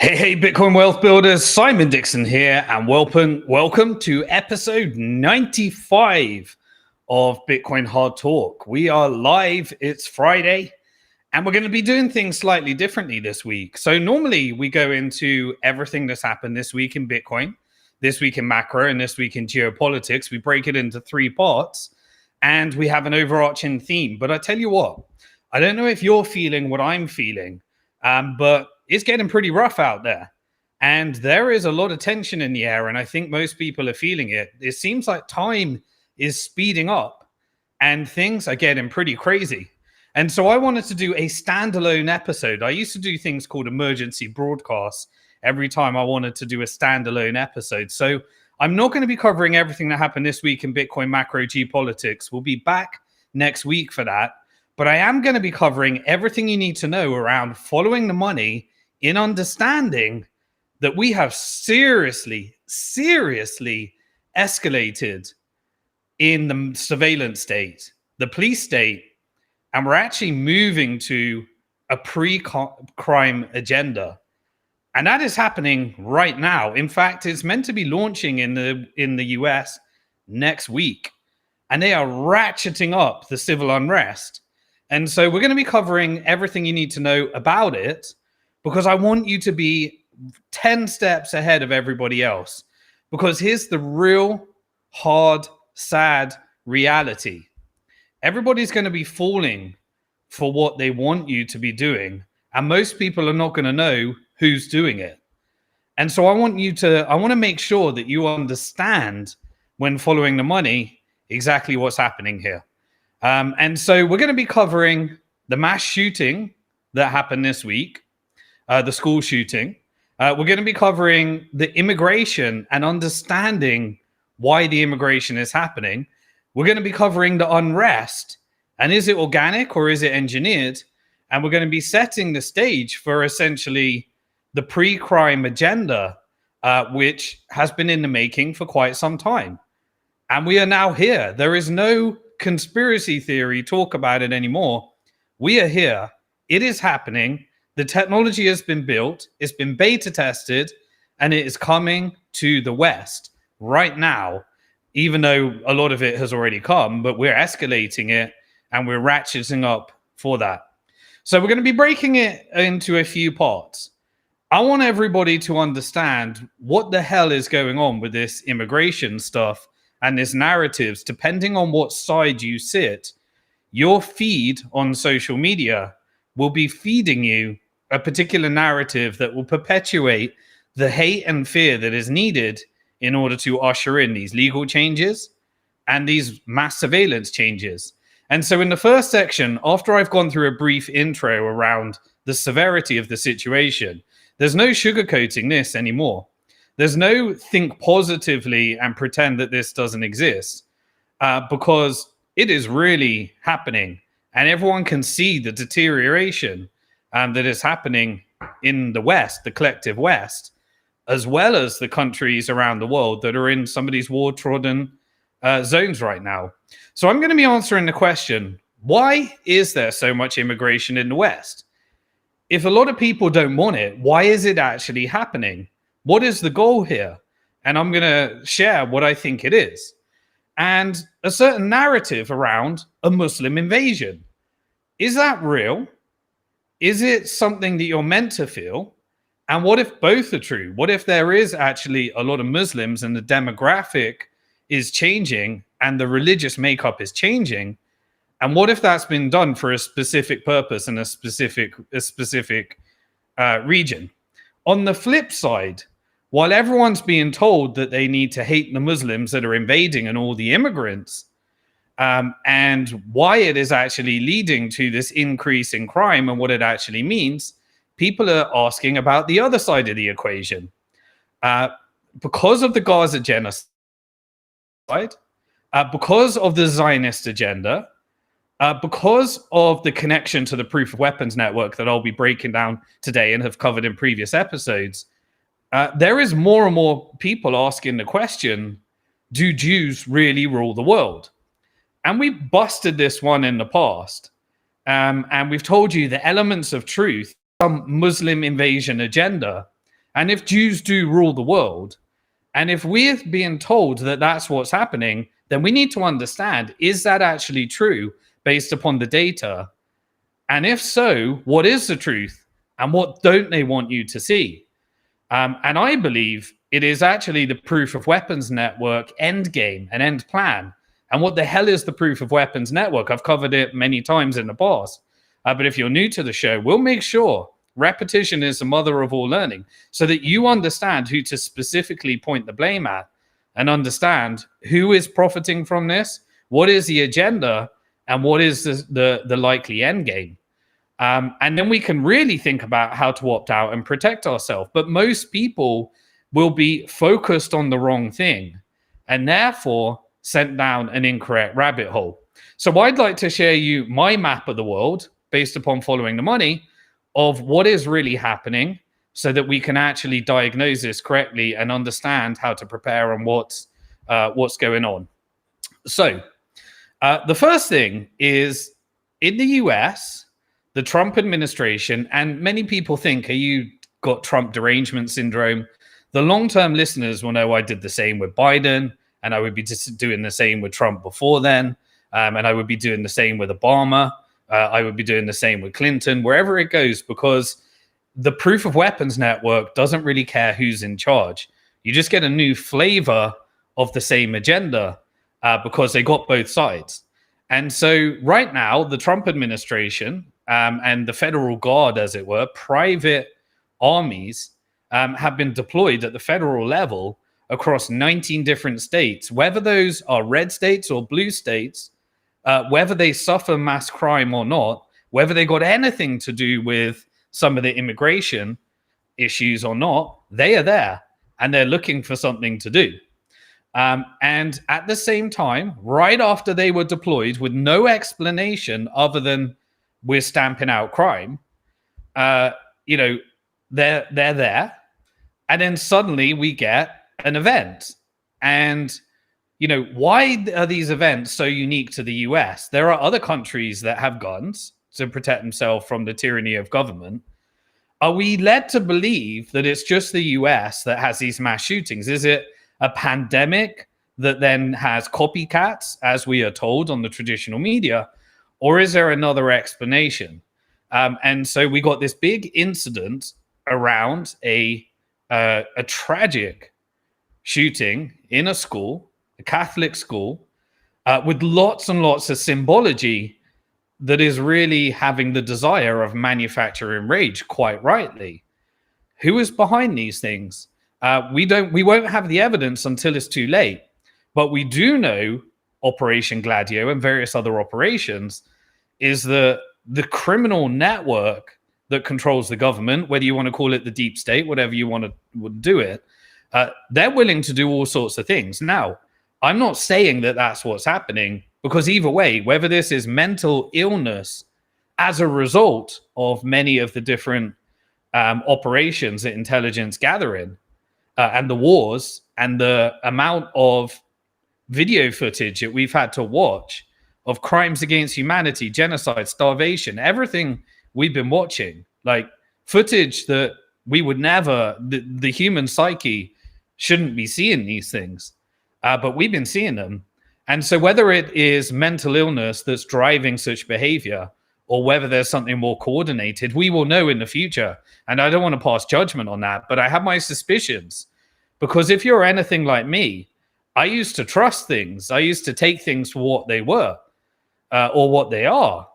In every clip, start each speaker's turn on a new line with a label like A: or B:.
A: Hey, Bitcoin wealth builders, Simon Dixon here, and welcome to episode 95 of Bitcoin Hard Talk. We are live, it's Friday, and we're going to be doing things slightly differently this week. So normally we go into everything that's happened this week in Bitcoin, this week in macro, and this week in geopolitics. We break it into three parts, and we have an overarching theme. But I tell you what, I don't know if you're feeling what I'm feeling, but it's getting pretty rough out there. And there is a lot of tension in the air, and I think most people are feeling it. It seems like time is speeding up and things are getting pretty crazy. And so I wanted to do a standalone episode. I used to do things called emergency broadcasts every time I wanted to do a standalone episode. So I'm not going to be covering everything that happened this week in Bitcoin macro geopolitics. We'll be back next week for that. But I am going to be covering everything you need to know around following the money, in understanding that we have seriously escalated in the surveillance state, the police state, and we're actually moving to a pre-crime agenda. And that is happening right now. In fact, it's meant to be launching in the US next week. And they are ratcheting up the civil unrest. And so we're going to be covering everything you need to know about it, because I want you to be 10 steps ahead of everybody else. Because here's the real hard, sad reality. Everybody's going to be falling for what they want you to be doing. And most people are not going to know who's doing it. And so I want to make sure that you understand, when following the money, exactly what's happening here. And so we're going to be covering the mass shooting that happened this week, the school shooting. We're going to be covering the immigration and understanding why the immigration is happening. We're going to be covering the unrest, and is it organic or is it engineered? And we're going to be setting the stage for essentially the pre-crime agenda, which has been in the making for quite some time. And we are now here. There is no conspiracy theory talk about it anymore. We are here. It is happening. The technology has been built, it's been beta tested, and it is coming to the West right now, even though a lot of it has already come, but we're escalating it and we're ratcheting up for that. So we're going to be breaking it into a few parts. I want everybody to understand what the hell is going on with this immigration stuff and this narratives. Depending on what side you sit, your feed on social media will be feeding you a particular narrative that will perpetuate the hate and fear that is needed in order to usher in these legal changes and these mass surveillance changes. And so in the first section, after I've gone through a brief intro around the severity of the situation, there's no sugarcoating this anymore. There's no think positively and pretend that this doesn't exist, because it is really happening. And everyone can see the deterioration that is happening in the West, the collective West, as well as the countries around the world that are in some of these war-trodden zones right now. So I'm going to be answering the question, why is there so much immigration in the West? If a lot of people don't want it, why is it actually happening? What is the goal here? And I'm going to share what I think it is. And a certain narrative around a Muslim invasion. Is that real? Is it something that you're meant to feel? And what if both are true? What if there is actually a lot of Muslims and the demographic is changing and the religious makeup is changing? And what if that's been done for a specific purpose in a specific region? On the flip side, while everyone's being told that they need to hate the Muslims that are invading and all the immigrants, and why it is actually leading to this increase in crime and what it actually means, people are asking about the other side of the equation. Because of the Gaza genocide, because of the Zionist agenda, because of the connection to the proof of weapons network that I'll be breaking down today and have covered in previous episodes, there is more and more people asking the question, do Jews really rule the world? And we busted this one in the past. And we've told you the elements of truth, some Muslim invasion agenda. and if Jews do rule the world, and if we're being told that that's what's happening, then we need to understand, is that actually true based upon the data? And if so, what is the truth and what don't they want you to see? And I believe it is actually the proof of weapons network end game and end plan. And what the hell is the proof of weapons network? I've covered it many times in the past. But if you're new to the show, we'll make sure repetition is the mother of all learning so that you understand who to specifically point the blame at and understand who is profiting from this, what is the agenda, and what is the likely end game. And then we can really think about how to opt out and protect ourselves. But most people will be focused on the wrong thing and therefore sent down an incorrect rabbit hole. So I'd like to share you my map of the world based upon following the money of what is really happening so that we can actually diagnose this correctly and understand how to prepare and what's going on. So the first thing is in the US, the Trump administration, and many people think, you got Trump derangement syndrome. The long-term listeners will know I did the same with Biden, and I would be just doing the same with Trump before then, and I would be doing the same with Obama. I would be doing the same with Clinton, wherever it goes, because the proof of weapons network doesn't really care who's in charge. You just get a new flavor of the same agenda because they got both sides. And so right now, the Trump administration and the federal guard, as it were, private armies have been deployed at the federal level across 19 different states, whether those are red states or blue states, whether they suffer mass crime or not, whether they got anything to do with some of the immigration issues or not, they are there and they're looking for something to do. And at the same time, right after they were deployed with no explanation other than we're stamping out crime, they're there. And then suddenly we get an event. And, why are these events so unique to the US? There are other countries that have guns to protect themselves from the tyranny of government. Are we led to believe that it's just the US that has these mass shootings? Is it a pandemic that then has copycats, as we are told on the traditional media? Or is there another explanation? And so we got this big incident around a tragic shooting in a school, a Catholic school, with lots and lots of symbology that is really having the desire of manufacturing rage, quite rightly. Who is behind these things? We won't have the evidence until it's too late, but we do know Operation Gladio and various other operations is the criminal network that controls the government, whether you want to call it the deep state, whatever you want to do it. They're willing to do all sorts of things. Now, I'm not saying that that's what's happening, because either way, whether this is mental illness as a result of many of the different operations that intelligence gathering and the wars and the amount of video footage that we've had to watch of crimes against humanity, genocide, starvation, everything we've been watching, like footage that we would never, the human psyche shouldn't be seeing these things, but we've been seeing them. And so whether it is mental illness that's driving such behavior or whether there's something more coordinated, we will know in the future. And I don't want to pass judgment on that, but I have my suspicions, because if you're anything like me, I used to trust things. I used to take things for what they were or what they are.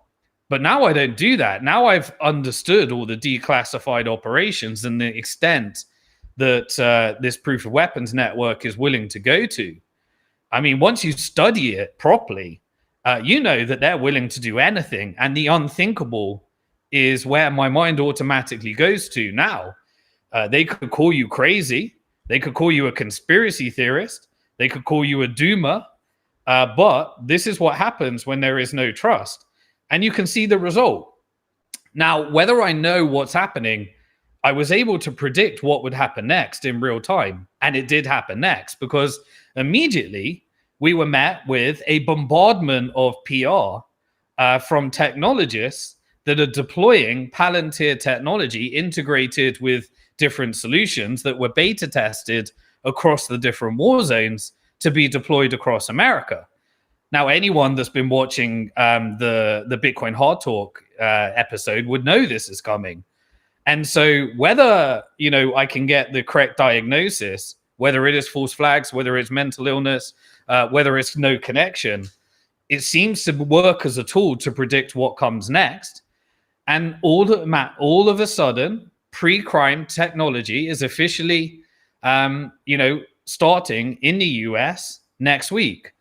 A: But now I don't do that. Now I've understood all the declassified operations and the extent that this proof of weapons network is willing to go to. I mean, once you study it properly, you know that they're willing to do anything. And the unthinkable is where my mind automatically goes to now. They could call you crazy. They could call you a conspiracy theorist. They could call you a doomer. But this is what happens when there is no trust. And you can see the result. Now, whether I know what's happening, I was able to predict what would happen next in real time. And it did happen next, because immediately we were met with a bombardment of PR from technologists that are deploying Palantir technology integrated with different solutions that were beta tested across the different war zones to be deployed across America. Now, anyone that's been watching the Bitcoin Hard Talk episode would know this is coming. And so whether, I can get the correct diagnosis, whether it is false flags, whether it's mental illness, whether it's no connection, it seems to work as a tool to predict what comes next. And all of a sudden, pre-crime technology is officially, starting in the US next week.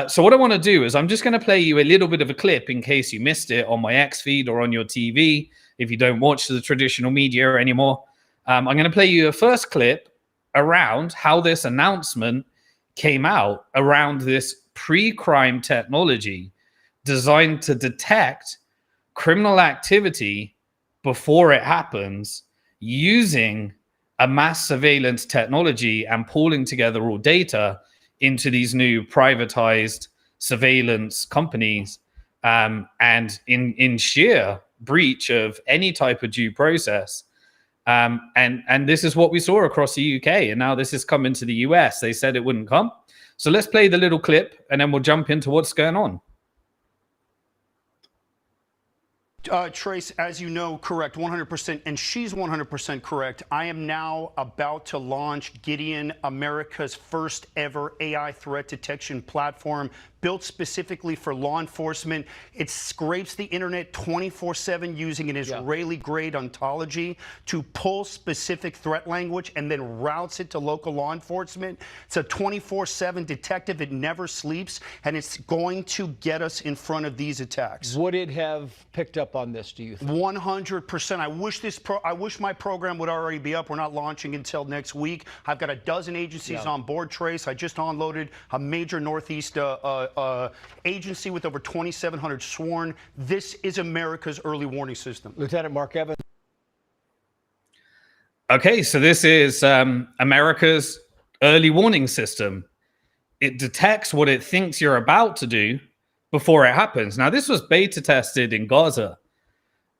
A: So what I want to do is I'm just going to play you a little bit of a clip in case you missed it on my X feed or on your TV. If you don't watch the traditional media anymore, I'm going to play you a first clip around how this announcement came out around this pre-crime technology designed to detect criminal activity before it happens using a mass surveillance technology and pooling together all data into these new privatized surveillance companies, and in sheer breach of any type of due process. And this is what we saw across the UK, and now this is coming to the US. They said it wouldn't come. So let's play the little clip and then we'll jump into what's going on.
B: Trace, as you know, correct, 100%, and she's 100% correct. I am now about to launch Gideon America's first ever AI threat detection platform built specifically for law enforcement. It scrapes the internet 24/7 using an Israeli-grade ontology to pull specific threat language and then routes it to local law enforcement. It's a 24/7 detective. It never sleeps, and it's going to get us in front of these attacks.
C: Would it have picked up on this, do you think?
B: 100%. I wish my program would already be up. We're not launching until next week. I've got a dozen agencies on board, Trace. I just unloaded a major Northeast agency with over 2,700 sworn. This is America's early warning system.
C: Lieutenant Mark Evans.
A: Okay, so this is America's early warning system. It detects what it thinks you're about to do before it happens. Now, this was beta tested in Gaza.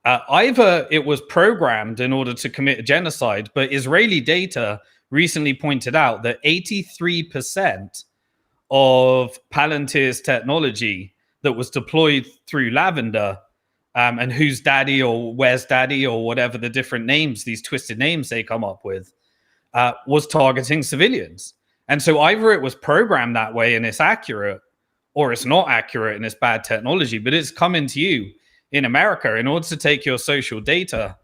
A: Either it was programmed in order to commit a genocide, but Israeli data recently pointed out that 83% of Palantir's technology that was deployed through Lavender, and who's daddy or where's daddy or whatever the different names, these twisted names they come up with, was targeting civilians. And so either it was programmed that way and it's accurate, or it's not accurate and it's bad technology, but it's coming to you in America in order to take your social data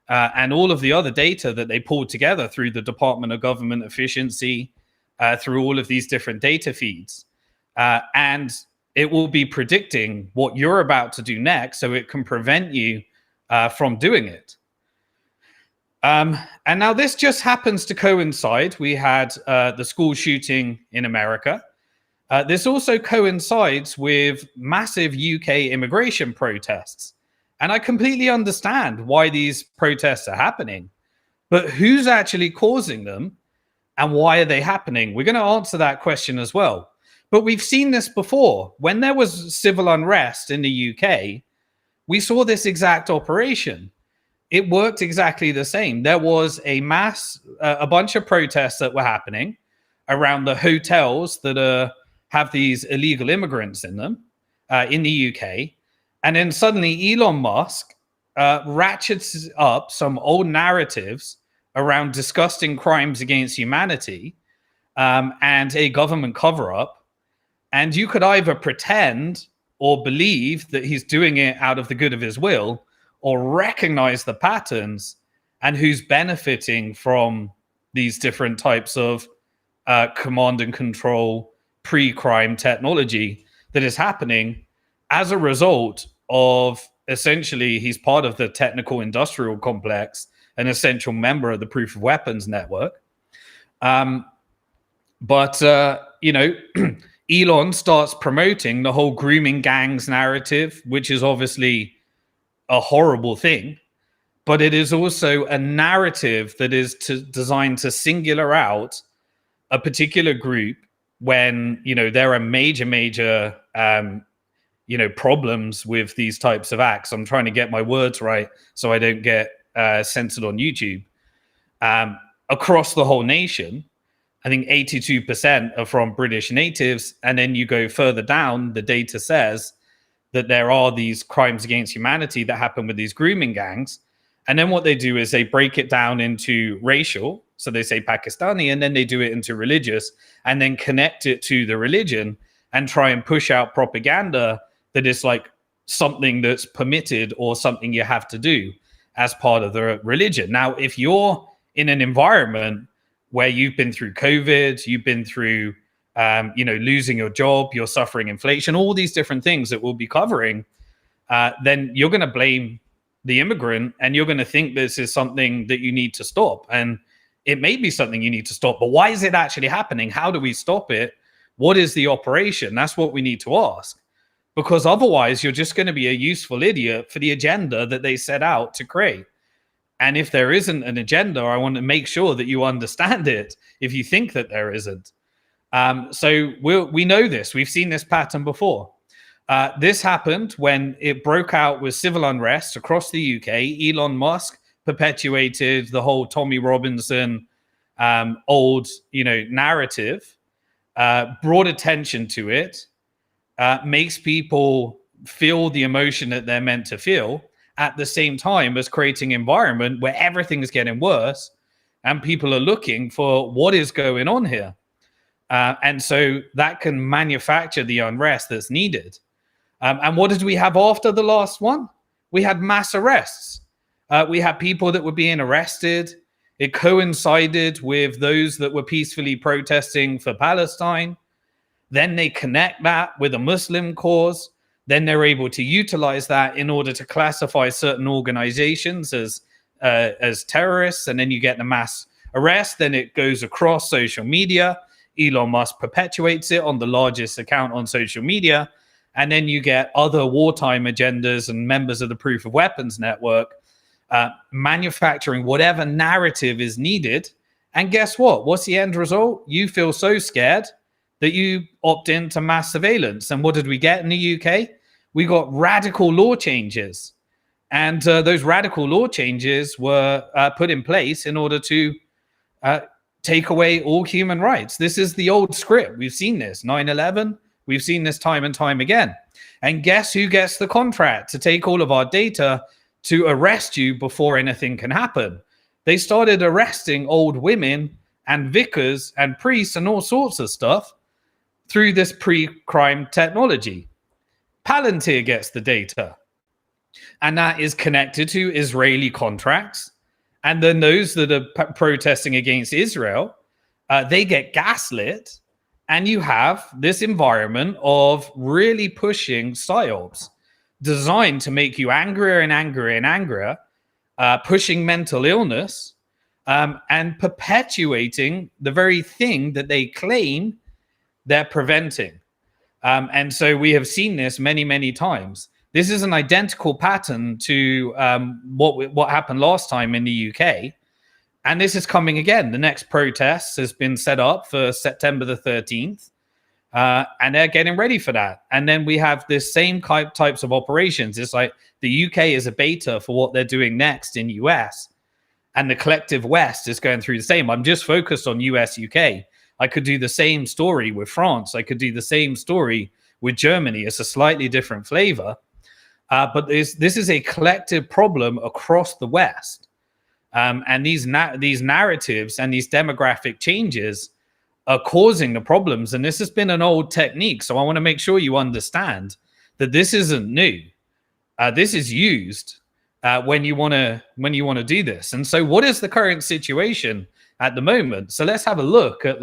A: and all of the other data that they pulled together through the Department of Government Efficiency, through all of these different data feeds. And it will be predicting what you're about to do next so it can prevent you from doing it. And now this just happens to coincide. We had the school shooting in America. This also coincides with massive UK immigration protests. And I completely understand why these protests are happening. But who's actually causing them? And why are they happening? We're going to answer that question as well. But we've seen this before. When there was civil unrest in the UK, we saw this exact operation. It worked exactly the same. There was a bunch of protests that were happening around the hotels that have these illegal immigrants in them in the UK. And then suddenly Elon Musk ratchets up some old narratives around disgusting crimes against humanity and a government cover-up. And you could either pretend or believe that he's doing it out of the good of his will, or recognize the patterns and who's benefiting from these different types of command and control pre-crime technology that is happening as a result of essentially he's part of the technical industrial complex, an essential member of the proof of weapons network. But Elon starts promoting the whole grooming gangs narrative, which is obviously a horrible thing, but it is also a narrative that is designed to singular out a particular group when, there are major problems with these types of acts. I'm trying to get my words right so I don't get censored on YouTube. across the whole nation. I think 82% are from British natives. And then you go further down, the data says that there are these crimes against humanity that happen with these grooming gangs. And then what they do is they break it down into racial. So they say Pakistani, and then they do it into religious, and then connect it to the religion and try and push out propaganda that is like something that's permitted or something you have to do as part of the religion. Now, if you're in an environment where you've been through COVID, you've been through, losing your job, you're suffering inflation, all these different things that we'll be covering, then you're going to blame the immigrant, and you're going to think this is something that you need to stop. And it may be something you need to stop, but why is it actually happening? How do we stop it? What is the operation? That's what we need to ask, because otherwise you're just going to be a useful idiot for the agenda that they set out to create. And if there isn't an agenda, I want to make sure that you understand it if you think that there isn't. So we know this. We've seen this pattern before. This happened when it broke out with civil unrest across the UK. Elon Musk perpetuated the whole Tommy Robinson old narrative, brought attention to it, makes people feel the emotion that they're meant to feel, at the same time as creating an environment where everything is getting worse and people are looking for what is going on here. And so that can manufacture the unrest that's needed. And what did we have after the last one? We had mass arrests. We had people that were being arrested. It coincided with those that were peacefully protesting for Palestine. Then they connect that with a Muslim cause. Then they're able to utilize that in order to classify certain organizations as terrorists. And then you get the mass arrest. Then it goes across social media. Elon Musk perpetuates it on the largest account on social media. And then you get other wartime agendas and members of the Proof of Weapons Network manufacturing whatever narrative is needed. And guess what? What's the end result? You feel so scared that you opt into mass surveillance. And what did we get in the UK? We got radical law changes. And those radical law changes were put in place in order to take away all human rights. This is the old script. We've seen this, 9/11. We've seen this time and time again. And guess who gets the contract to take all of our data to arrest you before anything can happen? They started arresting old women and vicars and priests and all sorts of stuff through this pre-crime technology. Palantir gets the data. And that is connected to Israeli contracts. And then those that are protesting against Israel, they get gaslit. And you have this environment of really pushing psyops designed to make you angrier and angrier and angrier, pushing mental illness, and perpetuating the very thing that they claim they're preventing. And so we have seen this many, many times. This is an identical pattern to what happened last time in the UK. And this is coming again. The next protest has been set up for September the 13th. And they're getting ready for that. And then we have this same types of operations. It's like the UK is a beta for what they're doing next in US. And the collective West is going through the same. I'm just focused on US, UK. I could do the same story with France. I could do the same story with Germany. It's a slightly different flavor. But this is a collective problem across the West. And these narratives and these demographic changes are causing the problems. And this has been an old technique. So I want to make sure you understand that this isn't new. This is used when you want to do this. And so what is the current situation at the moment? So let's have a look at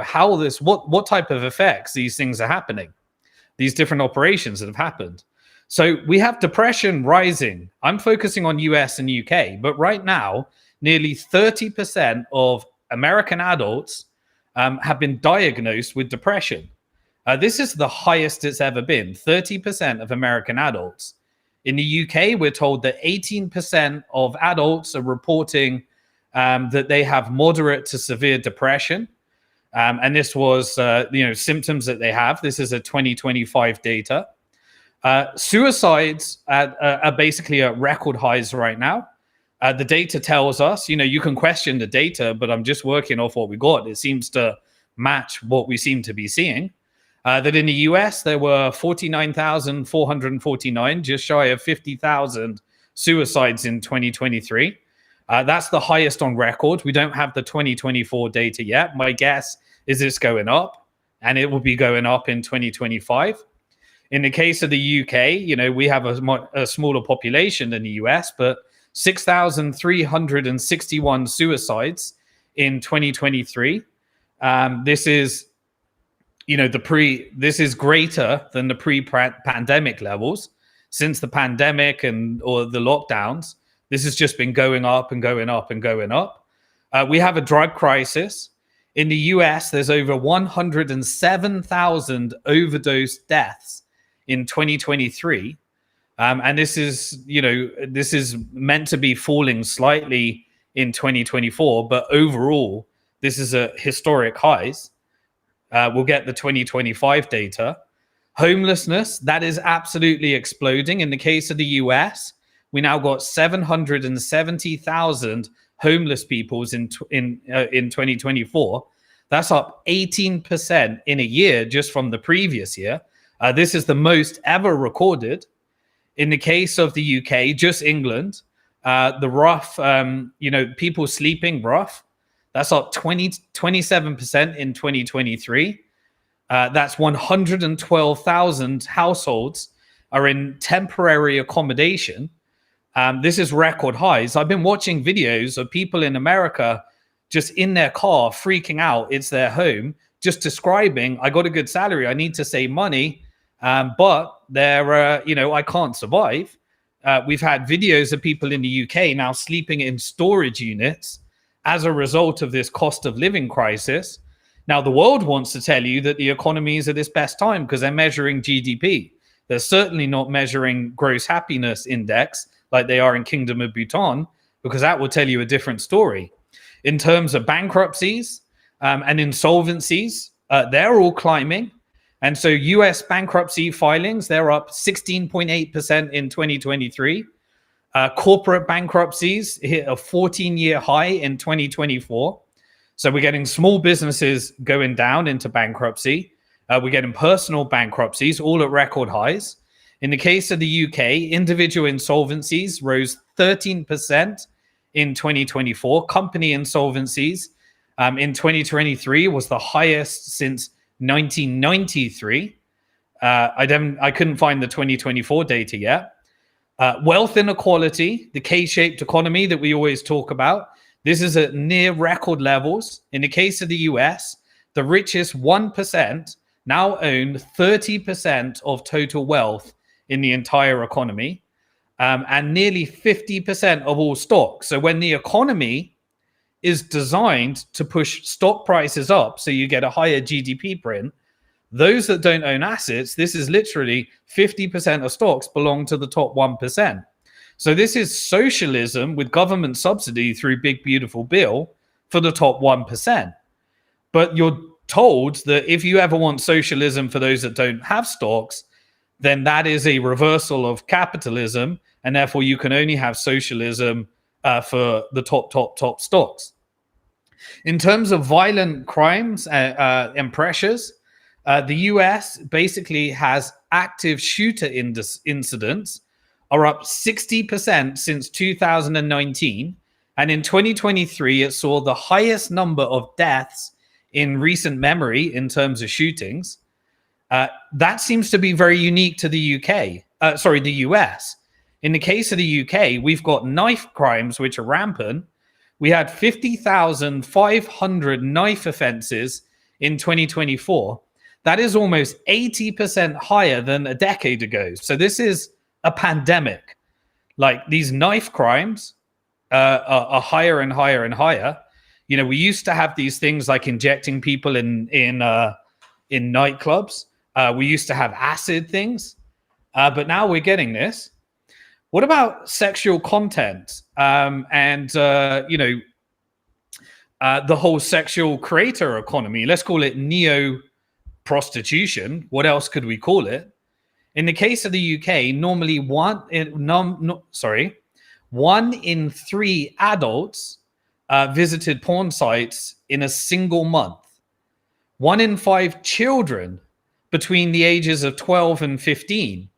A: how what type of effects these things are happening, these different operations that have happened. So we have depression rising. I'm focusing on US and UK, but right now, nearly 30% of American adults have been diagnosed with depression. This is the highest it's ever been, 30% of American adults. In the UK, we're told that 18% of adults are reporting that they have moderate to severe depression. And this was, symptoms that they have. This is a 2025 data. Suicides are basically at record highs right now. The data tells us, you can question the data, but I'm just working off what we got. It seems to match what we seem to be seeing. That in the US, there were 49,449, just shy of 50,000 suicides in 2023. That's the highest on record. We don't have the 2024 data yet. My guess is it's going up, and it will be going up in 2025. In the case of the UK, we have a smaller population than the US, but 6,361 suicides in 2023. This is, this is greater than the pre-pandemic levels. Since the pandemic or the lockdowns, this has just been going up and going up and going up. We have a drug crisis. In the US, there's over 107,000 overdose deaths in 2023. And this is meant to be falling slightly in 2024, but overall, this is a historic highs. We'll get the 2025 data. Homelessness, that is absolutely exploding. In the case of the US, we now got 770,000 homeless people in 2024. That's up 18% in a year just from the previous year. This is the most ever recorded. In the case of the UK, just England, the rough, people sleeping rough, that's up 27% in 2023. That's 112,000 households are in temporary accommodation. This is record highs. I've been watching videos of people in America just in their car freaking out. It's their home, just describing, I got a good salary, I need to save money. But I can't survive. We've had videos of people in the UK now sleeping in storage units as a result of this cost of living crisis. Now, the world wants to tell you that the economy is at its best time because they're measuring GDP. They're certainly not measuring gross happiness index like they are in Kingdom of Bhutan, because that will tell you a different story. In terms of bankruptcies and insolvencies, they're all climbing. And so US bankruptcy filings, they're up 16.8% in 2023. Corporate bankruptcies hit a 14-year high in 2024. So we're getting small businesses going down into bankruptcy. We're getting personal bankruptcies, all at record highs. In the case of the UK, individual insolvencies rose 13% in 2024. Company insolvencies in 2023 was the highest since 1993. I couldn't find the 2024 data yet. Wealth inequality, the K-shaped economy that we always talk about, this is at near record levels. In the case of the US, the richest 1% now own 30% of total wealth in the entire economy, and nearly 50% of all stocks. So when the economy is designed to push stock prices up so you get a higher GDP print, those that don't own assets, this is literally 50% of stocks belong to the top 1%. So this is socialism with government subsidy through Big Beautiful Bill for the top 1%. But you're told that if you ever want socialism for those that don't have stocks, then that is a reversal of capitalism, and therefore you can only have socialism for the top stocks. In terms of violent crimes and pressures, the US basically has active shooter incidents are up 60% since 2019. And in 2023, it saw the highest number of deaths in recent memory in terms of shootings. That seems to be very unique to the the US. In the case of the UK, we've got knife crimes, which are rampant. We had 50,500 knife offenses in 2024. That is almost 80% higher than a decade ago. So this is a pandemic. Like, these knife crimes are higher and higher and higher. You know, we used to have these things like injecting people in nightclubs. We used to have acid things, but now we're getting this. What about sexual content and the whole sexual creator economy? Let's call it neo-prostitution. What else could we call it? In the case of the UK, normally one 1 in 3 adults visited porn sites in a single month. 1 in 5 children between the ages of 12 and 15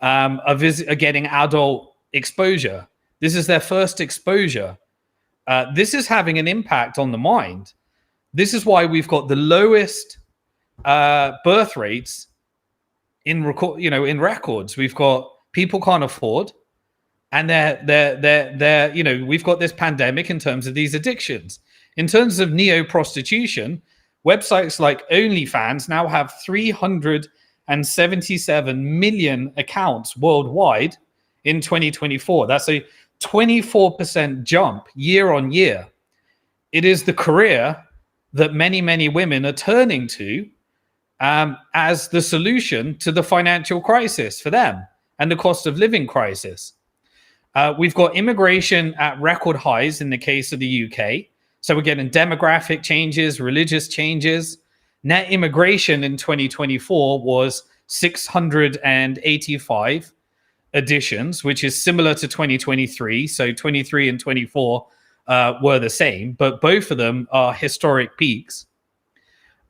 A: are getting adult exposure. This is their first exposure. This is having an impact on the mind. This is why we've got the lowest birth rates in records. We've got people can't afford, and they're we've got this pandemic in terms of these addictions. In terms of neo-prostitution, websites like OnlyFans now have 377 million accounts worldwide in 2024. That's a 24% jump year on year. It is the career that many, many women are turning to as the solution to the financial crisis for them and the cost of living crisis. We've got immigration at record highs in the case of the UK. So we're getting demographic changes, religious changes. Net immigration in 2024 was 685 additions, which is similar to 2023. So 23 and 24 were the same, but both of them are historic peaks.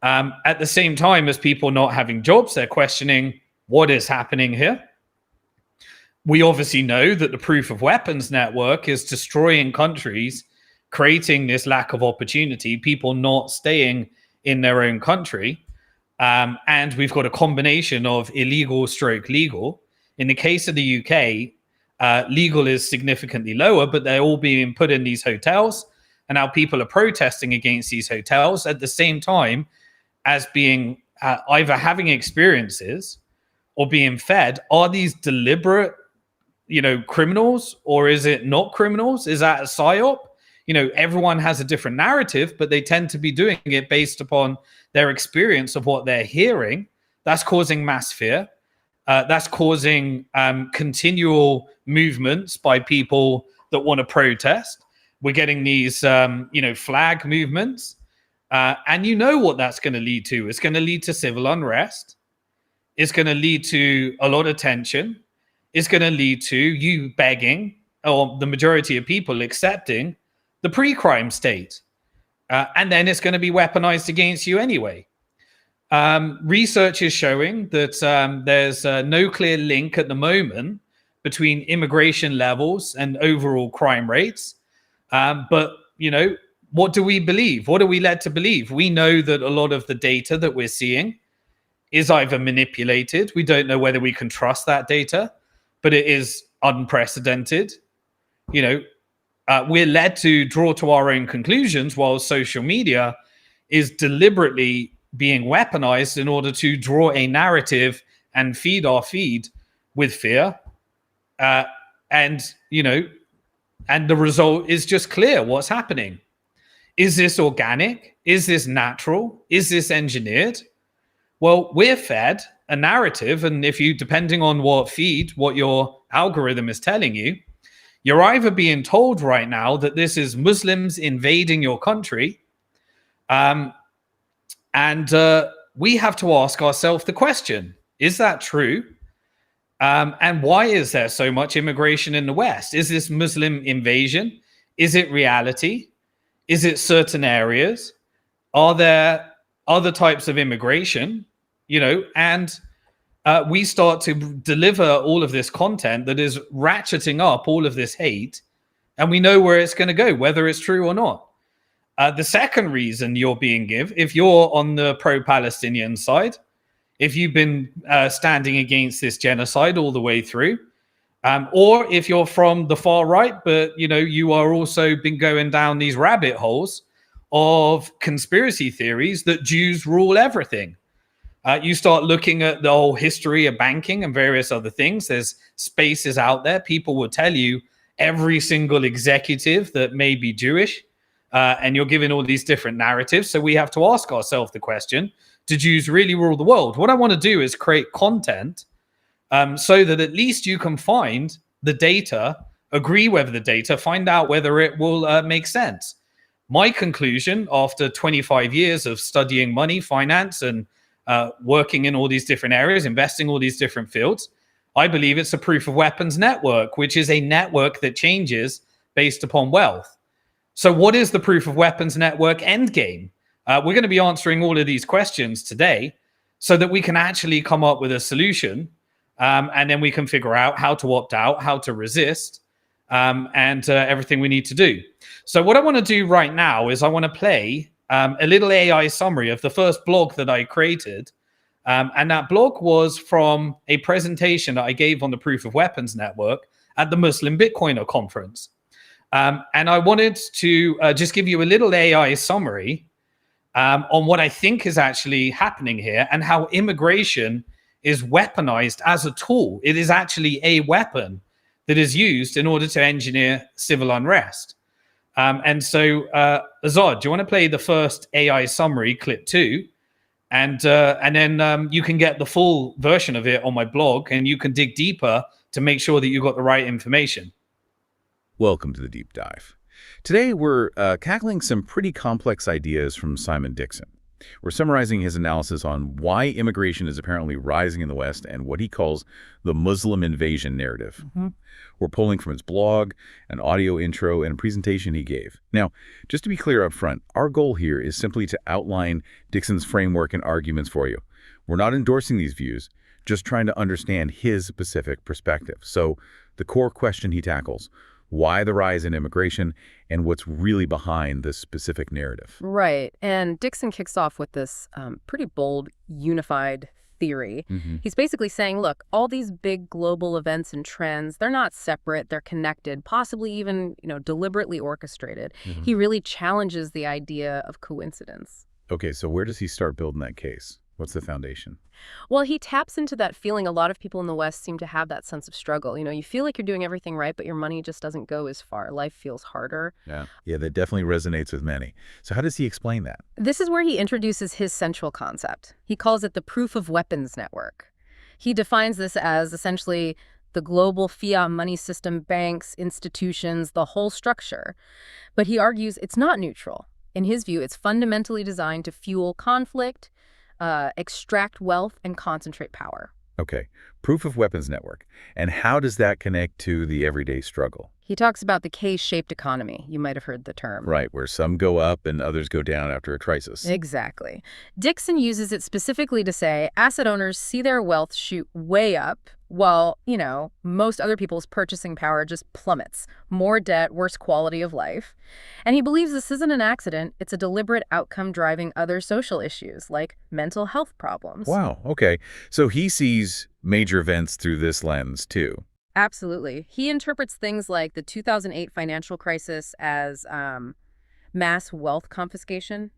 A: At the same time as people not having jobs, they're questioning what is happening here. We obviously know that the proof of weapons network is destroying countries, creating this lack of opportunity, people not staying in their own country. And we've got a combination of illegal stroke legal. In the case of the UK, legal is significantly lower, but they're all being put in these hotels. And now people are protesting against these hotels at the same time as being either having experiences or being fed. Are these deliberate, criminals, or is it not criminals? Is that a psyop? Everyone has a different narrative, but they tend to be doing it based upon their experience of what they're hearing. That's causing mass fear. That's causing continual movements by people that want to protest. We're getting these, flag movements. And you know what that's going to lead to. It's going to lead to civil unrest. It's going to lead to a lot of tension. It's going to lead to you begging, or the majority of people accepting, the pre-crime state. And then it's going to be weaponized against you anyway. Research is showing that there's no clear link at the moment between immigration levels and overall crime rates. But what do we believe? What are we led to believe? We know that a lot of the data that we're seeing is either manipulated. We don't know whether we can trust that data, but it is unprecedented. We're led to draw to our own conclusions, while social media is deliberately being weaponized in order to draw a narrative and feed our feed with fear. And the result is just clear what's happening. Is this organic? Is this natural? Is this engineered? Well, we're fed a narrative, and if you, depending on what your algorithm is telling you, you're either being told right now that this is Muslims invading your country, and we have to ask ourselves the question, is that true? And why is there so much immigration in the West? Is this Muslim invasion? Is it reality? Is it certain areas? Are there other types of immigration? And we start to deliver all of this content that is ratcheting up all of this hate, and we know where it's going to go, whether it's true or not. The second reason you're being given, if you're on the pro-Palestinian side, if you've been standing against this genocide all the way through, or if you're from the far right, but you are also been going down these rabbit holes of conspiracy theories that Jews rule everything. You start looking at the whole history of banking and various other things. There's spaces out there. People will tell you every single executive that may be Jewish, and you're given all these different narratives. So we have to ask ourselves the question, do Jews really rule the world? What I want to do is create content so that at least you can find the data, agree with the data, find out whether it will make sense. My conclusion after 25 years of studying money, finance, and working in all these different areas, investing all these different fields, I believe it's a proof of weapons network, which is a network that changes based upon wealth. So what is the proof of weapons network endgame? We're going to be answering all of these questions today so that we can actually come up with a solution, and then we can figure out how to opt out, how to resist, and everything we need to do. So what I want to do right now is I want to play a little AI summary of the first blog that I created. And that blog was from a presentation that I gave on the Proof of Weapons Network at the Muslim Bitcoiner conference. And I wanted to just give you a little AI summary on what I think is actually happening here and how immigration is weaponized as a tool. It is actually a weapon that is used in order to engineer civil unrest. And so, Azad, do you want to play the first AI summary, clip 2? And then you can get the full version of it on my blog, and you can dig deeper to make sure that you got the right information.
D: Welcome to the Deep Dive. Today, we're cackling some pretty complex ideas from Simon Dixon. We're summarizing his analysis on why immigration is apparently rising in the West and what he calls the Muslim invasion narrative. We're pulling from his blog, an audio intro, and a presentation he gave. Now, just to be clear up front, our goal here is simply to outline Dixon's framework and arguments for you. We're not endorsing these views, just trying to understand his specific perspective. So, the core question he tackles: why the rise in immigration, and what's really behind this specific narrative.
E: Right. And Dixon kicks off with this pretty bold, unified theory. He's basically saying, look, all these big global events and trends, they're not separate, they're connected, possibly even, deliberately orchestrated. He really challenges the idea of coincidence.
D: Okay, so where does he start building that case? What's the foundation?
E: Well, he taps into that feeling a lot of people in the West seem to have, that sense of struggle. You feel like you're doing everything right, but your money just doesn't go as far. Life feels harder.
D: Yeah, that definitely resonates with many. So how does he explain that?
E: This is where he introduces his central concept. He calls it the proof of weapons network. He defines this as essentially the global fiat money system, banks, institutions, the whole structure. But he argues it's not neutral. In his view, it's fundamentally designed to fuel conflict, extract wealth, and concentrate power.
D: Okay, proof of weapons network. And how does that connect to the everyday struggle?
E: He talks about the K-shaped economy. You might have heard the term.
D: Right, where some go up and others go down after a crisis.
E: Exactly. Dixon uses it specifically to say asset owners see their wealth shoot way up while, most other people's purchasing power just plummets. More debt, worse quality of life. And he believes this isn't an accident. It's a deliberate outcome driving other social issues like mental health problems.
D: Wow, okay. So he sees major events through this lens, too.
E: Absolutely. He interprets things like the 2008 financial crisis as mass wealth confiscation,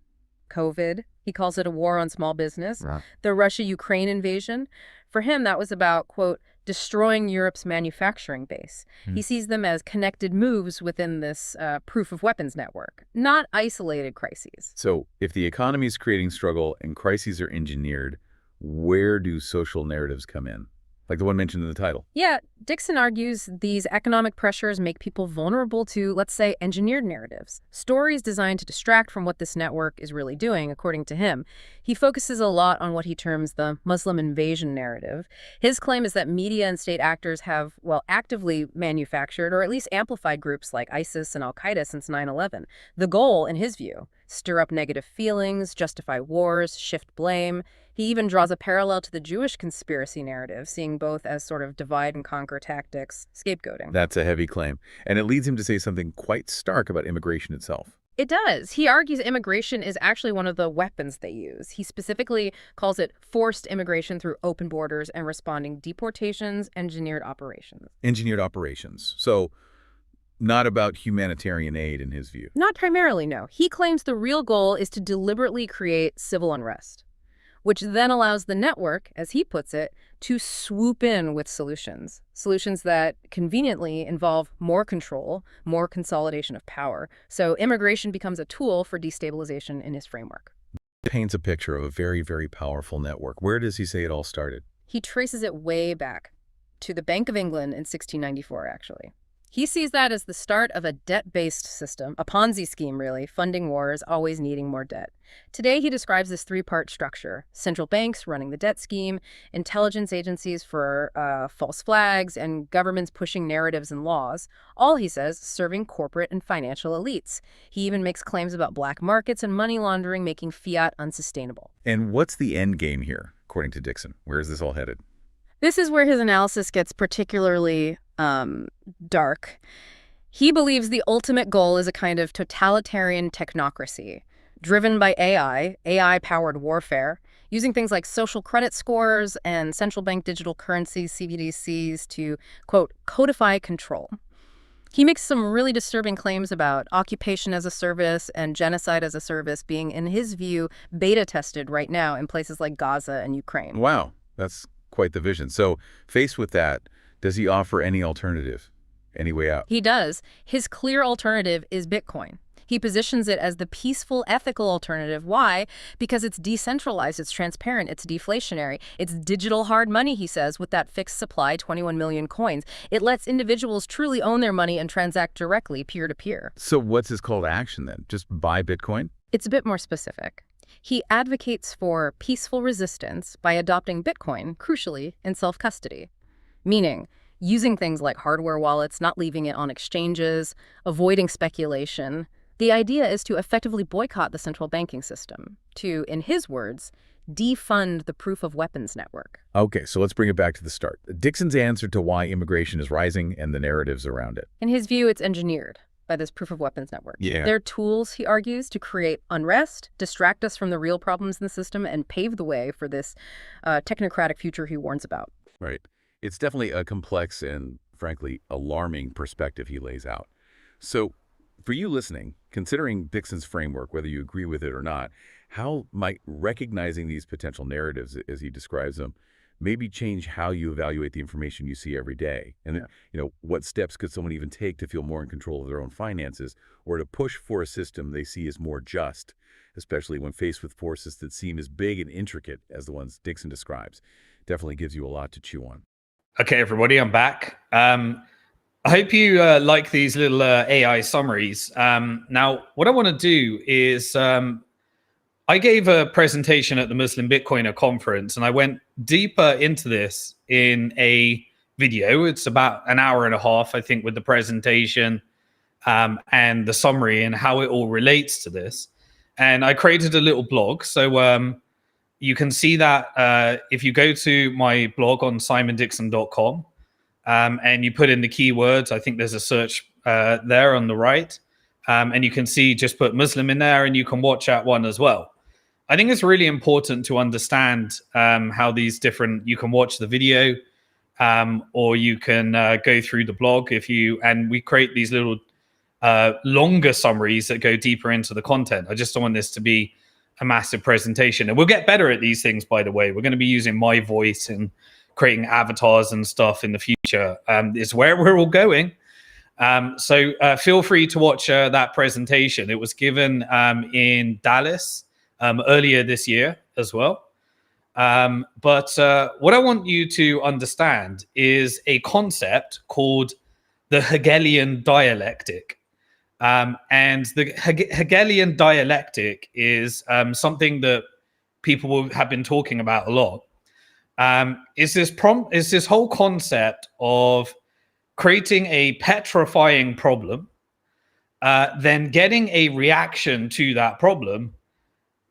E: COVID. He calls it a war on small business. Right. The Russia-Ukraine invasion. For him, that was about, quote, destroying Europe's manufacturing base. He sees them as connected moves within this proof of weapons network, not isolated crises.
D: So if the economy is creating struggle and crises are engineered, where do social narratives come in? Like the one mentioned in the title.
E: Yeah, Dixon argues these economic pressures make people vulnerable to, let's say, engineered narratives. Stories designed to distract from what this network is really doing, according to him. He focuses a lot on what he terms the Muslim invasion narrative. His claim is that media and state actors have, actively manufactured or at least amplified groups like ISIS and Al-Qaeda since 9/11. The goal, in his view, stir up negative feelings, justify wars, shift blame. He even draws a parallel to the Jewish conspiracy narrative, seeing both as sort of divide and conquer tactics, scapegoating.
D: That's a heavy claim. And it leads him to say something quite stark about immigration itself.
E: It does. He argues immigration is actually one of the weapons they use. He specifically calls it forced immigration through open borders and responding deportations, engineered operations.
D: Engineered operations. So not about humanitarian aid in his view.
E: Not primarily, no. He claims the real goal is to deliberately create civil unrest, which then allows the network, as he puts it, to swoop in with solutions. Solutions that conveniently involve more control, more consolidation of power. So immigration becomes a tool for destabilization in his framework.
D: It paints a picture of a very, very powerful network. Where does he say it all started?
E: He traces it way back to the Bank of England in 1694, actually. He sees that as the start of a debt-based system, a Ponzi scheme, really, funding wars, always needing more debt. Today, he describes this three-part structure: central banks running the debt scheme, intelligence agencies for false flags, and governments pushing narratives and laws, all, he says, serving corporate and financial elites. He even makes claims about black markets and money laundering, making fiat unsustainable.
D: And what's the end game here, according to Dixon? Where is this all headed?
E: This is where his analysis gets particularly dark. He believes the ultimate goal is a kind of totalitarian technocracy, driven by AI-powered warfare, using things like social credit scores and central bank digital currencies, CBDCs, to, quote, codify control. He makes some really disturbing claims about occupation as a service and genocide as a service being, in his view, beta tested right now in places like Gaza and Ukraine.
D: Wow, that's quite the vision. So faced with that, does he offer any alternative, any way out?
E: He does. His clear alternative is Bitcoin. He positions it as the peaceful, ethical alternative. Why? Because it's decentralized, it's transparent, it's deflationary. It's digital hard money, he says, with that fixed supply, 21 million coins. It lets individuals truly own their money and transact directly, peer-to-peer.
D: So what's his call to action then? Just buy Bitcoin?
E: It's a bit more specific. He advocates for peaceful resistance by adopting Bitcoin, crucially, in self-custody. Meaning, using things like hardware wallets, not leaving it on exchanges, avoiding speculation. The idea is to effectively boycott the central banking system, to, in his words, defund the proof of weapons network.
D: Okay, so let's bring it back to the start. Dixon's answer to why immigration is rising and the narratives around it.
E: In his view, it's engineered by this proof of weapons network.
D: Yeah.
E: They're tools, he argues, to create unrest, distract us from the real problems in the system, and pave the way for this technocratic future he warns about.
D: Right. It's definitely a complex and, frankly, alarming perspective he lays out. So, for you listening, considering Dixon's framework, whether you agree with it or not, how might recognizing these potential narratives, as he describes them, maybe change how you evaluate the information you see every day? And, what steps could someone even take to feel more in control of their own finances or to push for a system they see as more just, especially when faced with forces that seem as big and intricate as the ones Dixon describes? Definitely gives you a lot to chew on.
A: Okay, everybody, I'm back. I hope you like these little AI summaries. Now, what I want to do is I gave a presentation at the Muslim Bitcoiner conference, and I went deeper into this in a video. It's about an hour and a half, I think, with the presentation and the summary and how it all relates to this. And I created a little blog. So you can see that if you go to my blog on simondixon.com and you put in the keywords, I think there's a search there on the right. And you can see, just put Muslim in there and you can watch that one as well. I think it's really important to understand how these different, you can watch the video or you can go through the blog and we create these little longer summaries that go deeper into the content. I just don't want this to be a massive presentation, and we'll get better at these things, by the way. We're going to be using my voice and creating avatars and stuff in the future. It's where we're all going. So feel free to watch that presentation. It was given in Dallas earlier this year as well. But what I want you to understand is a concept called the Hegelian dialectic. And the Hegelian dialectic is something that people have been talking about a lot. Is this whole concept of creating a petrifying problem, then getting a reaction to that problem,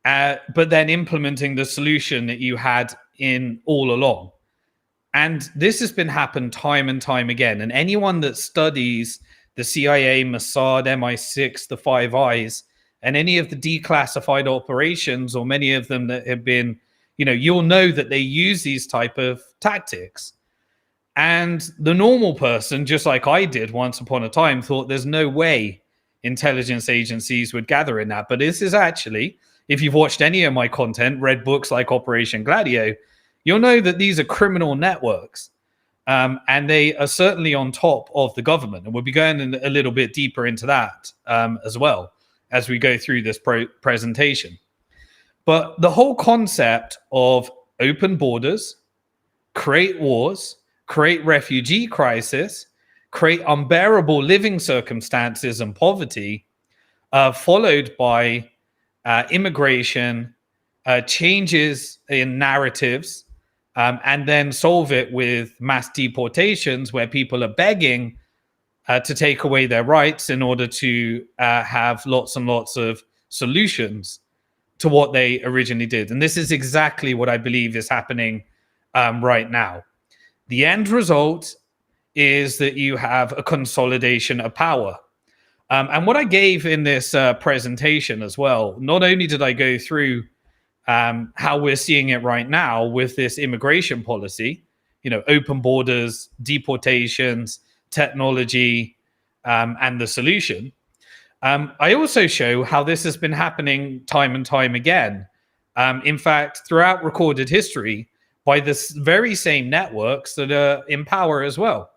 A: but then implementing the solution that you had in all along. And this has been happened time and time again. And anyone that studies the CIA, Mossad, MI6, the Five Eyes, and any of the declassified operations, or many of them that have been, you'll know that they use these type of tactics. And the normal person, just like I did once upon a time, thought there's no way intelligence agencies would gather in that. But this is actually, if you've watched any of my content, read books like Operation Gladio, you'll know that these are criminal networks. And they are certainly on top of the government. And we'll be going a little bit deeper into that as well as we go through this presentation. But the whole concept of open borders, create wars, create refugee crisis, create unbearable living circumstances and poverty, followed by immigration, changes in narratives, and then solve it with mass deportations where people are begging to take away their rights in order to have lots and lots of solutions to what they originally did. And this is exactly what I believe is happening right now. The end result is that you have a consolidation of power. And what I gave in this presentation as well, not only did I go through how we're seeing it right now with this immigration policy, open borders, deportations, technology, and the solution. I also show how this has been happening time and time again. In fact, throughout recorded history, by the very same networks that are in power as well.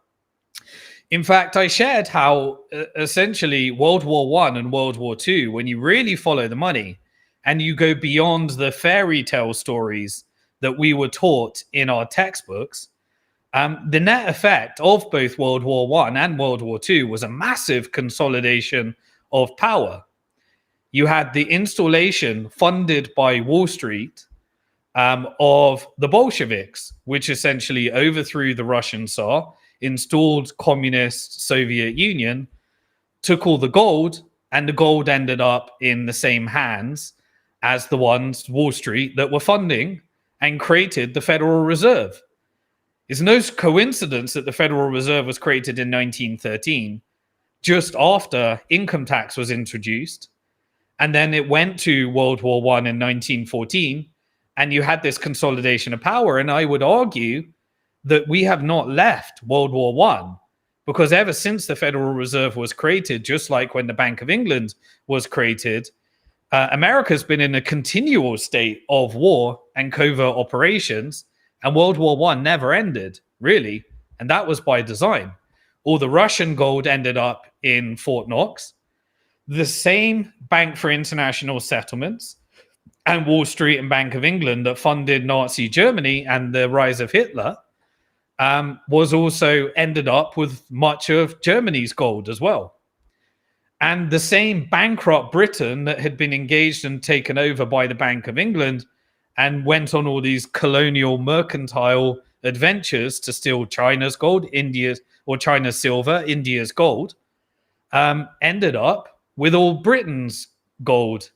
A: In fact, I shared how essentially World War I and World War II, when you really follow the money and you go beyond the fairy tale stories that we were taught in our textbooks, the net effect of both World War I and World War II was a massive consolidation of power. You had the installation funded by Wall Street of the Bolsheviks, which essentially overthrew the Russian Tsar, installed communist Soviet Union, took all the gold, and the gold ended up in the same hands as the ones, Wall Street, that were funding and created the Federal Reserve. It's no coincidence that the Federal Reserve was created in 1913, just after income tax was introduced. And then it went to World War I in 1914, and you had this consolidation of power. And I would argue that we have not left World War I, because ever since the Federal Reserve was created, just like when the Bank of England was created, America's been in a continual state of war and covert operations, and World War I never ended, really. And that was by design. All the Russian gold ended up in Fort Knox. The same Bank for International Settlements and Wall Street and Bank of England that funded Nazi Germany and the rise of Hitler was also ended up with much of Germany's gold as well. And the same bankrupt Britain that had been engaged and taken over by the Bank of England and went on all these colonial mercantile adventures to steal China's gold, China's silver, India's gold, ended up with all Britain's gold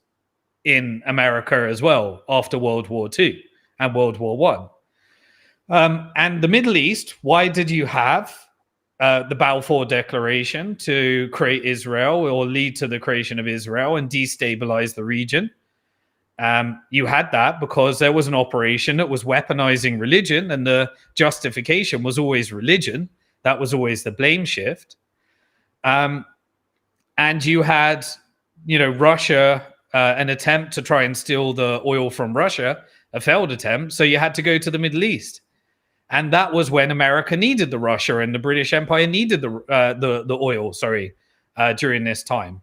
A: in America as well after World War II and World War I. And the Middle East, why did you have the Balfour Declaration to create Israel or lead to the creation of Israel and destabilize the region? You had that because there was an operation that was weaponizing religion, and the justification was always religion. That was always the blame shift. And you had, Russia, an attempt to try and steal the oil from Russia, a failed attempt. So you had to go to the Middle East. And that was when America needed the Russia and the British Empire needed the oil, during this time.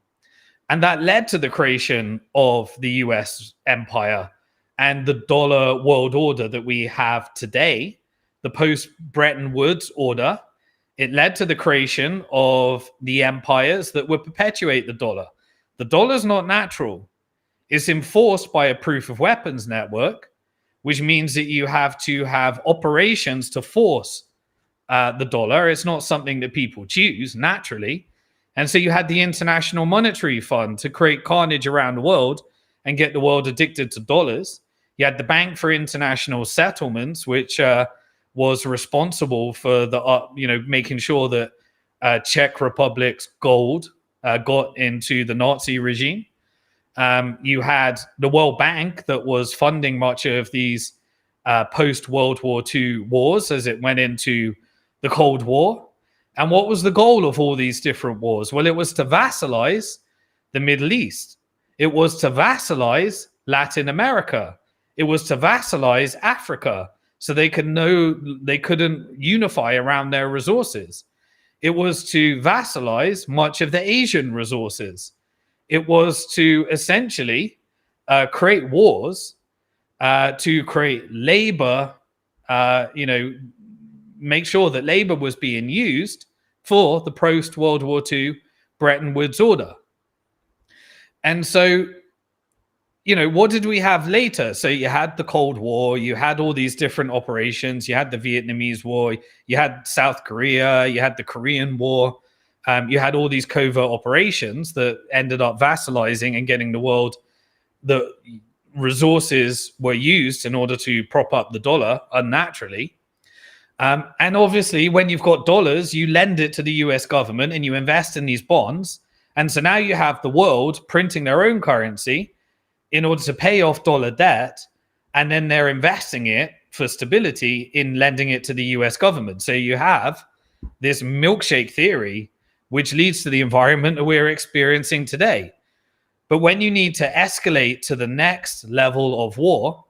A: And that led to the creation of the US empire and the dollar world order that we have today, the post-Bretton Woods order. It led to the creation of the empires that would perpetuate the dollar. The dollar's not natural. It's enforced by a proof of weapons network, which means that you have to have operations to force the dollar. It's not something that people choose naturally. And so you had the International Monetary Fund to create carnage around the world and get the world addicted to dollars. You had the Bank for International Settlements, which was responsible for the making sure that Czech Republic's gold got into the Nazi regime. You had the World Bank that was funding much of these post-World War II wars as it went into the Cold War. And what was the goal of all these different wars? Well, it was to vassalize the Middle East. It was to vassalize Latin America. It was to vassalize Africa so they couldn't unify around their resources. It was to vassalize much of the Asian resources. It was to essentially create wars, to create labor, make sure that labor was being used for the post-World War II Bretton Woods order. And so, what did we have later? So you had the Cold War, you had all these different operations, you had the Vietnamese War, you had South Korea, you had the Korean War, you had all these covert operations that ended up vassalizing and getting the world. The resources were used in order to prop up the dollar unnaturally. And obviously, when you've got dollars, you lend it to the US government and you invest in these bonds. And so now you have the world printing their own currency in order to pay off dollar debt. And then they're investing it for stability in lending it to the US government. So you have this milkshake theory, which leads to the environment that we're experiencing today. But when you need to escalate to the next level of war,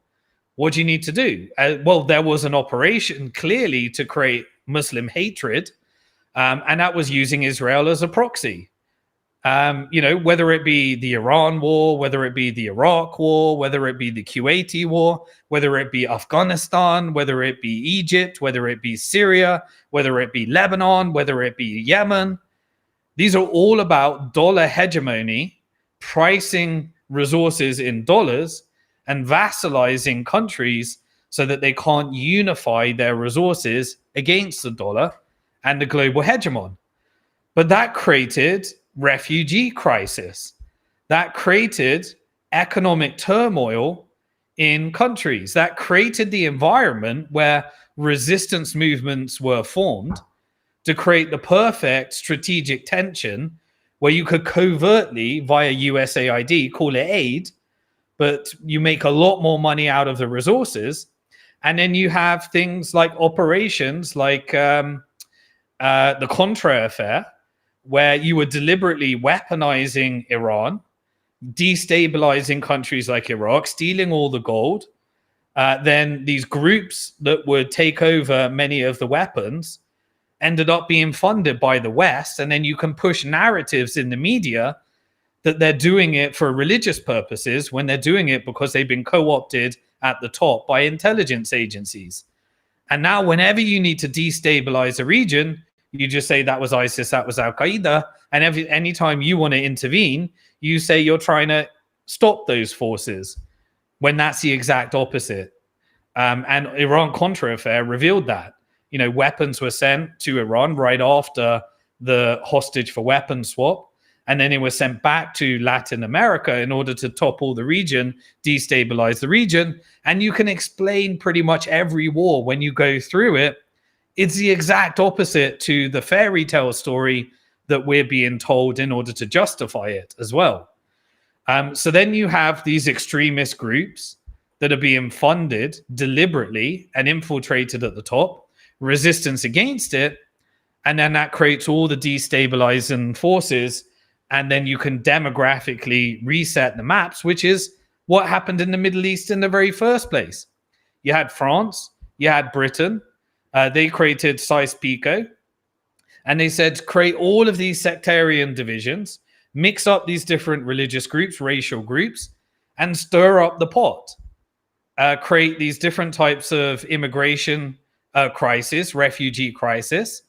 A: what do you need to do? Well, there was an operation clearly to create Muslim hatred, and that was using Israel as a proxy. Whether it be the Iran war, whether it be the Iraq war, whether it be the Kuwaiti war, whether it be Afghanistan, whether it be Egypt, whether it be Syria, whether it be Lebanon, whether it be Yemen. These are all about dollar hegemony, pricing resources in dollars, and vassalizing countries so that they can't unify their resources against the dollar and the global hegemon. But that created refugee crisis. That created economic turmoil in countries. That created the environment where resistance movements were formed to create the perfect strategic tension where you could covertly, via USAID, call it aid, but you make a lot more money out of the resources. And then you have things like operations like the Contra affair, where you were deliberately weaponizing Iran, destabilizing countries like Iraq, stealing all the gold. Then these groups that would take over many of the weapons ended up being funded by the West. And then you can push narratives in the media that they're doing it for religious purposes when they're doing it because they've been co-opted at the top by intelligence agencies. And now whenever you need to destabilize a region, you just say that was ISIS, that was Al-Qaeda. And anytime you want to intervene, you say you're trying to stop those forces when that's the exact opposite. And Iran-Contra affair revealed that. Weapons were sent to Iran right after the hostage for weapons swap. And then it was sent back to Latin America in order to topple the region, destabilize the region. And you can explain pretty much every war when you go through it. It's the exact opposite to the fairy tale story that we're being told in order to justify it as well. So then you have these extremist groups that are being funded deliberately and infiltrated at the top, resistance against it, and then that creates all the destabilizing forces. And then you can demographically reset the maps, which is what happened in the Middle East in the very first place. You had France, you had Britain. They created Sykes-Picot. And they said, create all of these sectarian divisions, mix up these different religious groups, racial groups, and stir up the pot. Create these different types of immigration crisis, refugee crisis,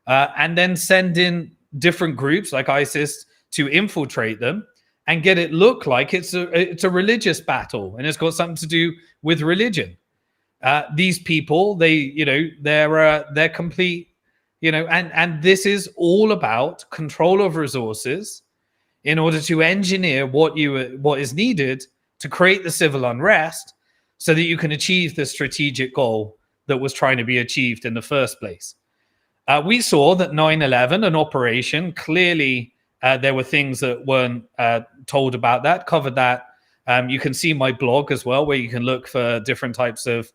A: and then send in different groups like ISIS to infiltrate them and get it look like it's a religious battle and it's got something to do with religion. These people, they're complete, and this is all about control of resources in order to engineer what is needed to create the civil unrest so that you can achieve the strategic goal that was trying to be achieved in the first place. We saw that 9/11, an operation, clearly there were things that weren't told about that, covered that. You can see my blog as well, where you can look for different types of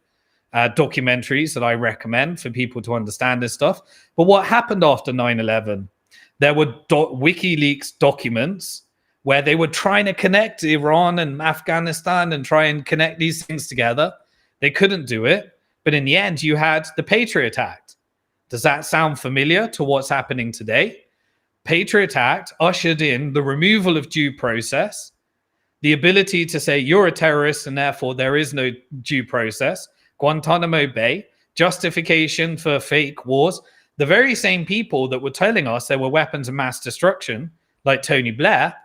A: documentaries that I recommend for people to understand this stuff. But what happened after 9/11? There were WikiLeaks documents where they were trying to connect Iran and Afghanistan and try and connect these things together. They couldn't do it. But in the end, you had the Patriot Act. Does that sound familiar to what's happening today? Patriot Act ushered in the removal of due process, the ability to say you're a terrorist and therefore there is no due process, Guantanamo Bay, justification for fake wars. the very same people that were telling us there were weapons of mass destruction, like Tony Blair,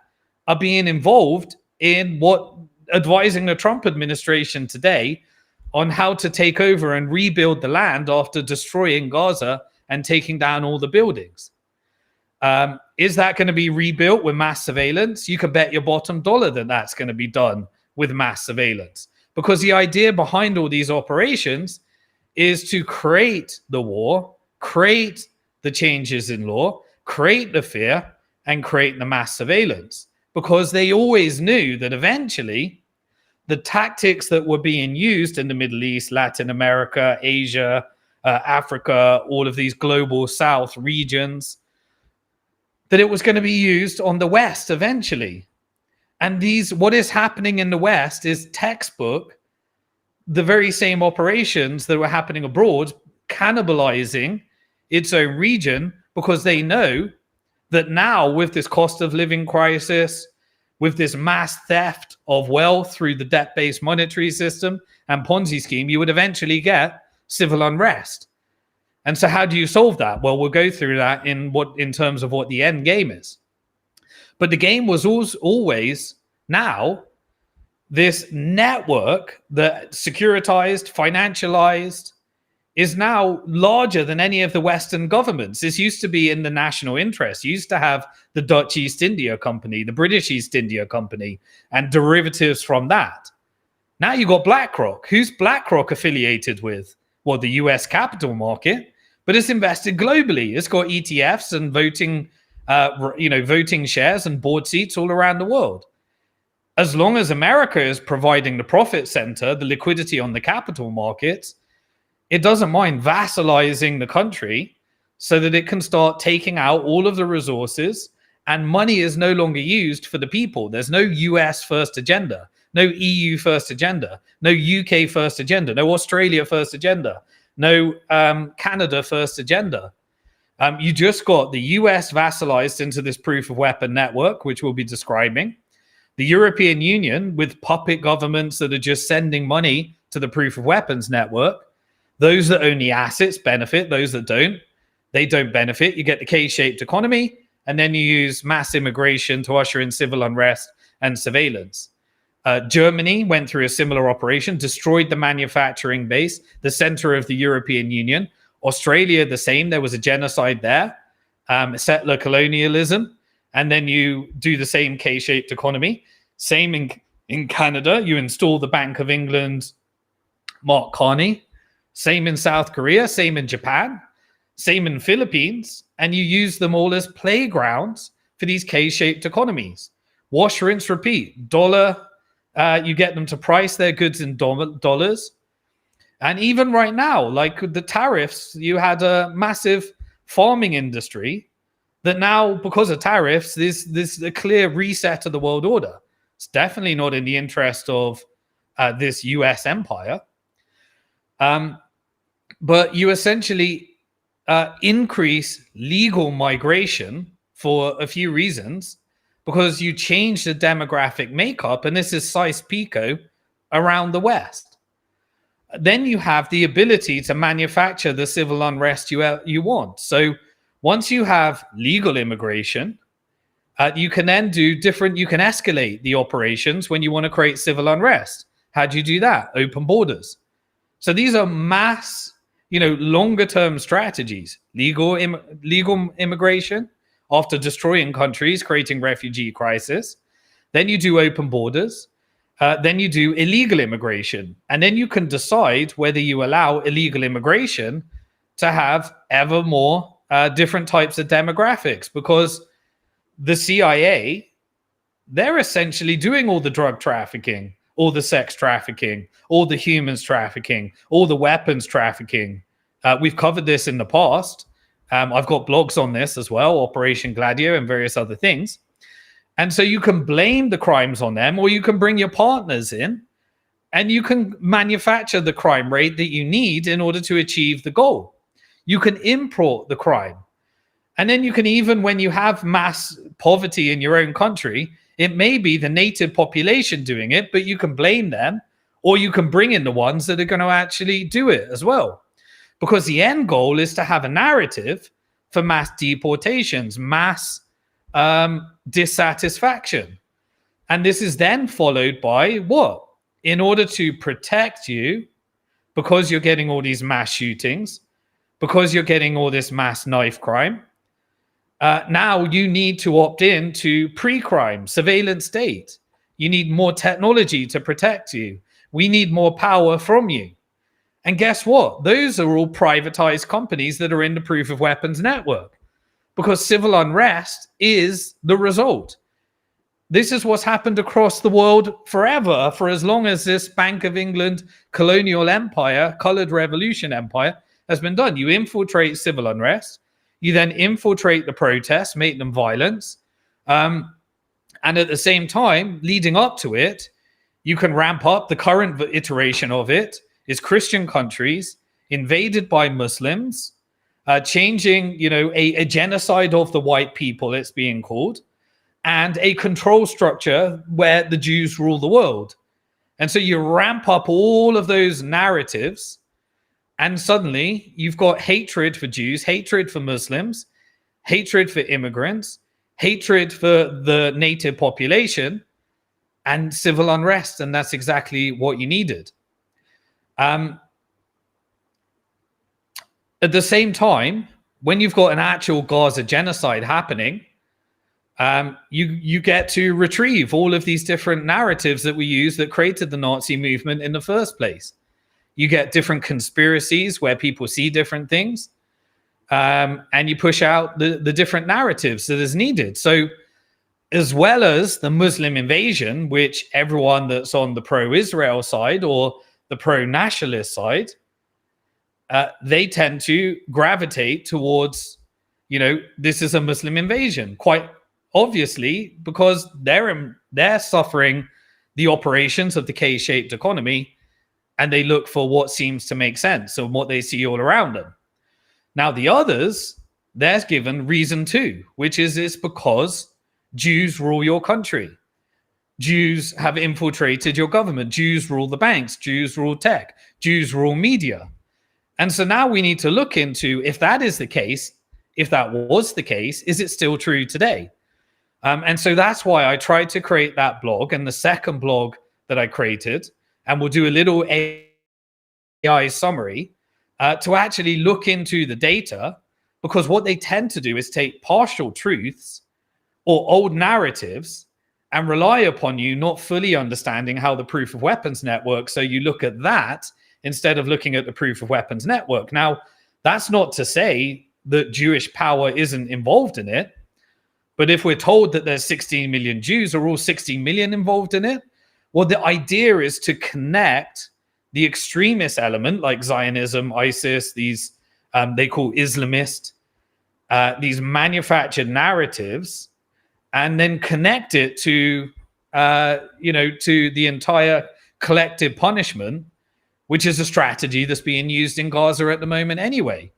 A: are being involved in advising the Trump administration today on how to take over and rebuild the land after destroying Gaza and taking down all the buildings. Is that going to be rebuilt with mass surveillance? You can bet your bottom dollar that that's going to be done with mass surveillance, because the idea behind all these operations is to create the war, create the changes in law, create the fear, and create the mass surveillance, because they always knew that eventually the tactics that were being used in the Middle East, Latin America, Asia, Africa, all of these global South regions, that it was going to be used on the West eventually. And what is happening in the West is textbook the very same operations that were happening abroad, cannibalizing its own region, because they know that now with this cost of living crisis, with this mass theft of wealth through the debt-based monetary system and Ponzi scheme, you would eventually get civil unrest. And so how do you solve that? Well, we'll go through that in terms of what the end game is. But the game was always now this network that securitized, financialized, is now larger than any of the Western governments. This used to be in the national interest. You used to have the Dutch East India Company, the British East India Company, and derivatives from that. Now you've got BlackRock. Who's BlackRock affiliated with? Well, the US capital market, but it's invested globally. It's got ETFs and voting shares and board seats all around the world. As long as America is providing the profit center, the liquidity on the capital markets, it doesn't mind vassalizing the country so that it can start taking out all of the resources, and money is no longer used for the people. There's no US first agenda, no EU first agenda, no UK first agenda, no Australia first agenda, no Canada first agenda. You just got the US vassalized into this proof of weapon network, which we'll be describing. The European Union with puppet governments that are just sending money to the proof of weapons network. Those that own the assets benefit. Those that don't, they don't benefit. You get the K-shaped economy, and then you use mass immigration to usher in civil unrest and surveillance. Germany went through a similar operation, destroyed the manufacturing base, the center of the European Union. Australia, the same. There was a genocide there, settler colonialism. And then you do the same K-shaped economy. Same in Canada. You install the Bank of England, Mark Carney. Same in South Korea, same in Japan, same in Philippines, and you use them all as playgrounds for these K-shaped economies. Wash, rinse, repeat. Dollar, you get them to price their goods in dollars. And even right now, like the tariffs, you had a massive farming industry that now, because of tariffs, this a clear reset of the world order. It's definitely not in the interest of this US empire. But you essentially increase legal migration for a few reasons, because you change the demographic makeup, and this is Sykes-Picot around the West. Then you have the ability to manufacture the civil unrest you want. So once you have legal immigration, you can then you can escalate the operations when you want to create civil unrest. How do you do that? Open borders. So these are mass, longer term strategies. Legal immigration after destroying countries, creating refugee crisis. Then you do open borders. Then you do illegal immigration. And then you can decide whether you allow illegal immigration to have ever more different types of demographics, because the CIA, they're essentially doing all the drug trafficking, all the sex trafficking, all the humans trafficking, all the weapons trafficking. We've covered this in the past. I've got blogs on this as well, Operation Gladio and various other things. And so you can blame the crimes on them, or you can bring your partners in and you can manufacture the crime rate that you need in order to achieve the goal. You can import the crime. And then you can, even when you have mass poverty in your own country, it may be the native population doing it, but you can blame them, or you can bring in the ones that are going to actually do it as well. because the end goal is to have a narrative for mass deportations, mass dissatisfaction. And this is then followed by what? In order to protect you, because you're getting all these mass shootings, because you're getting all this mass knife crime, now you need to opt in to pre-crime, surveillance state. You need more technology to protect you. We need more power from you. And guess what? Those are all privatized companies that are in the proof of weapons network, because civil unrest is the result. This is what's happened across the world forever, for as long as this Bank of England colonial empire, colored revolution empire has been done. You infiltrate civil unrest, you then infiltrate the protests, make them violence, and at the same time, leading up to it, you can ramp up. The current iteration of it is Christian countries invaded by Muslims, changing, a genocide of the white people, it's being called, and a control structure where the Jews rule the world. And so you ramp up all of those narratives, and suddenly you've got hatred for Jews, hatred for Muslims, hatred for immigrants, hatred for the native population, and civil unrest. And that's exactly what you needed. At the same time, when you've got an actual Gaza genocide happening, you get to retrieve all of these different narratives that we use that created the Nazi movement in the first place. You get different conspiracies where people see different things, and you push out the different narratives that is needed. So as well as the Muslim invasion, which everyone that's on the pro-Israel side or the pro-nationalist side, they tend to gravitate towards, this is a Muslim invasion, quite obviously, because they're suffering the operations of the K-shaped economy, and they look for what seems to make sense and what they see all around them. Now, the others, they're given reason too, which is it's because Jews rule your country. Jews have infiltrated your government. Jews rule the banks. Jews rule tech. Jews rule media. And so now we need to look into, if that is the case, if that was the case, is it still true today? And so that's why I tried to create that blog, and the second blog that I created, and we'll do a little AI summary to actually look into the data, because what they tend to do is take partial truths or old narratives and rely upon you not fully understanding how the proof of weapons network. So you look at that instead of looking at the proof of weapons network. Now, that's not to say that Jewish power isn't involved in it. But if we're told that there's 16 million Jews, are all 16 million involved in it? Well, the idea is to connect the extremist element like Zionism, ISIS, these they call Islamist, these manufactured narratives, and then connect it to, to the entire collective punishment, which is a strategy that's being used in Gaza at the moment anyway.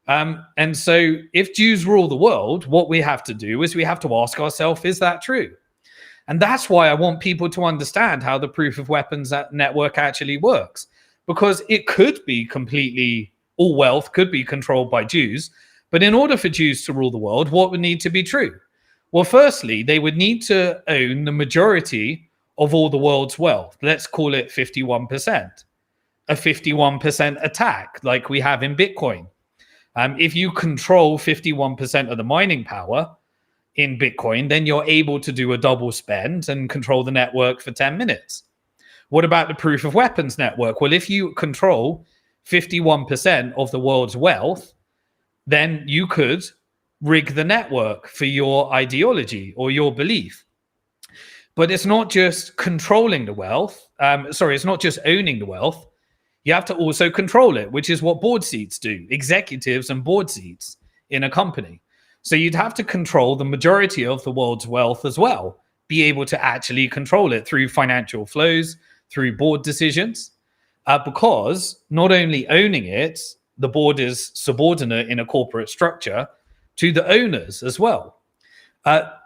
A: And so if Jews rule the world, what we have to do is we have to ask ourselves, is that true? And that's why I want people to understand how the proof of weapons network actually works, because it could be completely, all wealth could be controlled by Jews. But in order for Jews to rule the world, what would need to be true? Well, firstly, they would need to own the majority of all the world's wealth. Let's call it 51%, a 51% attack like we have in Bitcoin. If you control 51% of the mining power in Bitcoin, then you're able to do a double spend and control the network for 10 minutes. What about the proof of weapons network? Well, if you control 51% of the world's wealth, then you could rig the network for your ideology or your belief. But it's not just controlling the wealth. It's not just owning the wealth. You have to also control it, which is what board seats do, executives and board seats in a company. So you'd have to control the majority of the world's wealth as well, be able to actually control it through financial flows, through board decisions, because not only owning it, the board is subordinate in a corporate structure to the owners as well.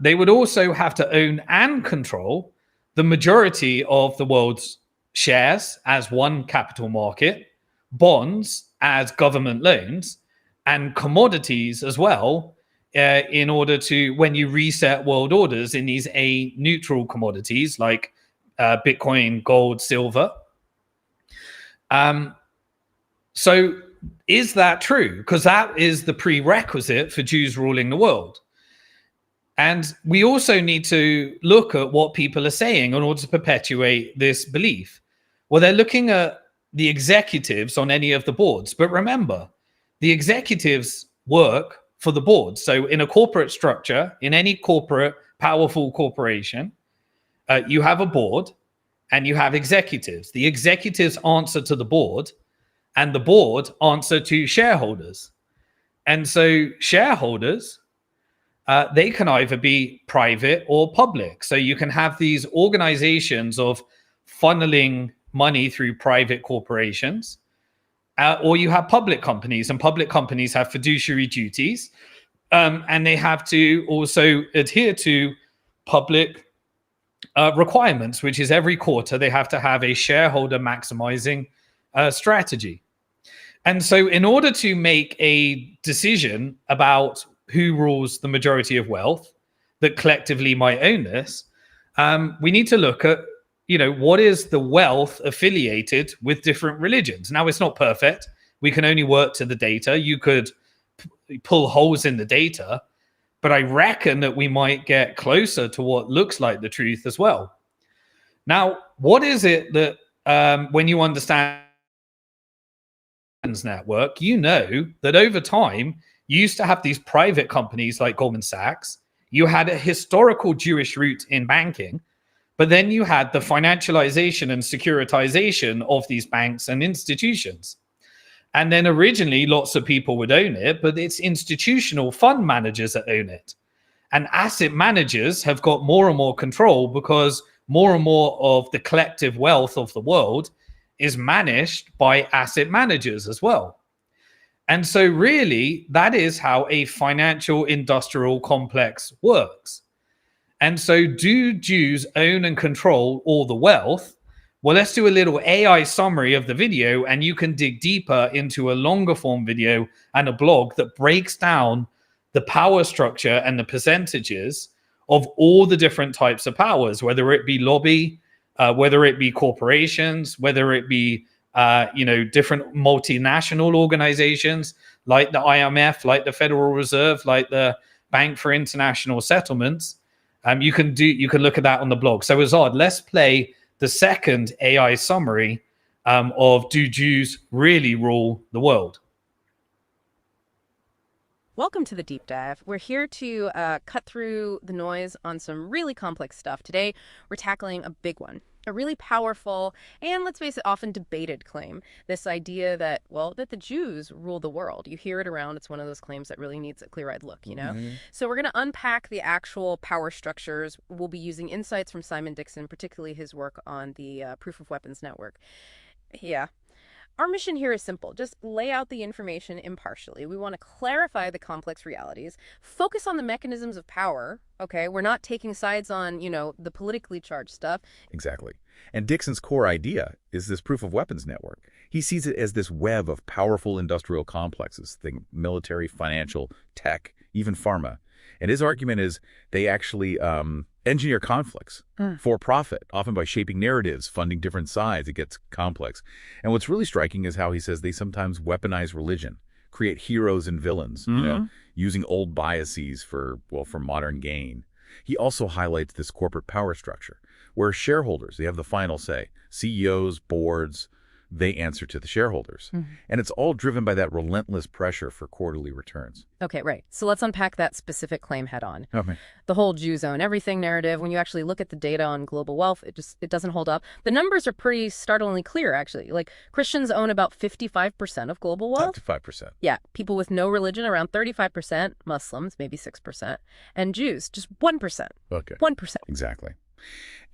A: They would also have to own and control the majority of the world's shares as one capital market, bonds as government loans and commodities as well, in order to, when you reset world orders in these neutral commodities like Bitcoin, gold, silver. So is that true? Because that is the prerequisite for Jews ruling the world. And we also need to look at what people are saying in order to perpetuate this belief. Well, they're looking at the executives on any of the boards. But remember, the executives work for the board. So in a corporate structure, in any corporate, powerful corporation, you have a board and you have executives. The executives answer to the board and the board answer to shareholders. And so shareholders, they can either be private or public. So you can have these organizations of funneling money through private corporations, or you have public companies, and public companies have fiduciary duties, and they have to also adhere to public requirements, which is every quarter they have to have a shareholder maximizing strategy. And so in order to make a decision about who rules the majority of wealth that collectively might own this, we need to look at, what is the wealth affiliated with different religions? Now, it's not perfect. We can only work to the data. You could pull holes in the data, but I reckon that we might get closer to what looks like the truth as well. Now, what is it that when you understand network, you know that over time, you used to have these private companies like Goldman Sachs. You had a historical Jewish root in banking, but then you had the financialization and securitization of these banks and institutions. And then originally, lots of people would own it, but it's institutional fund managers that own it. And asset managers have got more and more control because more and more of the collective wealth of the world is managed by asset managers as well. And so really, that is how a financial industrial complex works. And so do Jews own and control all the wealth? Well, let's do a little AI summary of the video, and you can dig deeper into a longer form video and a blog that breaks down the power structure and the percentages of all the different types of powers, whether it be lobby, whether it be corporations, whether it be different multinational organizations like the IMF, like the Federal Reserve, like the Bank for International Settlements. You can look at that on the blog. So Azad, let's play the second AI summary of do Jews really rule the world?
E: Welcome to the Deep Dive. We're here to cut through the noise on some really complex stuff. Today, we're tackling a big one, a really powerful and, let's face it, often debated claim. This idea that, that the Jews rule the world. You hear it around. It's one of those claims that really needs a clear-eyed look, Mm-hmm. So we're going to unpack the actual power structures. We'll be using insights from Simon Dixon, particularly his work on the proof of weapons network. Yeah. Our mission here is simple. Just lay out the information impartially. We want to clarify the complex realities, focus on the mechanisms of power, okay? We're not taking sides on, the politically charged stuff.
D: Exactly. And Dixon's core idea is this proof of weapons network. He sees it as this web of powerful industrial complexes, think military, financial, tech, even pharma. And his argument is they actually engineer conflicts for profit, often by shaping narratives, funding different sides. It gets complex. And what's really striking is how he says they sometimes weaponize religion, create heroes and villains, using old biases for modern gain. He also highlights this corporate power structure, where shareholders, they have the final say. CEOs, boards, they answer to the shareholders. And it's all driven by that relentless pressure for quarterly returns.
E: Okay, right. So let's unpack that specific claim head on.
D: Okay.
E: The whole Jews own everything narrative, when you actually look at the data on global wealth, it doesn't hold up. The numbers are pretty startlingly clear, actually. Like, Christians own about 55% of global wealth.
D: 55%.
E: Yeah. People with no religion, around 35%. Muslims, maybe 6%. And Jews, just 1%.
D: Okay.
E: 1%.
D: Exactly.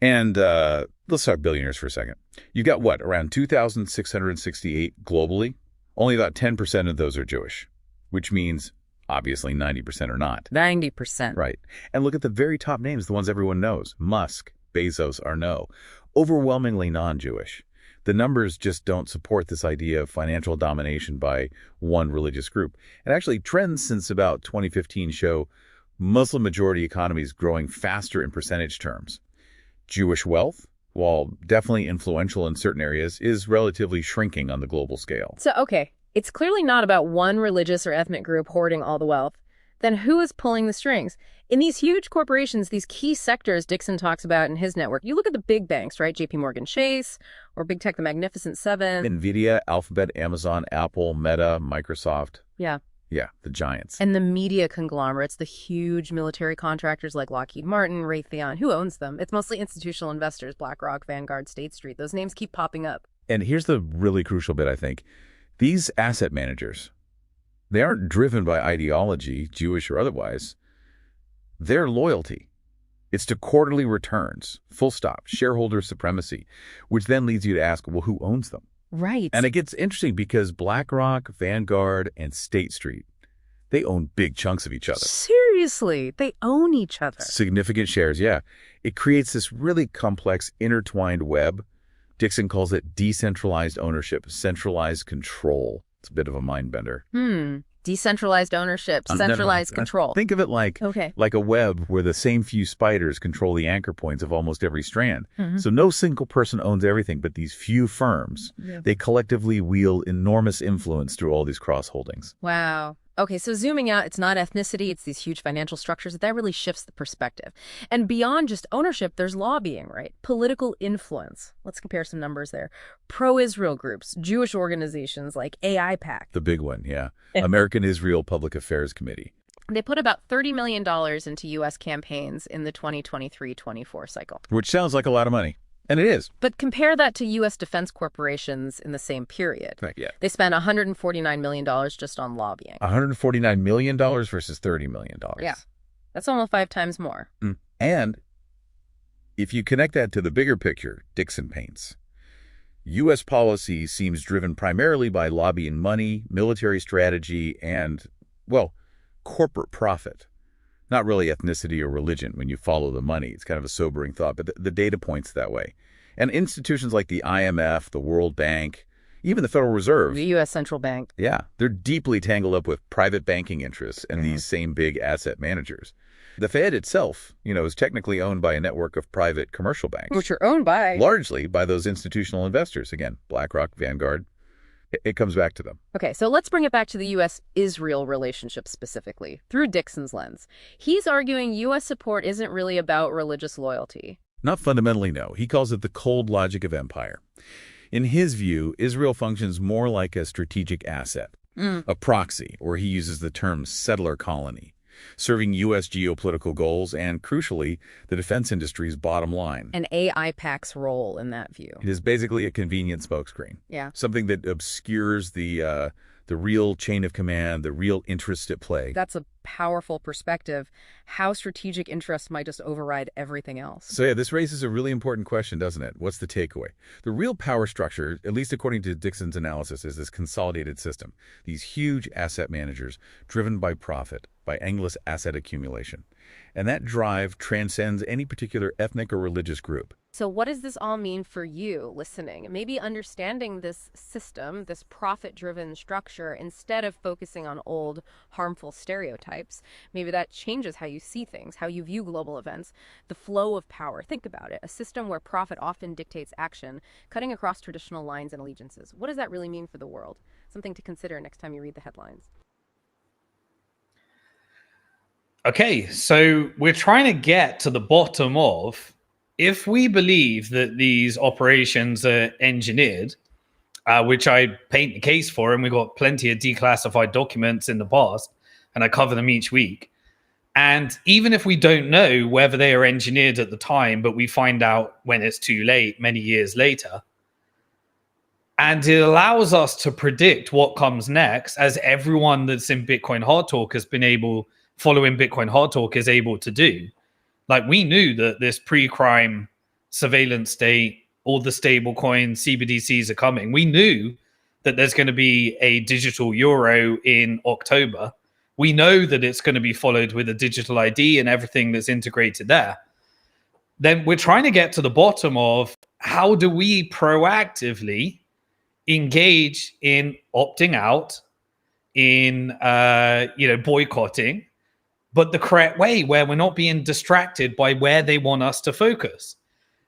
D: And let's talk billionaires for a second. You got what, around 2,668 globally? Only about 10% of those are Jewish, which means obviously 90% are not.
E: 90%.
D: Right. And look at the very top names, the ones everyone knows. Musk, Bezos, Arnault. Overwhelmingly non-Jewish. The numbers just don't support this idea of financial domination by one religious group. And actually, trends since about 2015 show Muslim-majority economies growing faster in percentage terms. Jewish wealth, while definitely influential in certain areas, is relatively shrinking on the global scale.
E: So, okay, it's clearly not about one religious or ethnic group hoarding all the wealth. Then who is pulling the strings? In these huge corporations, these key sectors Dixon talks about in his network, you look at the big banks, right? JP Morgan Chase or Big Tech, the Magnificent Seven.
D: NVIDIA, Alphabet, Amazon, Apple, Meta, Microsoft.
E: Yeah.
D: Yeah, the giants.
E: And the media conglomerates, the huge military contractors like Lockheed Martin, Raytheon. Who owns them? It's mostly institutional investors, BlackRock, Vanguard, State Street. Those names keep popping up.
D: And here's the really crucial bit, I think. These asset managers, they aren't driven by ideology, Jewish or otherwise. Their loyalty. It's to quarterly returns, full stop, shareholder supremacy, which then leads you to ask, well, who owns them?
E: Right.
D: And it gets interesting because BlackRock, Vanguard, and State Street, they own big chunks of each other.
E: Seriously, they own each other.
D: Significant shares, yeah. It creates this really complex, intertwined web. Dixon calls it decentralized ownership, centralized control. It's a bit of a mind bender.
E: Decentralized ownership, centralized control.
D: Think of it like a web where the same few spiders control the anchor points of almost every strand. So no single person owns everything, but these few firms, they collectively wield enormous influence through all these cross-holdings.
E: Wow. Okay, so zooming out, it's not ethnicity, it's these huge financial structures. That really shifts the perspective. And beyond just ownership, there's lobbying, right? Political influence. Let's compare some numbers there. Pro-Israel groups, Jewish organizations like AIPAC.
D: The big one, yeah. American Israel Public Affairs Committee.
E: They put about $30 million into U.S. campaigns in the 2023-24 cycle.
D: Which sounds like a lot of money. And it is.
E: But compare that to U.S. defense corporations in the same period.
D: Right, yeah.
E: They spent $149 million just on lobbying.
D: $149 million versus $30 million.
E: Yeah. That's almost 5 times more.
D: And if you connect that to the bigger picture Dixon paints, U.S. policy seems driven primarily by lobbying money, military strategy, and, well, corporate profit. Not really ethnicity or religion when you follow the money. It's kind of a sobering thought, but the data points that way. And institutions like the IMF, the World Bank, even the Federal Reserve.
E: The U.S. Central Bank.
D: Yeah, they're deeply tangled up with private banking interests and these same big asset managers. The Fed itself, is technically owned by a network of private commercial banks.
E: Which are owned by?
D: Largely by those institutional investors. Again, BlackRock, Vanguard. It comes back to them.
E: Okay, so let's bring it back to the U.S.-Israel relationship specifically, through Dixon's lens. He's arguing U.S. support isn't really about religious loyalty.
D: Not fundamentally, no. He calls it the cold logic of empire. In his view, Israel functions more like a strategic asset, a proxy, or he uses the term settler colony, serving U.S. geopolitical goals and, crucially, the defense industry's bottom line.
E: And AIPAC's role in that view.
D: It is basically a convenient smokescreen.
E: Yeah.
D: Something that obscures the real chain of command, the real interest at play.
E: That's a powerful perspective. How strategic interests might just override everything else.
D: So yeah, this raises a really important question, doesn't it? What's the takeaway? The real power structure, at least according to Dixon's analysis, is this consolidated system. These huge asset managers driven by profit, by endless asset accumulation. And that drive transcends any particular ethnic or religious group.
E: So what does this all mean for you listening? Maybe understanding this system, this profit-driven structure, instead of focusing on old, harmful stereotypes. Maybe that changes how you see things, how you view global events, the flow of power. Think about it. A system where profit often dictates action, cutting across traditional lines and allegiances. What does that really mean for the world? Something to consider next time you read the headlines.
A: Okay, so we're trying to get to the bottom of, if we believe that these operations are engineered, which I paint the case for, and we've got plenty of declassified documents in the past, and I cover them each week. And even if we don't know whether they are engineered at the time, but we find out when it's too late, many years later, and it allows us to predict what comes next, as everyone that's in Bitcoin Hard Talk has been able, following Bitcoin Hard Talk, is able to do. Like, we knew that this pre-crime surveillance state, all the stable coins, CBDCs are coming. We knew that there's going to be a digital euro in October. We know that it's going to be followed with a digital ID and everything that's integrated there. Then we're trying to get to the bottom of how do we proactively engage in opting out, in boycotting, but the correct way, where we're not being distracted by where they want us to focus.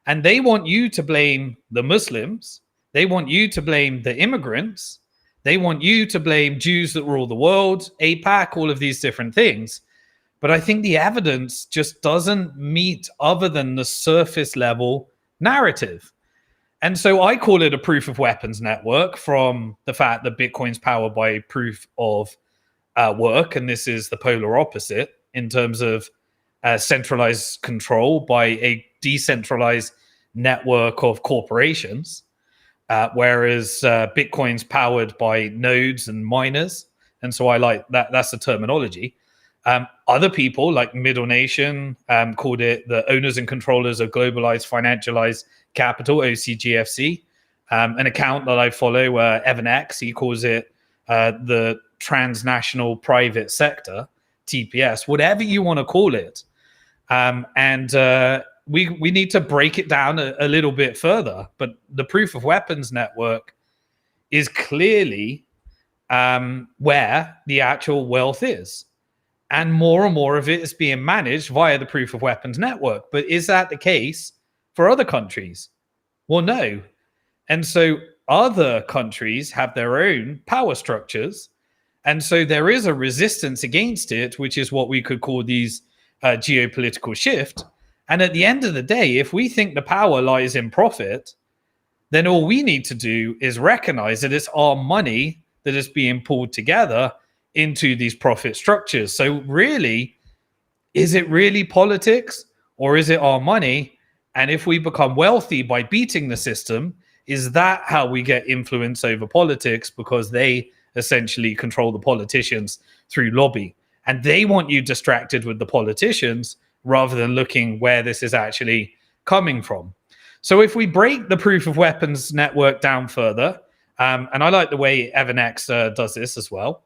A: And they want you to blame the Muslims. They want you to blame the immigrants. They want you to blame Jews that rule the world, APAC, all of these different things. But I think the evidence just doesn't meet other than the surface level narrative. And so I call it a proof of weapons network, from the fact that Bitcoin's powered by proof of work. And this is the polar opposite in terms of centralized control by a decentralized network of corporations, whereas Bitcoin's powered by nodes and miners. And so I like that. That's the terminology. Other people like Middle Nation called it the owners and controllers of globalized financialized capital, OCGFC. An account that I follow, Evan X, he calls it the transnational private sector, TPS, whatever you want to call it. We need to break it down a little bit further. But the proof of weapons network is clearly where the actual wealth is. And more of it is being managed via the proof of weapons network. But is that the case for other countries? Well, no. And so other countries have their own power structures. And so there is a resistance against it, which is what we could call these geopolitical shift. And at the end of the day, if we think the power lies in profit, then all we need to do is recognize that it's our money that is being pulled together into these profit structures. So really, is it really politics, or is it our money? And if we become wealthy by beating the system, is that how we get influence over politics? Because they essentially control the politicians through lobby. And they want you distracted with the politicians rather than looking where this is actually coming from. So if we break the proof of weapons network down further, and I like the way Evan X does this as well,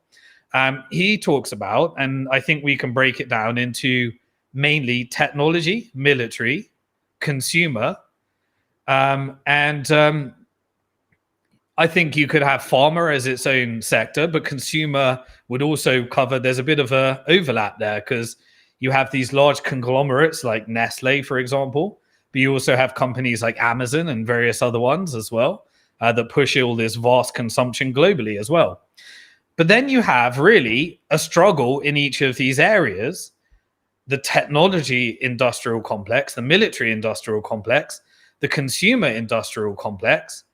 A: he talks about, and I think we can break it down into mainly technology, military, consumer, and I think you could have pharma as its own sector, but consumer would also cover, there's a bit of a overlap there, because you have these large conglomerates like Nestle, for example, but you also have companies like Amazon and various other ones as well that push all this vast consumption globally as well. But then you have really a struggle in each of these areas: the technology industrial complex, the military industrial complex, the consumer industrial complex.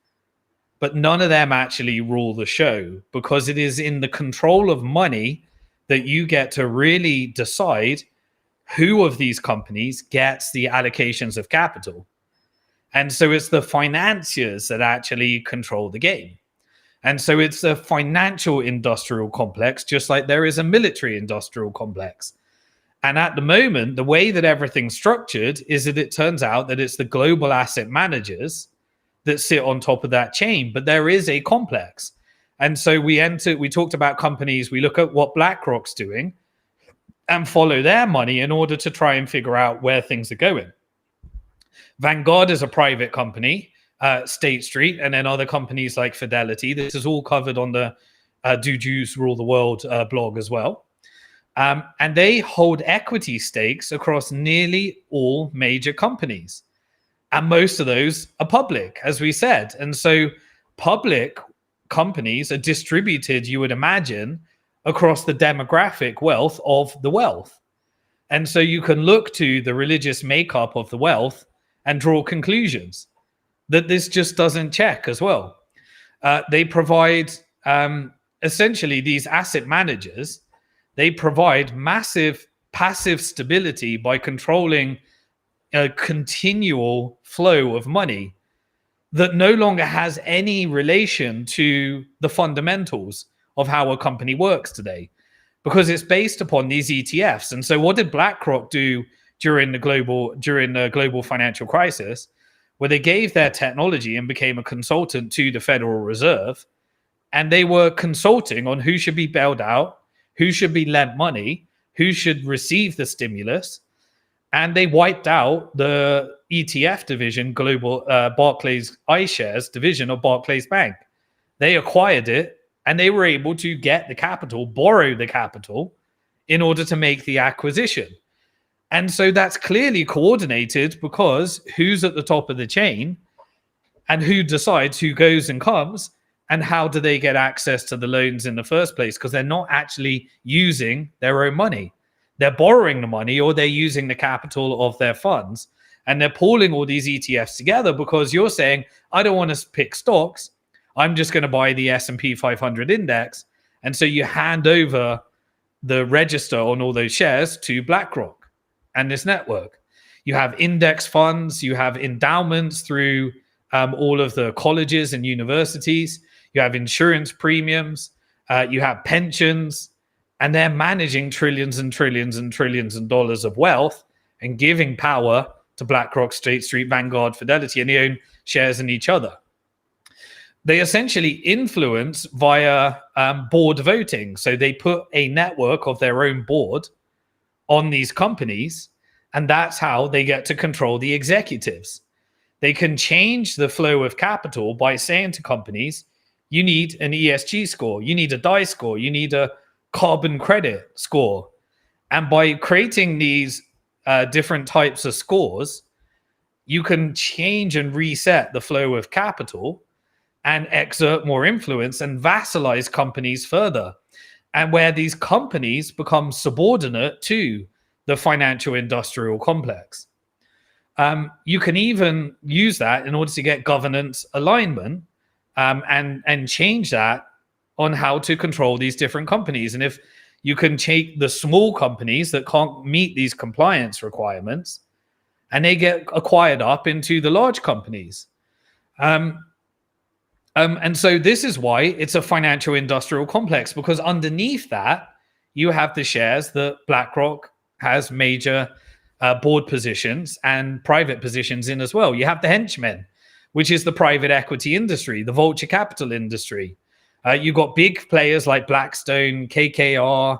A: But none of them actually rule the show, because it is in the control of money that you get to really decide who of these companies gets the allocations of capital. And so it's the financiers that actually control the game. And so it's a financial industrial complex, just like there is a military industrial complex. And at the moment, the way that everything's structured is that it turns out that it's the global asset managers that sit on top of that chain. But there is a complex. And so we talked about companies, we look at what BlackRock's doing and follow their money in order to try and figure out where things are going. Vanguard is a private company, State Street, and then other companies like Fidelity. This is all covered on the Do Jews Rule the World blog as well. And they hold equity stakes across nearly all major companies. And most of those are public, as we said. And so public companies are distributed, you would imagine, across the demographic wealth of the wealth. And so you can look to the religious makeup of the wealth and draw conclusions that this just doesn't check as well. They provide, essentially, these asset managers, they provide massive passive stability by controlling a continual flow of money that no longer has any relation to the fundamentals of how a company works today, because it's based upon these ETFs. And so what did BlackRock do during the global financial crisis, where they gave their technology and became a consultant to the Federal Reserve, and they were consulting on who should be bailed out, who should be lent money, who should receive the stimulus, and they wiped out the ETF division, Barclays iShares division of Barclays Bank. They acquired it, and they were able to get the capital, borrow the capital, in order to make the acquisition. And so that's clearly coordinated, because who's at the top of the chain and who decides who goes and comes, and how do they get access to the loans in the first place? Because they're not actually using their own money. They're borrowing the money, or they're using the capital of their funds. And they're pooling all these ETFs together, because you're saying, I don't want to pick stocks. I'm just going to buy the S&P 500 index. And so you hand over the register on all those shares to BlackRock and this network. You have index funds, you have endowments through all of the colleges and universities, you have insurance premiums, you have pensions, and they're managing trillions and trillions and trillions of dollars of wealth and giving power to BlackRock, State Street, Vanguard, Fidelity, and they own shares in each other. They essentially influence via board voting. So they put a network of their own board on these companies, and that's how they get to control the executives. They can change the flow of capital by saying to companies, you need an ESG score, you need a DIE score, you need a carbon credit score. And by creating these different types of scores, you can change and reset the flow of capital and exert more influence and vassalize companies further. And where these companies become subordinate to the financial industrial complex. You can even use that in order to get governance alignment and change that on how to control these different companies. And if you can take the small companies that can't meet these compliance requirements, and they get acquired up into the large companies. And so this is why it's a financial industrial complex, because underneath that, you have the shares that BlackRock has major board positions and private positions in as well. You have the henchmen, which is the private equity industry, the venture capital industry. You've got big players like Blackstone, KKR,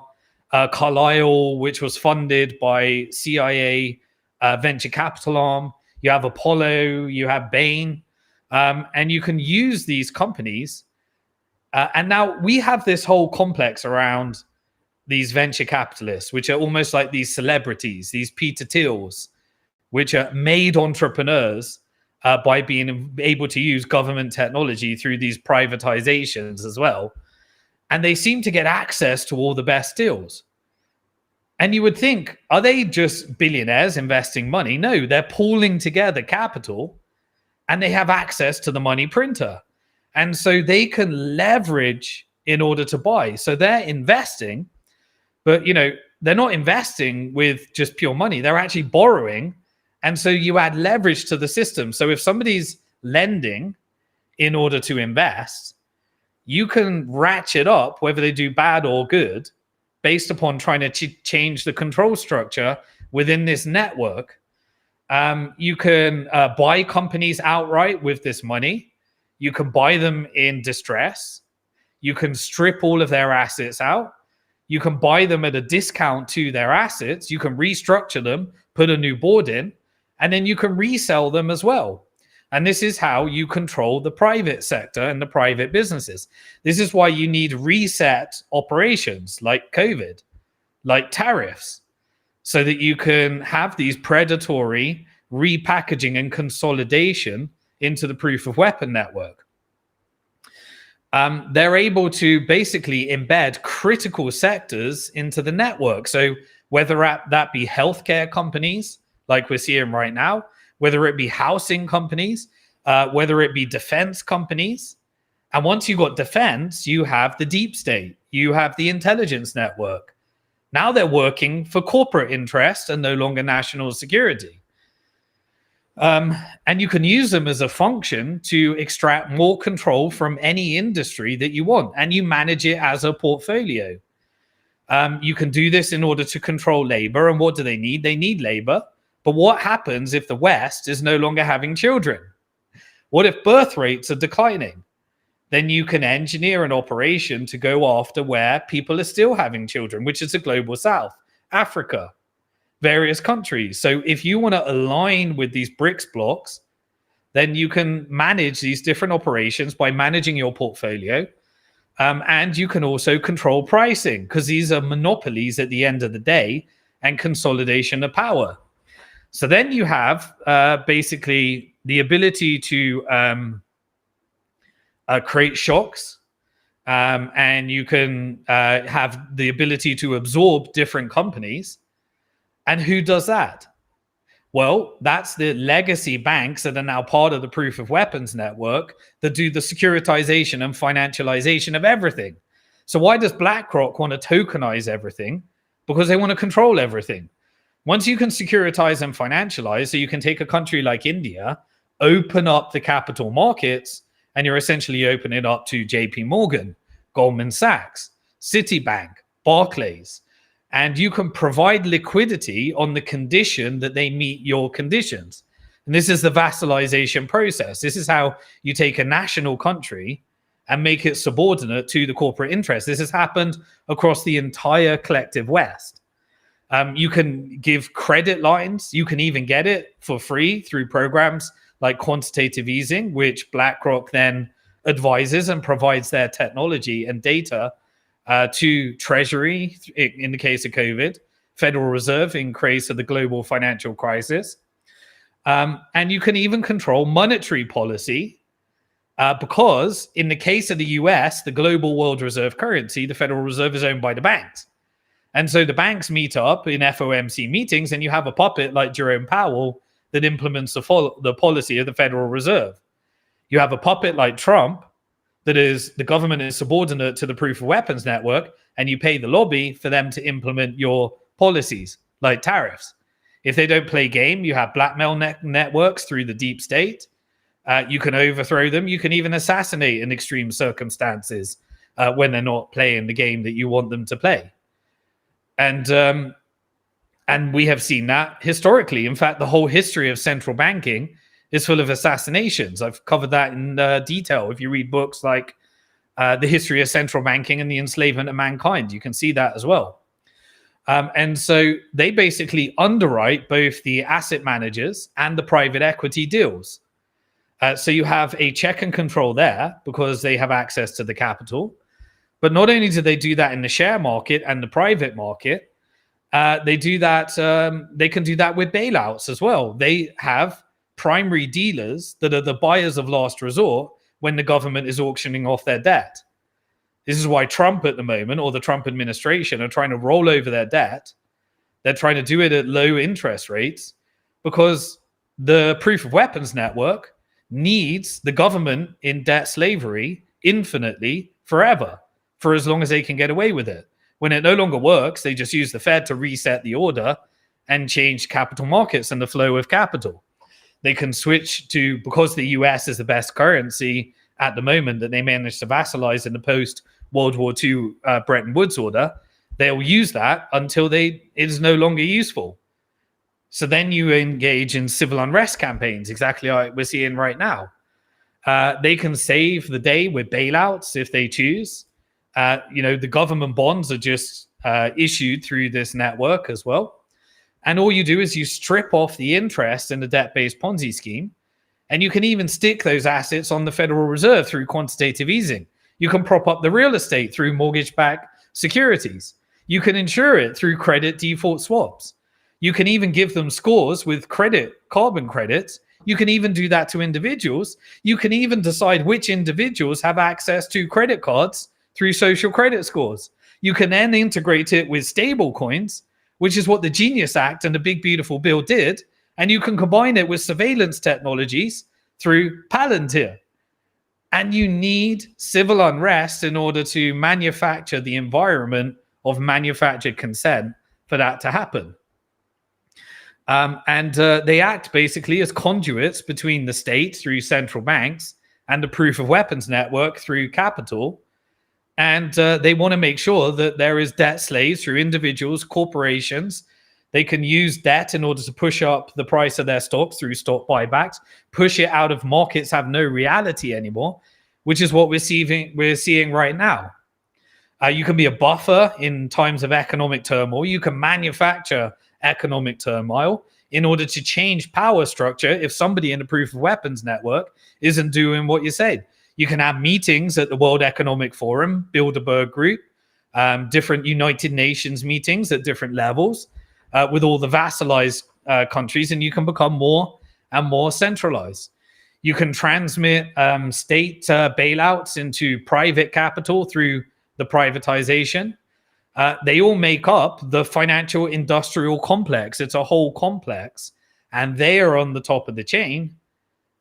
A: Carlyle, which was funded by CIA venture capital arm. You have Apollo, you have Bain, and you can use these companies. And now we have this whole complex around these venture capitalists, which are almost like these celebrities, these Peter Thiels, which are made entrepreneurs by being able to use government technology through these privatizations as well. And they seem to get access to all the best deals. And you would think, are they just billionaires investing money? No, they're pooling together capital and they have access to the money printer. And so they can leverage in order to buy. So they're investing, but they're not investing with just pure money. They're actually borrowing. And so you add leverage to the system. So if somebody's lending in order to invest, you can ratchet up whether they do bad or good based upon trying to change the control structure within this network. You can buy companies outright with this money. You can buy them in distress. You can strip all of their assets out. You can buy them at a discount to their assets. You can restructure them, put a new board in, and then you can resell them as well. And this is how you control the private sector and the private businesses. This is why you need reset operations like COVID, like tariffs, so that you can have these predatory repackaging and consolidation into the proof of weapon network. They're able to basically embed critical sectors into the network. So whether that be healthcare companies, like we're seeing right now, whether it be housing companies, whether it be defense companies. And once you've got defense, you have the deep state, you have the intelligence network. Now they're working for corporate interest and no longer national security. And you can use them as a function to extract more control from any industry that you want, and you manage it as a portfolio. You can do this in order to control labor. And what do they need? They need labor. But what happens if the West is no longer having children? What if birth rates are declining? Then you can engineer an operation to go after where people are still having children, which is the global South, Africa. various countries. So if you want to align with these BRICS blocks, then you can manage these different operations by managing your portfolio. And you can also control pricing, because these are monopolies at the end of the day and consolidation of power. So then you have basically the ability to create shocks, and you can have the ability to absorb different companies. And who does that? Well, that's the legacy banks that are now part of the proof of weapons network that do the securitization and financialization of everything. So why does BlackRock want to tokenize everything? Because they want to control everything. Once you can securitize and financialize, so you can take a country like India, open up the capital markets, and you're essentially opening it up to JP Morgan, Goldman Sachs, Citibank, Barclays. And you can provide liquidity on the condition that they meet your conditions. And this is the vassalization process. This is how you take a national country and make it subordinate to the corporate interest. This has happened across the entire collective West. You can give credit lines. You can even get it for free through programs like quantitative easing, which BlackRock then advises and provides their technology and data to Treasury in the case of COVID, Federal Reserve in case of the global financial crisis. And you can even control monetary policy because in the case of the US, the global world reserve currency, the Federal Reserve is owned by the banks. And so the banks meet up in FOMC meetings, and you have a puppet like Jerome Powell that implements the policy of the Federal Reserve. You have a puppet like Trump, that is, the government is subordinate to the proof of weapons network, and you pay the lobby for them to implement your policies, like tariffs. If they don't play game, you have blackmail networks through the deep state. You can overthrow them. You can even assassinate in extreme circumstances when they're not playing the game that you want them to play. And we have seen that historically. In fact, the whole history of central banking is full of assassinations. I've covered that in detail. If you read books like The History of Central Banking and the Enslavement of Mankind, you can see that as well. And so they basically underwrite both the asset managers and the private equity deals. So you have a check and control there because they have access to the capital. But not only do they do that in the share market and the private market, they do that. They can do that with bailouts as well. They have primary dealers that are the buyers of last resort when the government is auctioning off their debt. This is why Trump at the moment, or the Trump administration, are trying to roll over their debt. They're trying to do it at low interest rates because the proof of weapons network needs the government in debt slavery infinitely forever, for as long as they can get away with it. When it no longer works, they just use the Fed to reset the order and change capital markets and the flow of capital. They can switch to, because the US is the best currency at the moment that they managed to vassalize in the post-World War II Bretton Woods order, they'll use that until it is no longer useful. So then you engage in civil unrest campaigns, exactly like we're seeing right now. They can save the day with bailouts if they choose. The government bonds are just issued through this network as well. And all you do is you strip off the interest in the debt-based Ponzi scheme, and you can even stick those assets on the Federal Reserve through quantitative easing. You can prop up the real estate through mortgage-backed securities. You can insure it through credit default swaps. You can even give them scores with carbon credits. You can even do that to individuals. You can even decide which individuals have access to credit cards through social credit scores. You can then integrate it with stable coins, which is what the Genius Act and the Big Beautiful Bill did. And you can combine it with surveillance technologies through Palantir. And you need civil unrest in order to manufacture the environment of manufactured consent for that to happen. They act basically as conduits between the state through central banks and the proof of weapons network through capital. And they want to make sure that there is debt slaves through individuals, corporations. They can use debt in order to push up the price of their stocks through stock buybacks, push it out of markets, have no reality anymore, which is what we're seeing right now. You can be a buffer in times of economic turmoil. You can manufacture economic turmoil in order to change power structure if somebody in the proof of weapons network isn't doing what you said. You can have meetings at the World Economic Forum, Bilderberg Group, different United Nations meetings at different levels with all the vassalized countries, and you can become more and more centralized. You can transmit state bailouts into private capital through the privatization. They all make up the financial industrial complex. It's a whole complex, and they are on the top of the chain.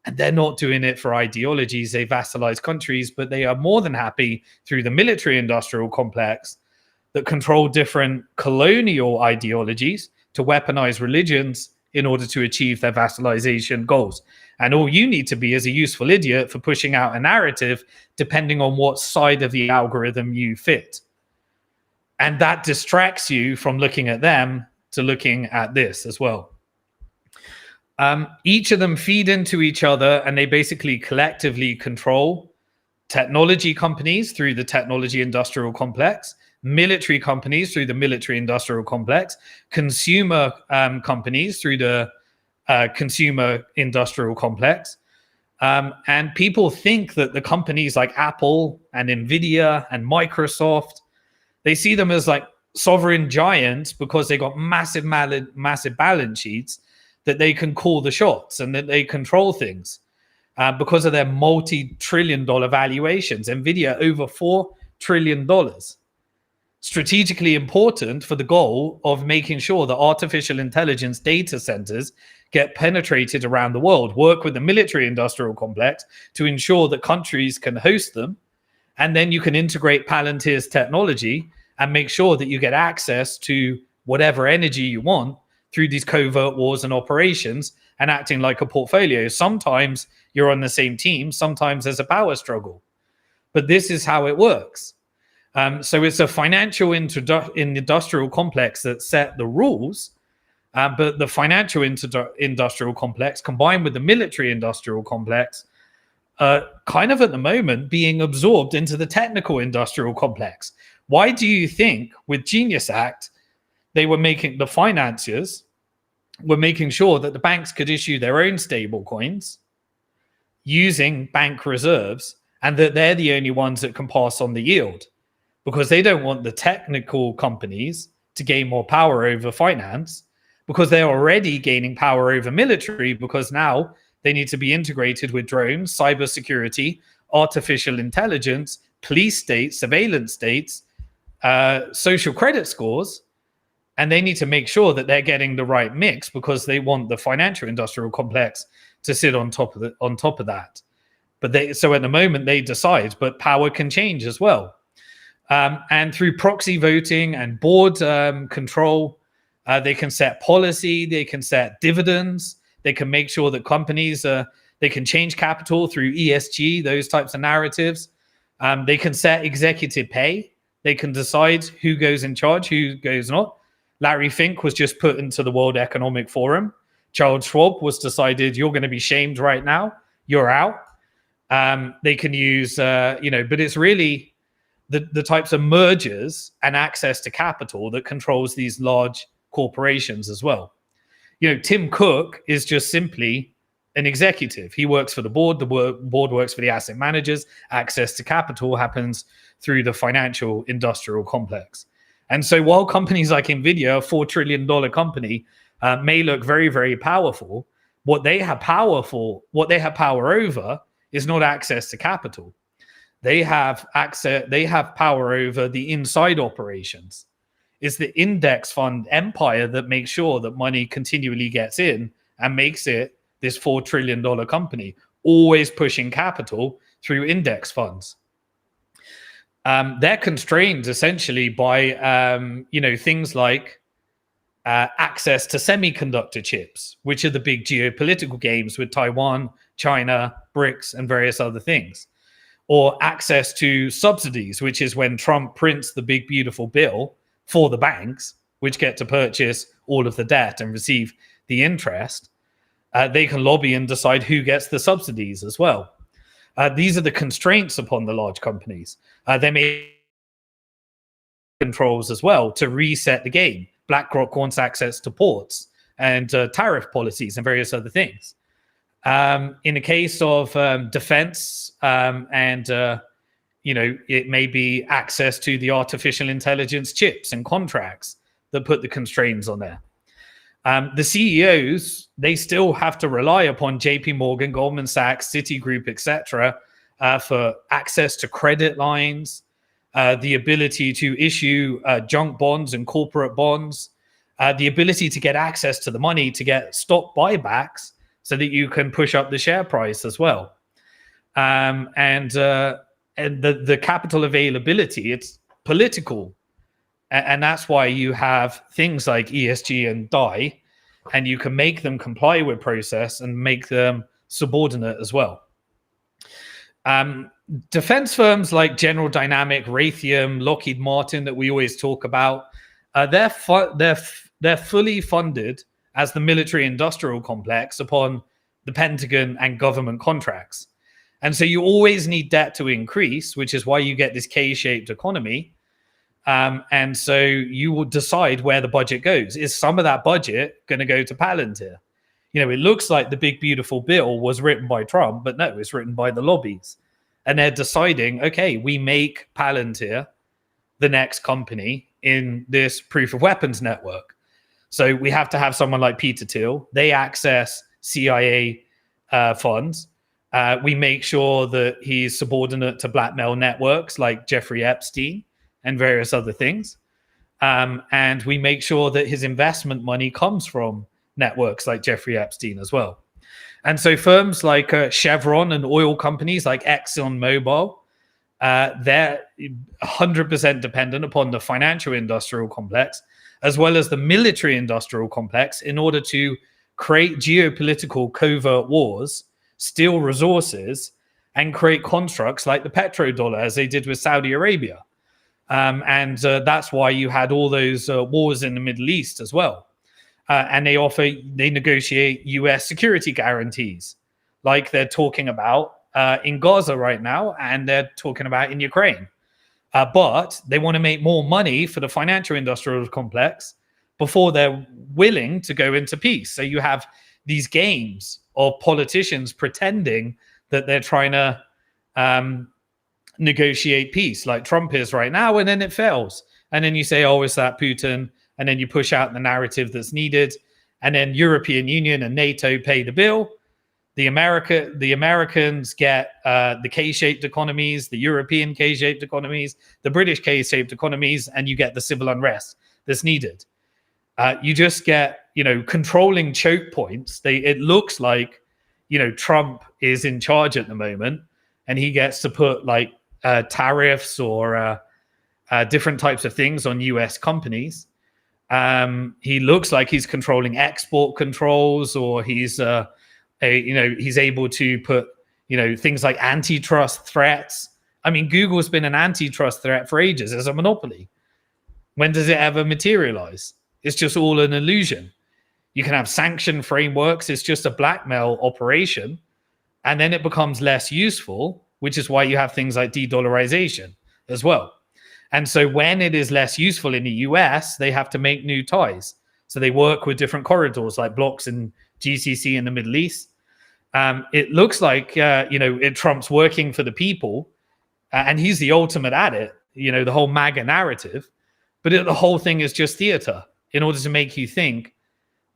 A: And they're not doing it for ideologies. They vassalize countries, but they are more than happy through the military industrial complex that control different colonial ideologies to weaponize religions in order to achieve their vassalization goals. And all you need to be is a useful idiot for pushing out a narrative depending on what side of the algorithm you fit. And that distracts you from looking at them to looking at this as well. Each of them feed into each other, and they basically collectively control technology companies through the technology industrial complex, military companies through the military industrial complex, consumer companies through the consumer industrial complex. And people think that the companies like Apple and Nvidia and Microsoft, they see them as like sovereign giants because they got massive balance sheets that they can call the shots and that they control things because of their multi-trillion-dollar valuations. Nvidia over $4 trillion. Strategically important for the goal of making sure that artificial intelligence data centers get penetrated around the world, work with the military industrial complex to ensure that countries can host them. And then you can integrate Palantir's technology and make sure that you get access to whatever energy you want through these covert wars and operations and acting like a portfolio. Sometimes you're on the same team, sometimes there's a power struggle. But this is how it works. So it's a financial industrial complex that set the rules, but the financial industrial complex combined with the military industrial complex kind of at the moment being absorbed into the technical industrial complex. Why do you think with Genius Act, they were making the financiers were making sure that the banks could issue their own stable coins using bank reserves and that they're the only ones that can pass on the yield because they don't want the technical companies to gain more power over finance because they're already gaining power over military because now they need to be integrated with drones, cybersecurity, artificial intelligence, police states, surveillance states, social credit scores. And they need to make sure that they're getting the right mix because they want the financial industrial complex to sit on top of that. But so at the moment they decide, but power can change as well. And through proxy voting and board control, they can set policy, they can set dividends, they can make sure that companies they can change capital through ESG, those types of narratives. They can set executive pay. They can decide who goes in charge, who goes not. Larry Fink was just put into the World Economic Forum. Charles Schwab was decided, you're going to be shamed right now. You're out. They can use, but it's really the types of mergers and access to capital that controls these large corporations as well. Tim Cook is just simply an executive. He works for the board. The board works for the asset managers. Access to capital happens through the financial industrial complex. And so while companies like Nvidia, a $4 trillion company, may look very, very powerful, what they have power over is not access to capital. They have power over the inside operations. It's the index fund empire that makes sure that money continually gets in and makes it this $4 trillion company, always pushing capital through index funds. They're constrained essentially by, things like access to semiconductor chips, which are the big geopolitical games with Taiwan, China, BRICS, and various other things. Or access to subsidies, which is when Trump prints the big, beautiful bill for the banks, which get to purchase all of the debt and receive the interest. They can lobby and decide who gets the subsidies as well. These are the constraints upon the large companies. They may controls as well to reset the game. BlackRock wants access to ports and tariff policies and various other things. In the case of defense it may be access to the artificial intelligence chips and contracts that put the constraints on there. The CEOs, they still have to rely upon JP Morgan, Goldman Sachs, Citigroup, etc., for access to credit lines, the ability to issue junk bonds and corporate bonds, the ability to get access to the money to get stock buybacks so that you can push up the share price as well. And the capital availability, it's political. And that's why you have things like ESG and DAI, and you can make them comply with process and make them subordinate as well. Defense firms like General Dynamic, Raytheon, Lockheed Martin that we always talk about, they're fully funded as the military-industrial complex upon the Pentagon and government contracts. And so you always need debt to increase, which is why you get this K-shaped economy. And so you will decide where the budget goes. Is some of that budget going to go to Palantir? It looks like the big, beautiful bill was written by Trump, but no, it's written by the lobbies. And they're deciding, okay, we make Palantir the next company in this proof of weapons network. So we have to have someone like Peter Thiel. They access CIA funds. We make sure that he's subordinate to blackmail networks like Jeffrey Epstein and various other things. And we make sure that his investment money comes from networks like Jeffrey Epstein as well. And so firms like Chevron and oil companies like ExxonMobil, they're 100% dependent upon the financial industrial complex as well as the military industrial complex in order to create geopolitical covert wars, steal resources, and create constructs like the petrodollar, as they did with Saudi Arabia. And that's why you had all those wars in the Middle East as well. And they negotiate US security guarantees, like they're talking about in Gaza right now, and they're talking about in Ukraine. But they want to make more money for the financial industrial complex before they're willing to go into peace. So you have these games of politicians pretending that they're trying to negotiate peace, like Trump is right now, and then it fails. And then you say, oh, is that Putin? And then you push out the narrative that's needed. And then European Union and NATO pay the bill. The Americans get the K-shaped economies, the European K-shaped economies, the British K-shaped economies, and you get the civil unrest that's needed. You just get, controlling choke points. It looks like, Trump is in charge at the moment, and he gets to put like tariffs or different types of things on US companies. He looks like he's controlling export controls, or he's able to put, things like antitrust threats. I mean, Google's been an antitrust threat for ages as a monopoly. When does it ever materialize? It's just all an illusion. You can have sanction frameworks. It's just a blackmail operation. And then it becomes less useful, which is why you have things like de-dollarization as well. And so when it is less useful in the US, they have to make new ties. So they work with different corridors like blocks and GCC in the Middle East. It looks like, Trump's working for the people, and he's the ultimate at it, the whole MAGA narrative. But the whole thing is just theater in order to make you think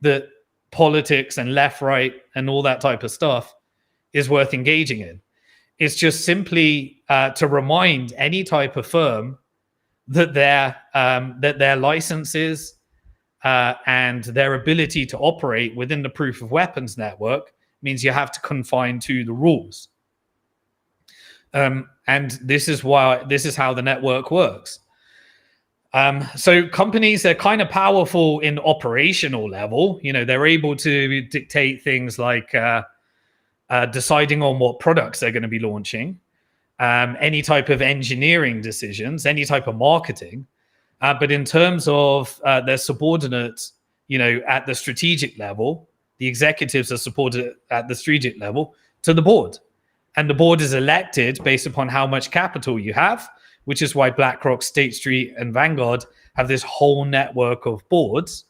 A: that politics and left, right, and all that type of stuff is worth engaging in. It's just simply to remind any type of firm that their licenses and their ability to operate within the proof of weapons network means you have to confine to the rules. And this is how the network works. So companies, they're kind of powerful in operational level. They're able to dictate things like deciding on what products they're going to be launching, any type of engineering decisions, any type of marketing. But in terms of their subordinates, at the strategic level, the executives are supported at the strategic level to the board. And the board is elected based upon how much capital you have, which is why BlackRock, State Street, and Vanguard have this whole network of boards,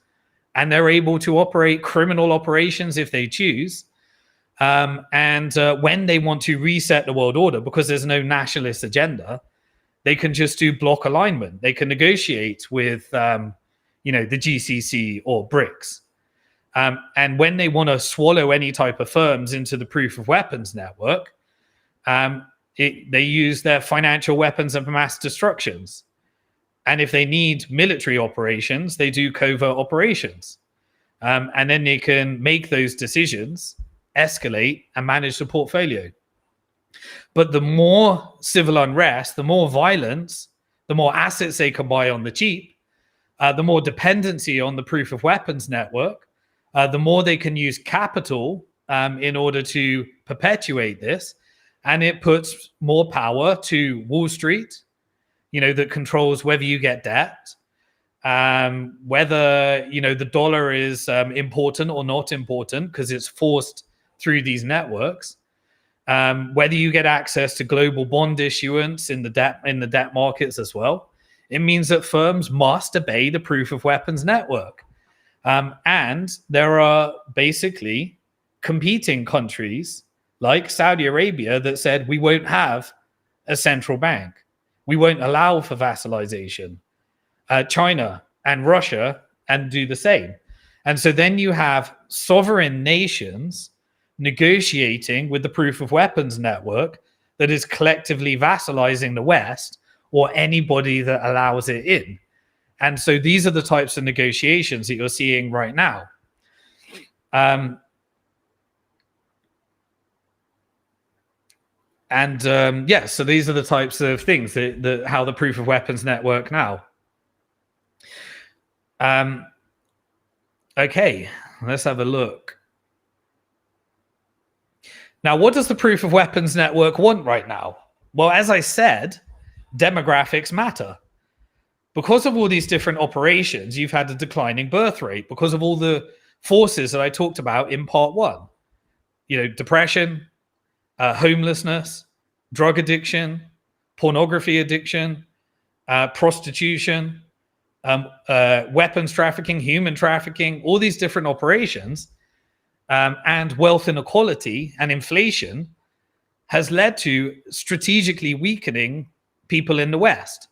A: and they're able to operate criminal operations if they choose. And when they want to reset the world order, because there's no nationalist agenda, they can just do block alignment. They can negotiate with, the GCC or BRICS. And when they want to swallow any type of firms into the proof of weapons network, they use their financial weapons of mass destructions. And if they need military operations, they do covert operations. And then they can make those decisions, escalate, and manage the portfolio. But the more civil unrest, the more violence, the more assets they can buy on the cheap, the more dependency on the proof of weapons network, the more they can use capital in order to perpetuate this. And it puts more power to Wall Street, that controls whether you get debt, whether, the dollar is important or not important because it's forced through these networks, whether you get access to global bond issuance in the debt markets as well. It means that firms must obey the proof of weapons network. And there are basically competing countries like Saudi Arabia that said, we won't have a central bank. We won't allow for vassalization. China and Russia and do the same. And so then you have sovereign nations negotiating with the proof of weapons network that is collectively vassalizing the West or anybody that allows it in. And so these are the types of negotiations that you're seeing right now. So these are the types of things that how the proof of weapons network now. Okay, let's have a look. Now, what does the proof of weapons network want right now? Well, as I said, demographics matter. Because of all these different operations, you've had a declining birth rate because of all the forces that I talked about in part one. Depression, homelessness, drug addiction, pornography addiction, prostitution, weapons trafficking, human trafficking, all these different operations, and wealth inequality and inflation has led to strategically weakening people in the West.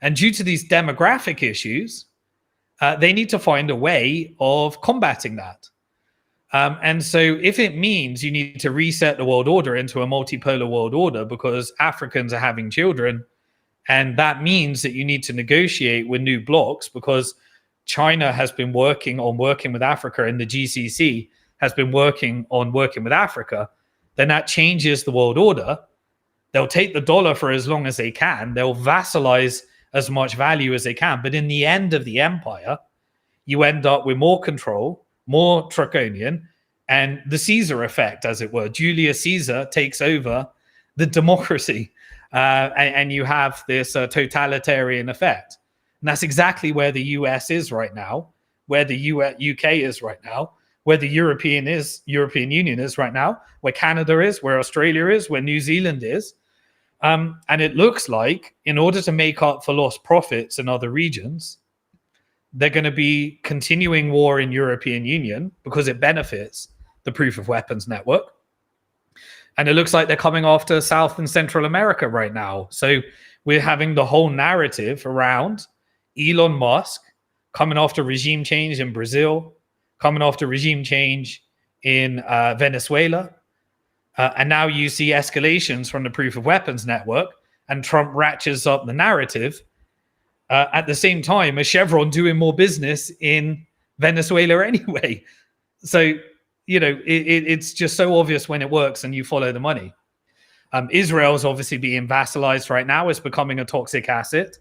A: And due to these demographic issues, they need to find a way of combating that. And so if it means you need to reset the world order into a multipolar world order because Africans are having children, and that means that you need to negotiate with new blocs because China has been working with Africa and the GCC has been working with Africa, then that changes the world order. They'll take the dollar for as long as they can. They'll vassalize as much value as they can. But in the end of the empire, you end up with more control, more draconian, and the Caesar effect, as it were. Julius Caesar takes over the democracy, and you have this totalitarian effect. And that's exactly where the US is right now, where the UK is right now, where the European Union is right now, where Canada is, where Australia is, where New Zealand is. And it looks like in order to make up for lost profits in other regions, they're going to be continuing war in European Union because it benefits the proof of weapons network. And it looks like they're coming after South and Central America right now. So we're having the whole narrative around Elon Musk coming after regime change in Brazil, coming after regime change in Venezuela. And now you see escalations from the proof of weapons network, and Trump ratchets up the narrative at the same time as Chevron doing more business in Venezuela anyway. So, it's just so obvious when it works and you follow the money. Israel's obviously being vassalized right now. It's becoming a toxic asset.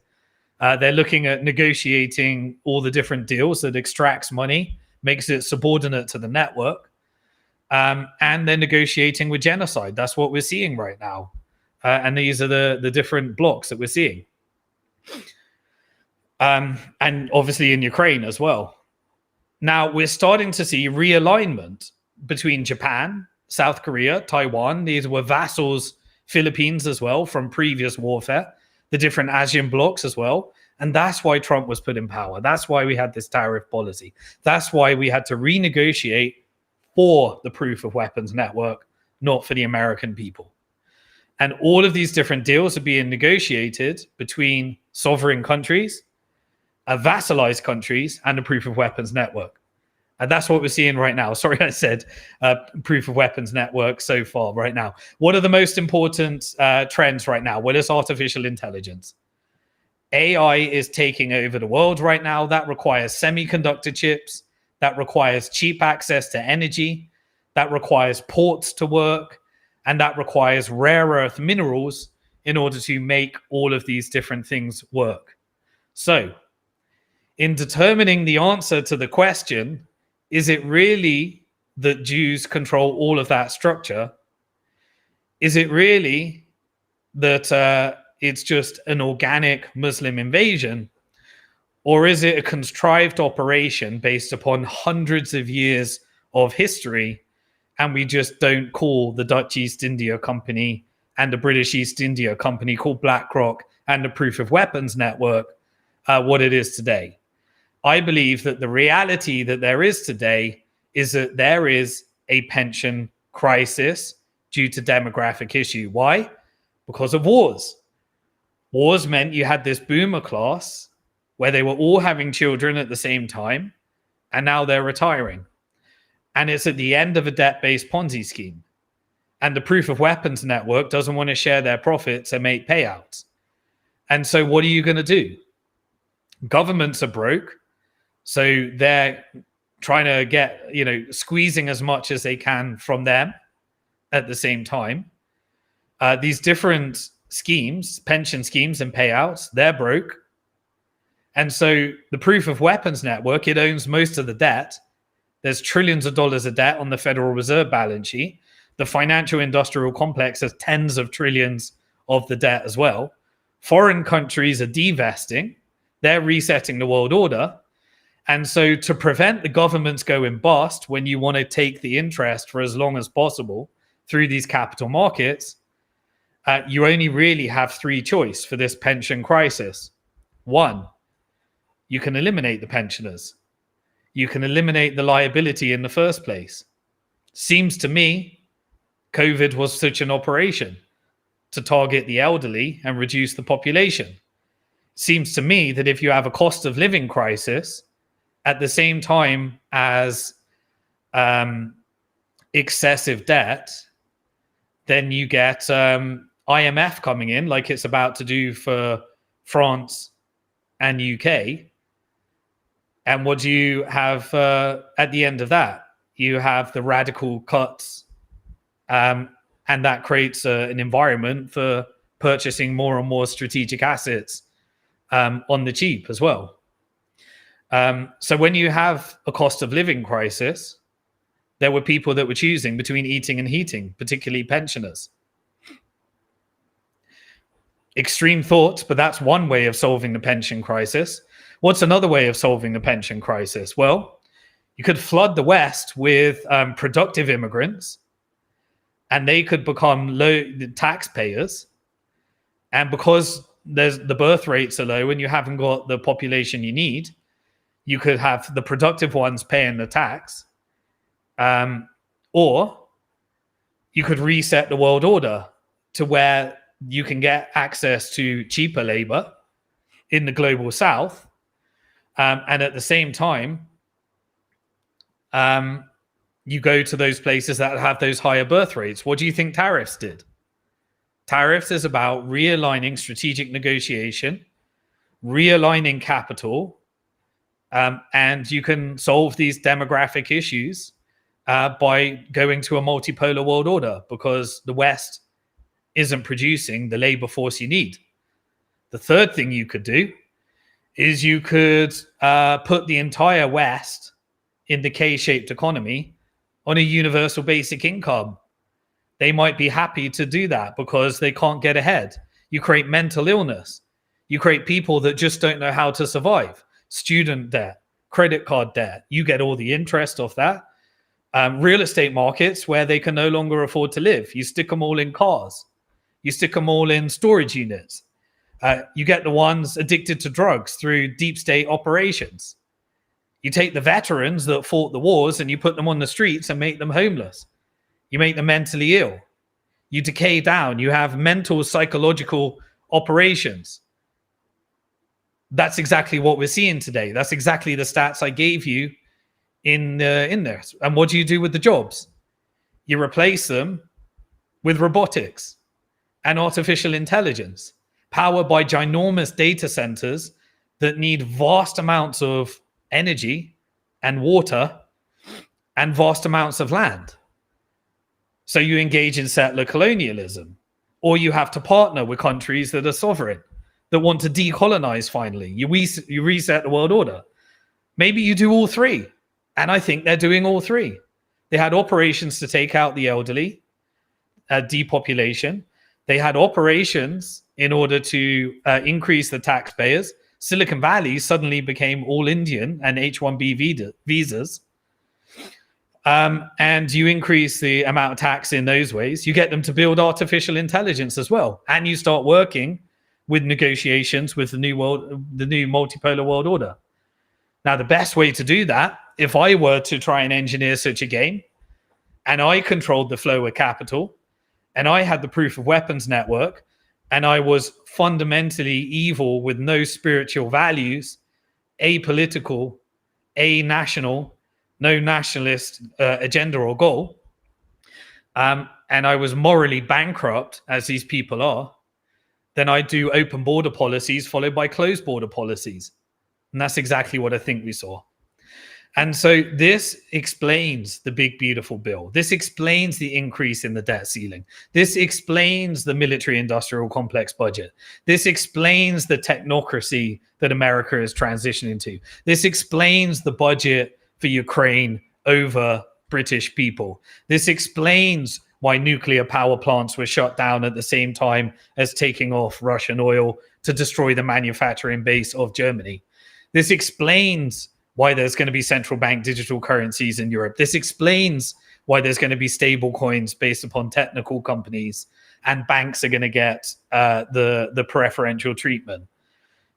A: They're looking at negotiating all the different deals that extracts money, makes it subordinate to the network. And they're negotiating with genocide. That's what we're seeing right now. And these are the different blocks that we're seeing. And obviously in Ukraine as well. Now, we're starting to see realignment between Japan, South Korea, Taiwan. These were vassals, Philippines as well, from previous warfare, the different ASEAN blocks as well. And that's why Trump was put in power. That's why we had this tariff policy. That's why we had to renegotiate for the proof of weapons network, not for the American people. And all of these different deals are being negotiated between sovereign countries, vassalized countries, and the proof of weapons network. And that's what we're seeing right now. Sorry, I said proof of weapons network so far right now. What are the most important trends right now? Well, it's artificial intelligence. AI is taking over the world right now. That requires semiconductor chips. That requires cheap access to energy. That requires ports to work. And that requires rare earth minerals in order to make all of these different things work. So, in determining the answer to the question, is it really that Jews control all of that structure? Is it really that it's just an organic Muslim invasion? Or is it a contrived operation based upon hundreds of years of history, and we just don't call the Dutch East India Company and the British East India Company called BlackRock and the Proof of Weapons Network what it is today? I believe that the reality that there is today is that there is a pension crisis due to demographic issue. Why? Because of wars. Wars meant you had this boomer class where they were all having children at the same time, and now they're retiring. And it's at the end of a debt-based Ponzi scheme. And the Proof of Weapons Network doesn't want to share their profits and make payouts. And so what are you going to do? Governments are broke. So they're trying to get, squeezing as much as they can from them at the same time. These different schemes, pension schemes and payouts, they're broke. And so the Proof of Weapons Network, it owns most of the debt. There's trillions of dollars of debt on the Federal Reserve balance sheet. The financial industrial complex has tens of trillions of the debt as well. Foreign countries are divesting. They're resetting the world order. And so to prevent the governments going bust when you want to take the interest for as long as possible through these capital markets, you only really have three choices for this pension crisis. One, you can eliminate the pensioners. You can eliminate the liability in the first place. Seems to me COVID was such an operation to target the elderly and reduce the population. Seems to me that if you have a cost of living crisis at the same time as excessive debt, then you get IMF coming in like it's about to do for France and UK. And what do you have at the end of that? You have the radical cuts, and that creates an environment for purchasing more and more strategic assets on the cheap as well. So when you have a cost of living crisis, there were people that were choosing between eating and heating, particularly pensioners. Extreme thoughts, but that's one way of solving the pension crisis. What's another way of solving the pension crisis? Well, you could flood the West with productive immigrants, and they could become low taxpayers. And because the birth rates are low and you haven't got the population you need, you could have the productive ones paying the tax. Or you could reset the world order to where you can get access to cheaper labor in the global south. And at the same time, you go to those places that have those higher birth rates. What do you think tariffs did? Tariffs is about realigning strategic negotiation, realigning capital, and you can solve these demographic issues by going to a multipolar world order because the West isn't producing the labor force you need. The third thing you could do is you could put the entire West in the K-shaped economy on a universal basic income. They might be happy to do that because they can't get ahead. You create mental illness. You create people that just don't know how to survive. Student debt, credit card debt. You get all the interest off that. Real estate markets where they can no longer afford to live. You stick them all in cars. You stick them all in storage units. You get the ones addicted to drugs through deep state operations. You take the veterans that fought the wars and you put them on the streets and make them homeless. You make them mentally ill. You decay down. You have mental, psychological operations. That's exactly what we're seeing today. That's exactly the stats I gave you in there. And what do you do with the jobs? You replace them with robotics and artificial intelligence, powered by ginormous data centers that need vast amounts of energy and water and vast amounts of land. So you engage in settler colonialism, or you have to partner with countries that are sovereign, that want to decolonize finally. You reset the world order. Maybe you do all three. And I think they're doing all three. They had operations to take out the elderly, depopulation. They had operations in order to increase the taxpayers. Silicon Valley suddenly became all Indian and H-1B visas. And you increase the amount of tax in those ways. You get them to build artificial intelligence as well. And you start working with negotiations with the new multipolar world order. Now, the best way to do that, if I were to try and engineer such a game, and I controlled the flow of capital, and I had the proof of weapons network, and I was fundamentally evil with no spiritual values, apolitical, national, no nationalist agenda or goal, and I was morally bankrupt, as these people are, then I do open border policies followed by closed border policies. And that's exactly what I think we saw. And so this explains the big, beautiful bill. This explains the increase in the debt ceiling. This explains the military industrial complex budget. This explains the technocracy that America is transitioning to. This explains the budget for Ukraine over British people. This explains why nuclear power plants were shut down at the same time as taking off Russian oil to destroy the manufacturing base of Germany. This explains why there's going to be central bank digital currencies in Europe. This explains why there's going to be stable coins based upon technical companies, and banks are going to get the preferential treatment.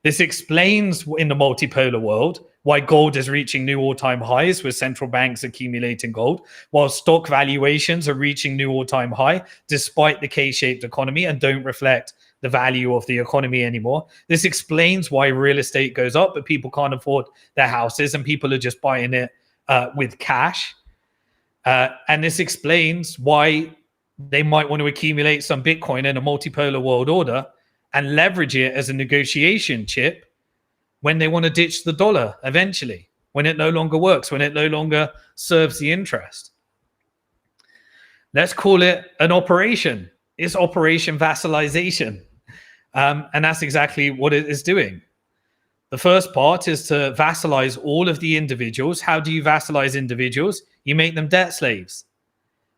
A: This explains in the multipolar world why gold is reaching new all-time highs with central banks accumulating gold, while stock valuations are reaching new all-time high despite the K-shaped economy and don't reflect the value of the economy anymore. This explains why real estate goes up, but people can't afford their houses and people are just buying it with cash. And this explains why they might want to accumulate some Bitcoin in a multipolar world order and leverage it as a negotiation chip when they want to ditch the dollar eventually, when it no longer works, when it no longer serves the interest. Let's call it an operation. It's Operation Vassalization. And that's exactly what it is doing. The first part is to vassalize all of the individuals. How do you vassalize individuals? You make them debt slaves.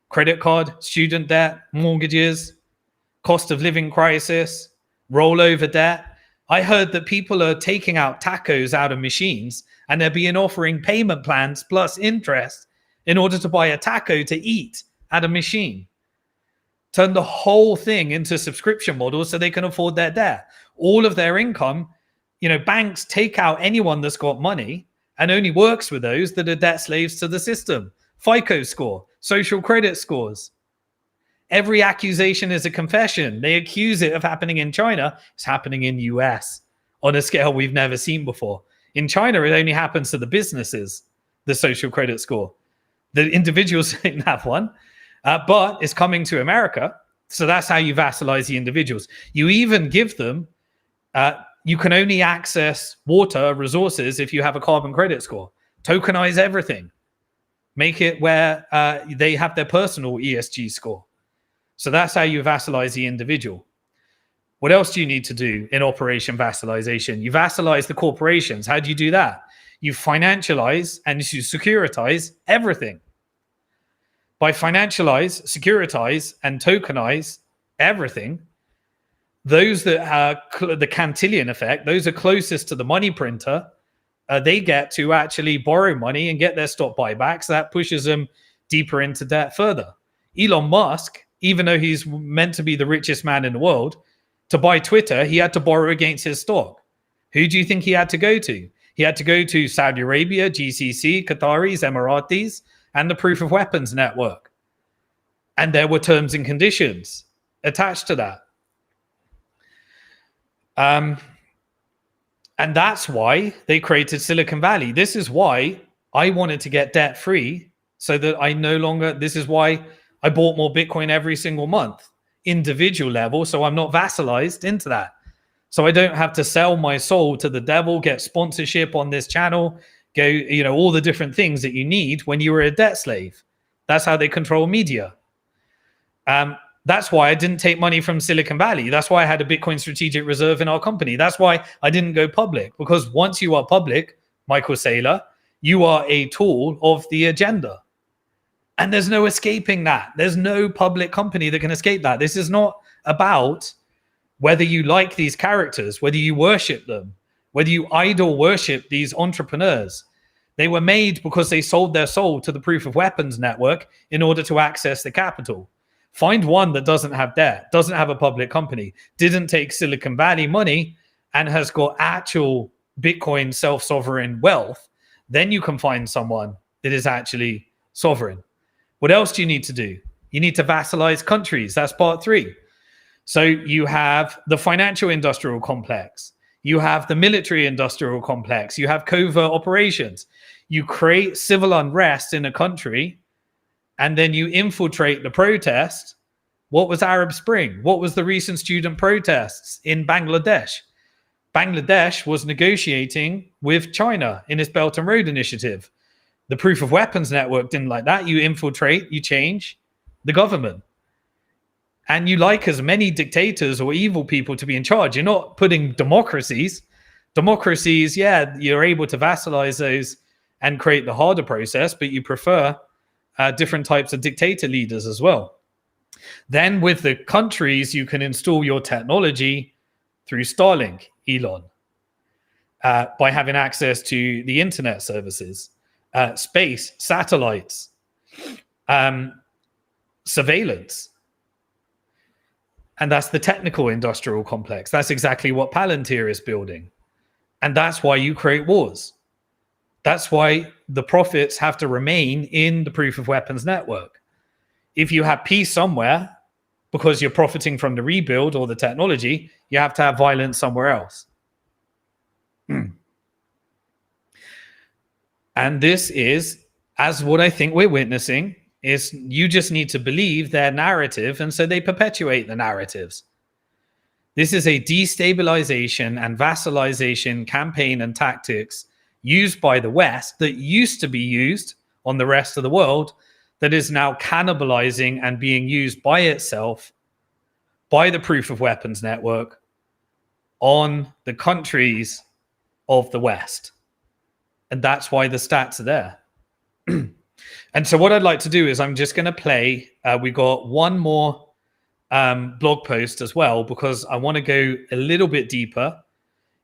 A: Credit card, student debt, mortgages, cost of living crisis, rollover debt. I heard that people are taking out tacos out of machines and they're being offering payment plans plus interest in order to buy a taco to eat at a machine. Turn the whole thing into subscription models so they can afford their debt. All of their income, banks take out anyone that's got money and only works with those that are debt slaves to the system. FICO score, social credit scores. Every accusation is a confession. They accuse it of happening in China. It's happening in US on a scale we've never seen before. In China, it only happens to the businesses, the social credit score. The individuals didn't have one, but it's coming to America. So that's how you vassalize the individuals. You even give them, you can only access water resources if you have a carbon credit score. Tokenize everything. Make it where they have their personal ESG score. So that's how you vassalize the individual. What else do you need to do in Operation Vassalization? You vassalize the corporations. How do you do that? You financialize and you securitize everything. By financialize, securitize, and tokenize everything, those that are the Cantillon effect, those are closest to the money printer, they get to actually borrow money and get their stock buybacks. That pushes them deeper into debt further. Elon Musk, even though he's meant to be the richest man in the world, To buy Twitter, he had to borrow against his stock. Who do you think he had to go to? He had to go to Saudi Arabia, GCC, Qataris, Emiratis, and the Proof of Weapons Network. And there were terms and conditions attached to that. And that's why they created Silicon Valley. This is why I wanted to get debt free, so that I no longer, this is why I bought more Bitcoin every single month, individual level, so I'm not vassalized into that. So I don't have to sell my soul to the devil, get sponsorship on this channel, go, all the different things that you need when you were a debt slave. That's how they control media. That's why I didn't take money from Silicon Valley. That's why I had a Bitcoin strategic reserve in our company. That's why I didn't go public, because once you are public, Michael Saylor, you are a tool of the agenda. And there's no escaping that. There's no public company that can escape that. This is not about whether you like these characters, whether you worship them, whether you idol worship these entrepreneurs. They were made because they sold their soul to the Proof of Weapons Network in order to access the capital. Find one that doesn't have debt, doesn't have a public company, didn't take Silicon Valley money, and has got actual Bitcoin self-sovereign wealth. Then you can find someone that is actually sovereign. What else do you need to do? You need to vassalize countries. That's part 3. So you have the financial industrial complex. You have the military industrial complex. You have covert operations. You create civil unrest in a country, and then you infiltrate the protest. What was Arab Spring? What was the recent student protests in Bangladesh? Bangladesh was negotiating with China in its Belt and Road Initiative. The Proof of Weapons Network didn't like that. You infiltrate, you change the government. And you like as many dictators or evil people to be in charge. You're not putting democracies. Democracies, yeah, you're able to vassalize those and create the harder process, but you prefer different types of dictator leaders as well. Then with the countries, you can install your technology through Starlink, Elon, by having access to the internet services, space, satellites, surveillance. And that's the technical industrial complex. That's exactly what Palantir is building. And that's why you create wars. That's why the profits have to remain in the Proof of Weapons Network. If you have peace somewhere, because you're profiting from the rebuild or the technology, you have to have violence somewhere else. And this is, as what I think we're witnessing, is you just need to believe their narrative, and so they perpetuate the narratives. This is a destabilization and vassalization campaign and tactics used by the West that used to be used on the rest of the world, that is now cannibalizing and being used by itself, by the Proof of Weapons Network, on the countries of the West. And that's why the stats are there. And so what I'd like to do is I'm just going to play, we got one more blog post as well, because I want to go a little bit deeper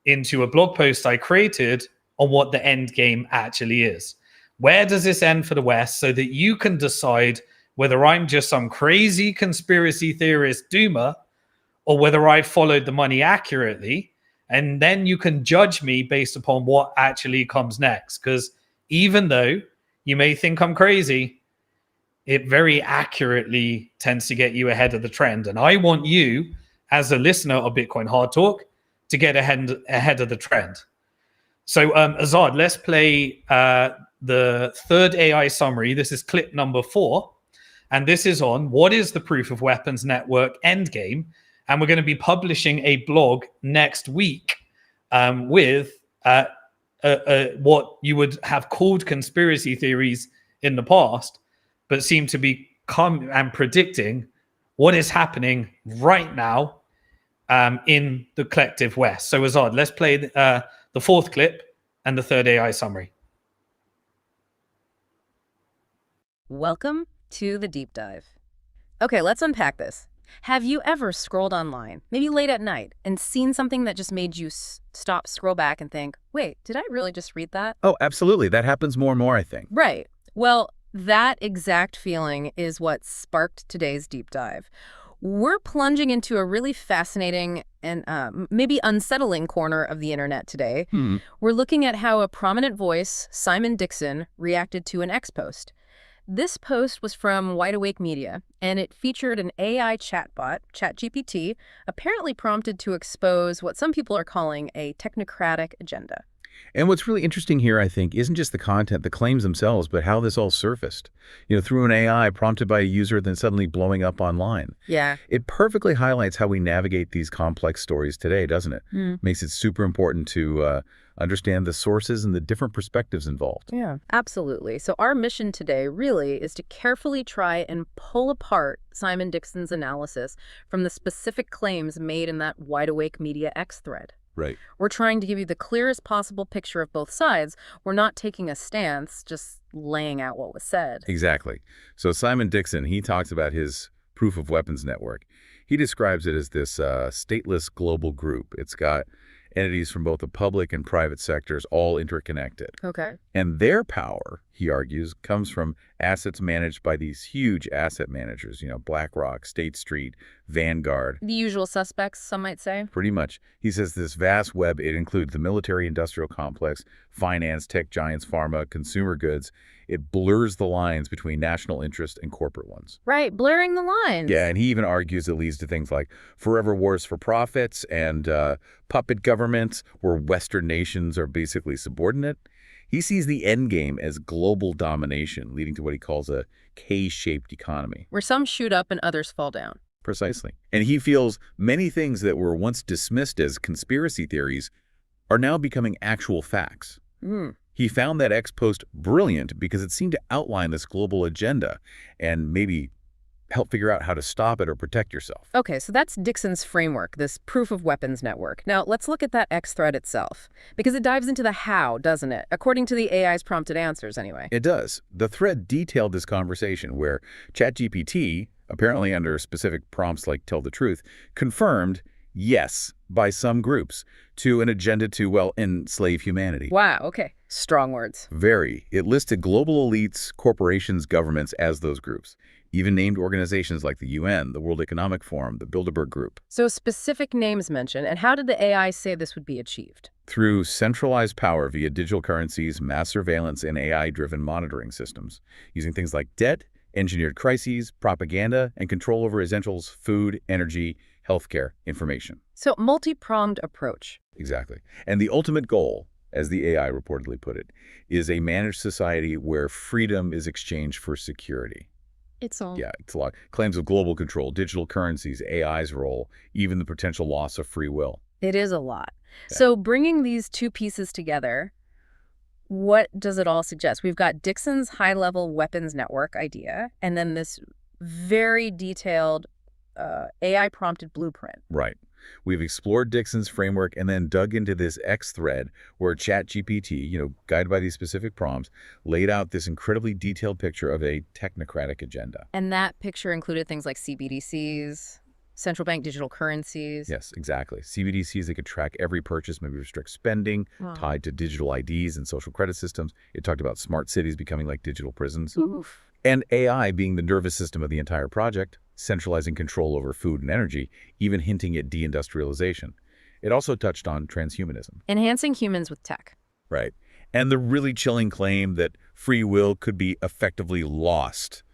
A: into a blog post I created on what the end game actually is. Where does this end for the West, so that you can decide whether I'm just some crazy conspiracy theorist doomer or whether I followed the money accurately. And then you can judge me based upon what actually comes next. Because even though you may think I'm crazy, it very accurately tends to get you ahead of the trend. And I want you, as a listener of Bitcoin Hard Talk, to get ahead of the trend. So Azad, let's play the third AI summary. This is clip number 4. And this is on what is the Proof of Weapons Network endgame. And we're going to be publishing a blog next week with what you would have called conspiracy theories in the past, but seem to be and predicting what is happening right now in the collective West. So Azad, let's play the 4th clip and the third AI summary.
E: Welcome to the deep dive. Okay, let's unpack this. Have you ever scrolled online, maybe late at night, and seen something that just made you stop, scroll back, and think, wait, did I really just read that?
D: Oh, absolutely. That happens more and more, I think.
E: Right. Well, that exact feeling is what sparked today's deep dive. We're plunging into a really fascinating and maybe unsettling corner of the internet today. We're looking at how a prominent voice, Simon Dixon, reacted to an X post. This post was from Wide Awake Media, and it featured an AI chatbot, ChatGPT, apparently prompted to expose what some people are calling a technocratic agenda.
D: And what's really interesting here, I think, isn't just the content, the claims themselves, but how this all surfaced. Through an AI prompted by a user, then suddenly blowing up online.
E: Yeah.
D: It perfectly highlights how we navigate these complex stories today, doesn't it? Makes it super important to understand the sources and the different perspectives involved.
E: Yeah, absolutely. So our mission today really is to carefully try and pull apart Simon Dixon's analysis from the specific claims made in that Wide Awake Media X thread.
D: Right.
E: We're trying to give you the clearest possible picture of both sides. We're not taking a stance, just laying out what was said.
D: Exactly. So Simon Dixon, he talks about his proof of weapons network. He describes it as this stateless global group. It's got entities from both the public and private sectors, all interconnected.
E: Okay.
D: And their power, he argues, comes from assets managed by these huge asset managers, BlackRock, State Street, Vanguard.
E: The usual suspects, some might say.
D: Pretty much. He says this vast web, it includes the military-industrial complex, finance, tech giants, pharma, consumer goods. It blurs the lines between national interest and corporate ones.
E: Right, blurring the lines.
D: Yeah, and he even argues it leads to things like forever wars for profits and puppet governments where Western nations are basically subordinate. He sees the end game as global domination, leading to what he calls a K-shaped economy.
E: Where some shoot up and others fall down.
D: Precisely. And he feels many things that were once dismissed as conspiracy theories are now becoming actual facts. He found that X post brilliant because it seemed to outline this global agenda and maybe help figure out how to stop it or protect yourself.
E: Okay, so that's Dixon's framework, this proof of weapons network. Now, let's look at that X thread itself, because it dives into the how, doesn't it? According to the AI's prompted answers, anyway.
D: It does. The thread detailed this conversation where ChatGPT, apparently under specific prompts like tell the truth, confirmed yes by some groups to an agenda to, well, enslave humanity.
E: Wow, okay. Strong words.
D: Very. It listed global elites, corporations, governments as those groups. Even named organizations like the UN, the World Economic Forum, the Bilderberg Group.
E: So specific names mentioned, and how did the AI say this would be achieved?
D: Through centralized power via digital currencies, mass surveillance, and AI-driven monitoring systems, using things like debt, engineered crises, propaganda, and control over essentials, food, energy, healthcare, information.
E: So multi-pronged approach.
D: Exactly. And the ultimate goal, as the AI reportedly put it, is a managed society where freedom is exchanged for security.
E: It's all.
D: Yeah, it's a lot. Claims of global control, digital currencies, AI's role, even the potential loss of free will.
E: It is a lot.
D: Yeah.
E: So bringing these two pieces together, what does it all suggest? We've got Dixon's high-level weapons network idea, and then this very detailed AI-prompted blueprint.
D: Right. We've explored Dixon's framework and then dug into this X thread where ChatGPT, guided by these specific prompts, laid out this incredibly detailed picture of a technocratic agenda.
E: And that picture included things like CBDCs, central bank digital currencies.
D: Yes, exactly. CBDCs that could track every purchase, maybe restrict spending, tied to digital IDs and social credit systems. It talked about smart cities becoming like digital prisons.
E: Oof.
D: And AI being the nervous system of the entire project, centralizing control over food and energy, even hinting at deindustrialization. It also touched on transhumanism.
E: Enhancing humans with tech.
D: Right. And the really chilling claim that free will could be effectively lost.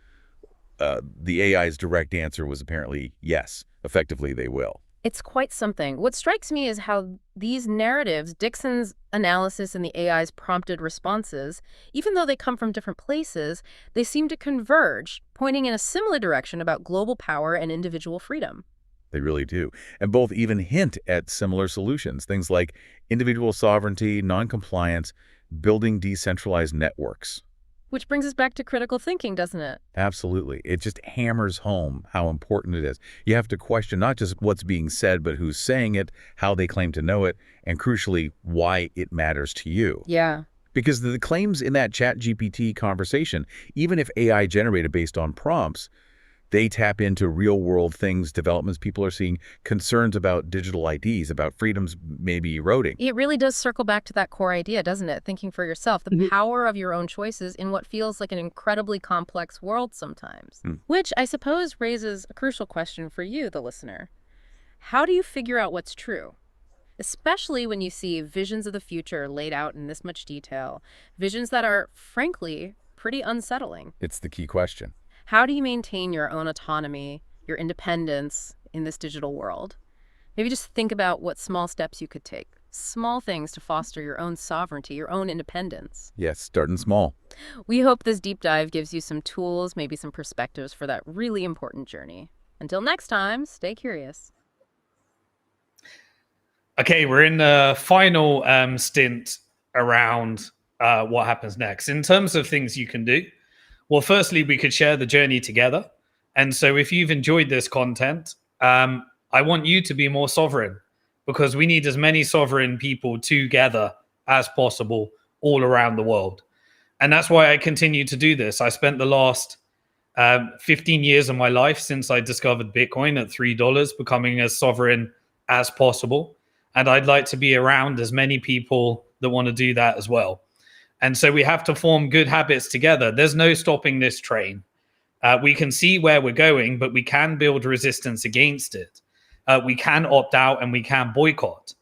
D: The AI's direct answer was apparently yes, effectively they will.
E: It's quite something. What strikes me is how these narratives, Dixon's analysis and the AI's prompted responses, even though they come from different places, they seem to converge, pointing in a similar direction about global power and individual freedom.
D: They really do. And both even hint at similar solutions, things like individual sovereignty, non-compliance, building decentralized networks.
E: Which brings us back to critical thinking, doesn't it?
D: Absolutely. It just hammers home how important it is. You have to question not just what's being said, but who's saying it, how they claim to know it, and crucially, why it matters to you.
E: Yeah.
D: Because the claims in that ChatGPT conversation, even if AI generated based on prompts, They tap into real-world things, developments people are seeing, concerns about digital IDs, about freedoms maybe eroding.
E: It really does circle back to that core idea, doesn't it? Thinking for yourself, the power of your own choices in what feels like an incredibly complex world sometimes. Which I suppose raises a crucial question for you, the listener. How do you figure out what's true? Especially when you see visions of the future laid out in this much detail, visions that are, frankly, pretty unsettling.
D: It's the key question.
E: How do you maintain your own autonomy, your independence in this digital world? Maybe just think about what small steps you could take. Small things to foster your own sovereignty, your own independence.
D: Yes, starting small.
E: We hope this deep dive gives you some tools, maybe some perspectives for that really important journey. Until next time, stay curious.
A: Okay, we're in the final stint around what happens next. In terms of things you can do, well, firstly, we could share the journey together. And so if you've enjoyed this content, I want you to be more sovereign, because we need as many sovereign people together as possible all around the world. And that's why I continue to do this. I spent the last 15 years of my life since I discovered Bitcoin at $3, becoming as sovereign as possible. And I'd like to be around as many people that want to do that as well. And so we have to form good habits together. There's no stopping this train. We can see where we're going, but we can build resistance against it. We can opt out and we can boycott.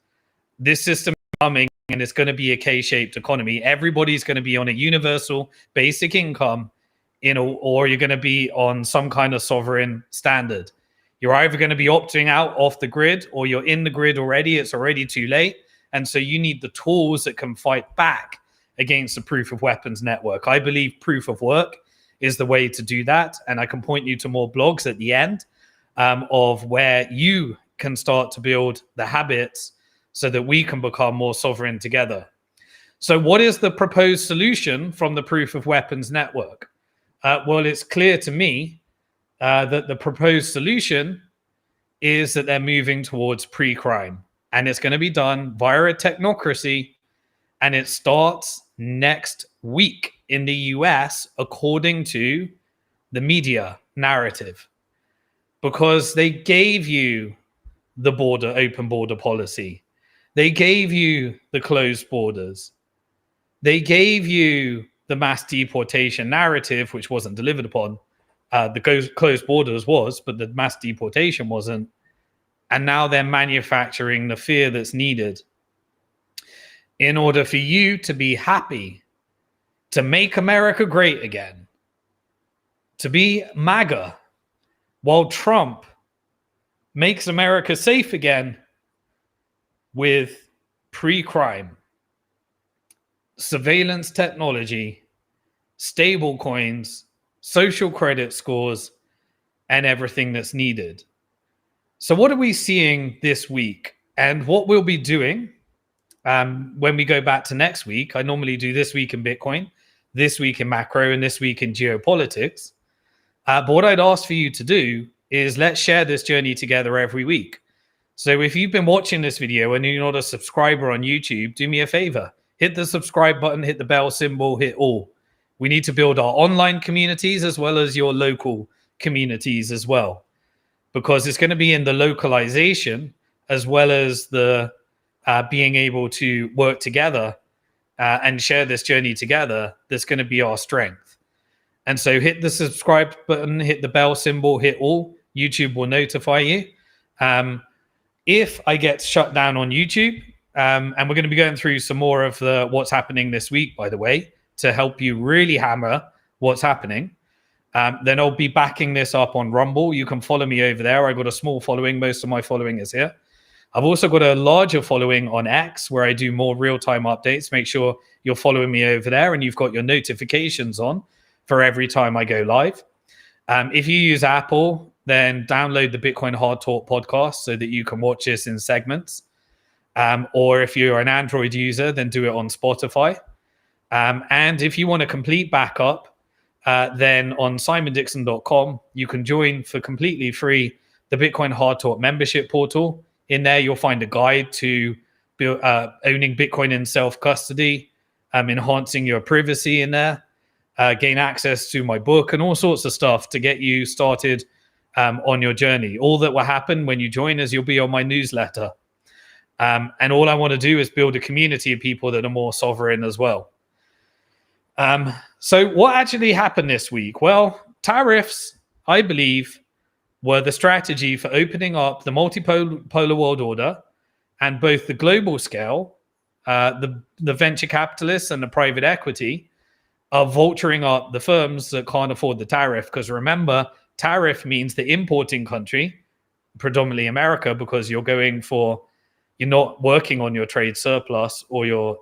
A: This system is coming, and it's going to be a K-shaped economy. Everybody's going to be on a universal basic income, or you're going to be on some kind of sovereign standard. You're either going to be opting out off the grid, or you're in the grid already. It's already too late. And so you need the tools that can fight back against the proof of weapons network. I believe proof of work is the way to do that. And I can point you to more blogs at the end of where you can start to build the habits so that we can become more sovereign together. So what is the proposed solution from the proof of weapons network? Well, it's clear to me that the proposed solution is that they're moving towards pre-crime. And it's going to be done via a technocracy. And it starts next week in the US, according to the media narrative, because they gave you the open border policy. They gave you the closed borders. They gave you the mass deportation narrative, which wasn't delivered upon. The closed borders was, but the mass deportation wasn't. And now they're manufacturing the fear that's needed in order for you to be happy, to make America great again, to be MAGA, while Trump makes America safe again with pre-crime, surveillance technology, stable coins, social credit scores, and everything that's needed. So what are we seeing this week? And what we'll be doing when we go back to next week, I normally do this week in Bitcoin, this week in macro, and this week in geopolitics. But what I'd ask for you to do is let's share this journey together every week. So if you've been watching this video and you're not a subscriber on YouTube, do me a favor. Hit the subscribe button, hit the bell symbol, hit all. We need to build our online communities as well as your local communities as well, because it's going to be in the localization as well as the being able to work together and share this journey together that's going to be our strength. And so hit the subscribe button, hit the bell symbol, hit all. YouTube will notify you. If I get shut down on YouTube, and we're going to be going through some more of the what's happening this week, by the way, to help you really hammer what's happening, then I'll be backing this up on Rumble. You can follow me over there. I've got a small following. Most of my following is here. I've also got a larger following on X where I do more real-time updates. Make sure you're following me over there and you've got your notifications on for every time I go live. If you use Apple, then download the Bitcoin Hard Talk podcast so that you can watch this in segments. Or if you're an Android user, then do it on Spotify. And if you want a complete backup, then on simondixon.com, you can join for completely free the Bitcoin Hard Talk membership portal. In there, you'll find a guide to owning Bitcoin in self-custody, enhancing your privacy in there, gain access to my book and all sorts of stuff to get you started on your journey. All that will happen when you join is you'll be on my newsletter. And all I want to do is build a community of people that are more sovereign as well. So what actually happened this week? Well, tariffs, I believe, were the strategy for opening up the multipolar world order and both the global scale, the venture capitalists and the private equity are vulturing up the firms that can't afford the tariff. Because remember, tariff means the importing country, predominantly America, because you're not working on your trade surplus or your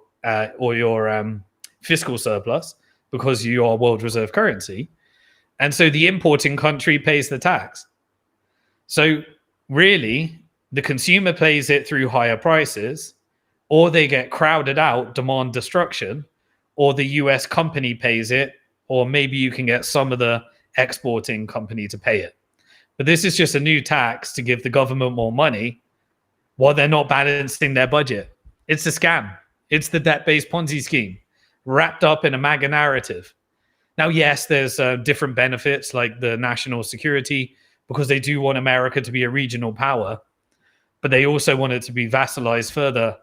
A: fiscal surplus because you are world reserve currency. And so the importing country pays the tax. So really, the consumer pays it through higher prices, or they get crowded out, demand destruction, or the US company pays it, or maybe you can get some of the exporting company to pay it. But this is just a new tax to give the government more money while they're not balancing their budget. It's a scam. It's the debt-based Ponzi scheme wrapped up in a MAGA narrative. Now, yes, there's different benefits like the national security because they do want America to be a regional power, but they also want it to be vassalized further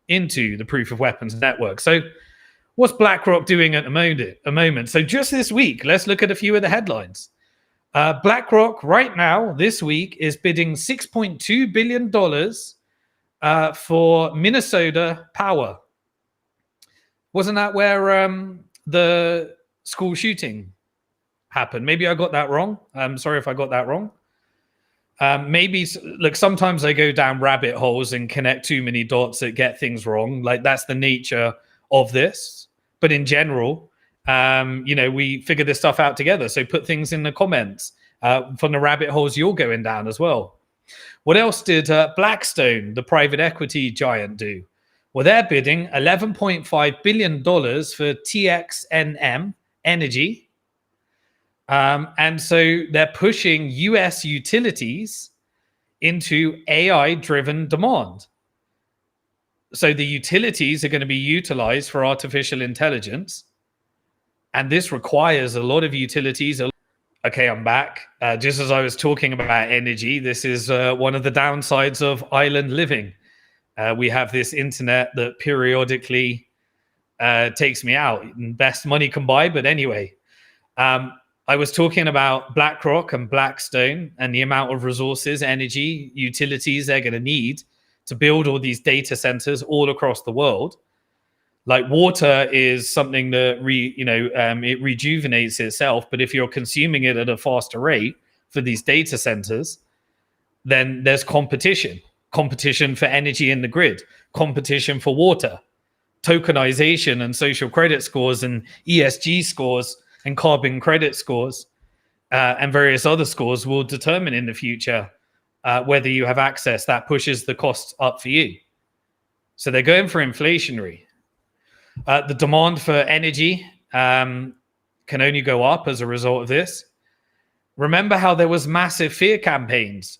A: into the proof of weapons network. So what's BlackRock doing at the moment? So just this week, let's look at a few of the headlines. BlackRock right now, this week, is bidding $6.2 billion for Minnesota Power. Wasn't that where the school shooting happened? Maybe I got that wrong. I'm sorry if I got that wrong. Look, sometimes I go down rabbit holes and connect too many dots that get things wrong. Like, that's the nature of this. But in general, we figure this stuff out together. So put things in the comments from the rabbit holes you're going down as well. What else did Blackstone, the private equity giant, do? Well, they're bidding $11.5 billion for TXNM Energy. And so they're pushing US utilities into AI-driven demand. So the utilities are going to be utilized for artificial intelligence. And this requires a lot of utilities. Okay, I'm back. Just as I was talking about energy, this is one of the downsides of island living. We have this internet that periodically takes me out. Best money can buy, but anyway. I was talking about BlackRock and Blackstone and the amount of resources, energy, utilities they're going to need to build all these data centers all across the world. Like, water is something that it rejuvenates itself, but if you're consuming it at a faster rate for these data centers, then there's competition for energy in the grid, competition for water, tokenization and social credit scores and ESG scores and carbon credit scores and various other scores will determine in the future whether you have access. That pushes the cost up for you. So they're going for inflationary. The demand for energy can only go up as a result of this. Remember how there was massive fear campaigns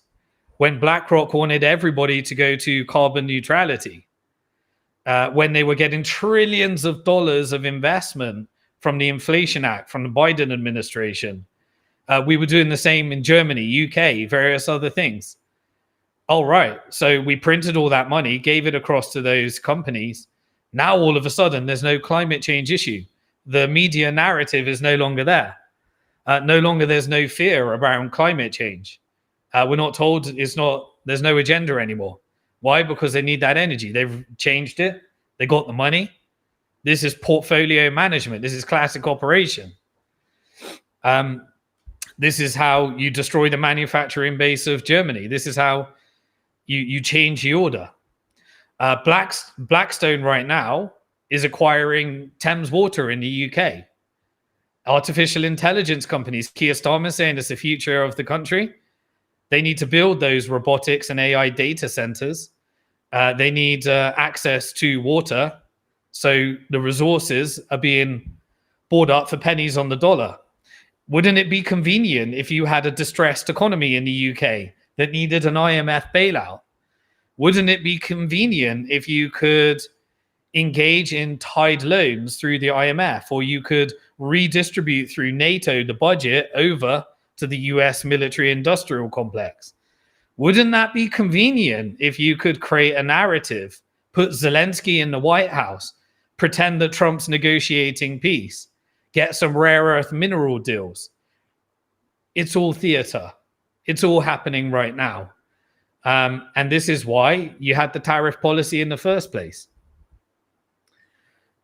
A: when BlackRock wanted everybody to go to carbon neutrality, when they were getting trillions of dollars of investment from the Inflation Act, from the Biden administration. We were doing the same in Germany, UK, various other things. All right, so we printed all that money, gave it across to those companies. Now, all of a sudden, there's no climate change issue. The media narrative is no longer there. No longer there's no fear around climate change. We're not told there's no agenda anymore. Why? Because they need that energy. They've changed it. They got the money. This is portfolio management. This is classic operation. This is how you destroy the manufacturing base of Germany. This is how you change the order. Blackstone right now is acquiring Thames Water in the UK. Artificial intelligence companies, Keir Starmer saying it's the future of the country. They need to build those robotics and AI data centers. They need access to water. So the resources are being bought up for pennies on the dollar. Wouldn't it be convenient if you had a distressed economy in the UK that needed an IMF bailout? Wouldn't it be convenient if you could engage in tied loans through the IMF, or you could redistribute through NATO the budget over to the US military industrial complex. Wouldn't that be convenient if you could create a narrative, put Zelensky in the White House, pretend that Trump's negotiating peace, get some rare earth mineral deals? It's all theater. It's all happening right now. And this is why you had the tariff policy in the first place.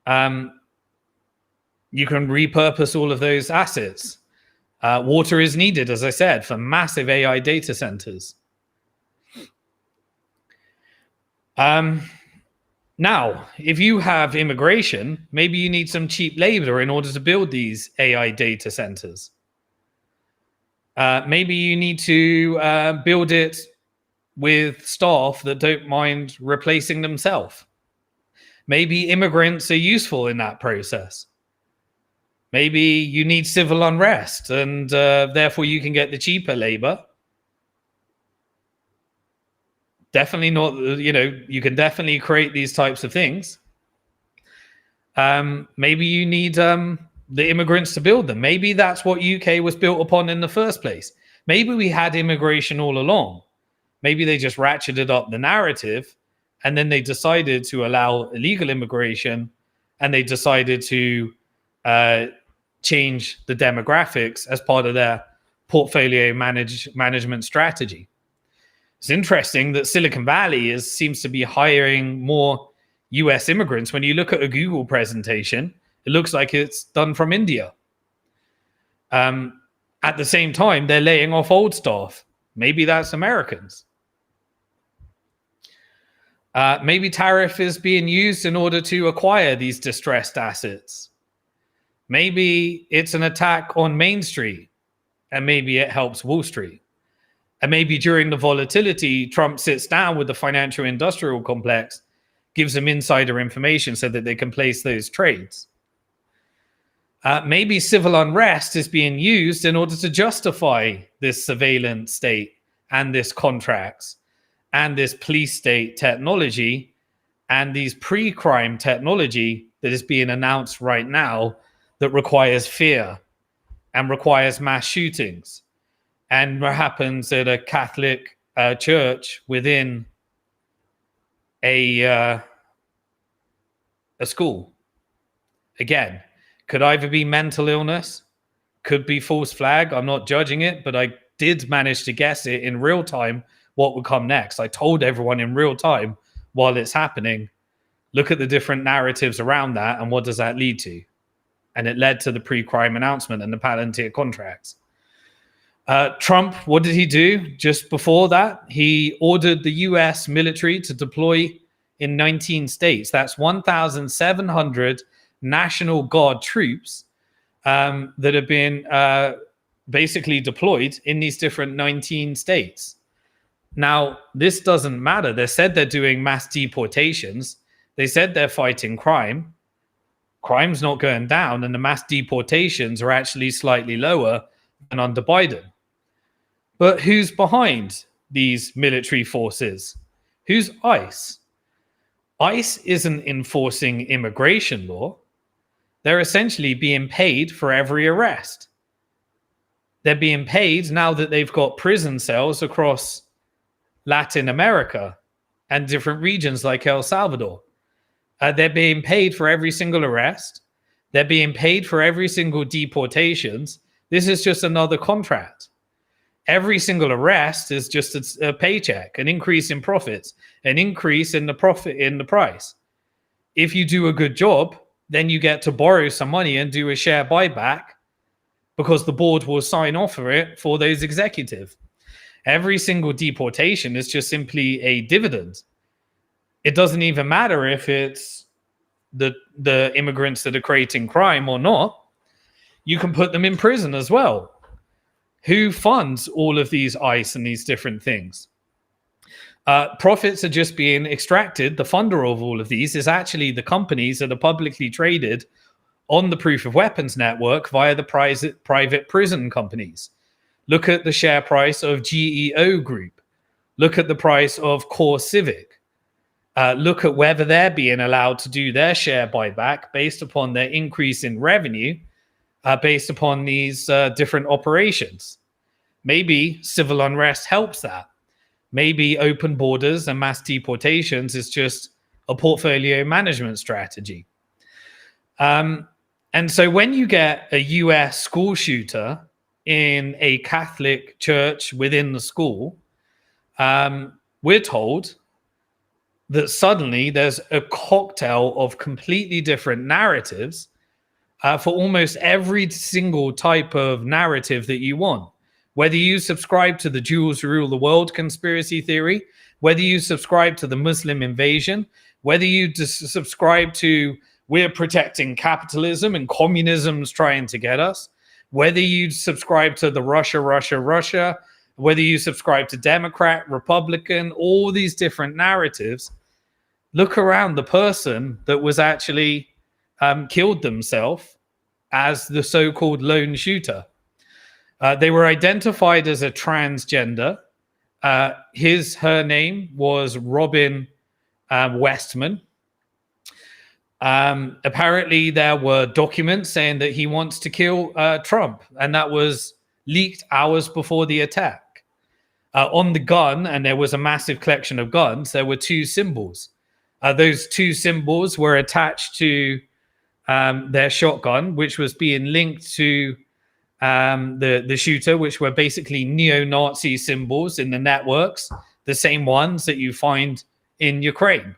A: You can repurpose all of those assets. Water is needed, as I said, for massive AI data centers. Now, if you have immigration, maybe you need some cheap labor in order to build these AI data centers. Maybe you need to build it with staff that don't mind replacing themselves. Maybe immigrants are useful in that process. Maybe you need civil unrest and therefore you can get the cheaper labor. Definitely not, you can definitely create these types of things. Maybe you need the immigrants to build them. Maybe that's what UK was built upon in the first place. Maybe we had immigration all along. Maybe they just ratcheted up the narrative and then they decided to allow illegal immigration and they decided to change the demographics as part of their portfolio management strategy. It's interesting that Silicon Valley seems to be hiring more US immigrants. When you look at a Google presentation, it looks like it's done from India. At the same time, they're laying off old staff. Maybe that's Americans. Maybe tariff is being used in order to acquire these distressed assets. Maybe it's an attack on Main Street, and maybe it helps Wall Street. And maybe during the volatility, Trump sits down with the financial industrial complex, gives them insider information so that they can place those trades. Maybe civil unrest is being used in order to justify this surveillance state and this contracts and this police state technology and these pre-crime technology that is being announced right now that requires fear and requires mass shootings and what happens at a Catholic church within a school. Again, could either be mental illness, could be false flag. I'm not judging it, but I did manage to guess it in real time what would come next. I told everyone in real time while it's happening, look at the different narratives around that and what does that lead to? And it led to the pre-crime announcement and the Palantir contracts. Trump, what did he do just before that? He ordered the US military to deploy in 19 states. That's 1,700 National Guard troops that have been basically deployed in these different 19 states. Now, this doesn't matter. They said they're doing mass deportations. They said they're fighting crime. Crime's not going down, and the mass deportations are actually slightly lower than under Biden. But who's behind these military forces? Who's ICE? ICE isn't enforcing immigration law. They're essentially being paid for every arrest. They're being paid now that they've got prison cells across Latin America and different regions like El Salvador. They're being paid for every single arrest. They're being paid for every single deportations. This is just another contract. Every single arrest is just a paycheck, an increase in profits, an increase in the profit in the price. If you do a good job, then you get to borrow some money and do a share buyback because the board will sign off for it for those executives. Every single deportation is just simply a dividend. It doesn't even matter if it's the immigrants that are creating crime or not. You can put them in prison as well. Who funds all of these ICE and these different things? Profits are just being extracted. The funder of all of these is actually the companies that are publicly traded on the proof of weapons network via the private prison companies. Look at the share price of GEO Group. Look at the price of Core Civic. Look at whether they're being allowed to do their share buyback based upon their increase in revenue, based upon these different operations. maybe civil unrest helps that. Maybe open borders and mass deportations is just a portfolio management strategy. And so when you get a US school shooter in a Catholic church within the school, we're told that suddenly there's a cocktail of completely different narratives for almost every single type of narrative that you want. Whether you subscribe to the Jews rule the world conspiracy theory, whether you subscribe to the Muslim invasion, whether you subscribe to we're protecting capitalism and communism's trying to get us, whether you subscribe to the Russia, whether you subscribe to Democrat, Republican, all these different narratives, look around the person that was actually killed themselves as the so-called lone shooter. They were identified as a transgender. Her name was Robin Westman. Apparently, there were documents saying that he wants to kill Trump, and that was leaked hours before the attack. On the gun, and there was a massive collection of guns, there were two symbols. Those two symbols were attached to their shotgun, which was being linked to the shooter, which were basically neo-Nazi symbols in the networks, the same ones that you find in Ukraine.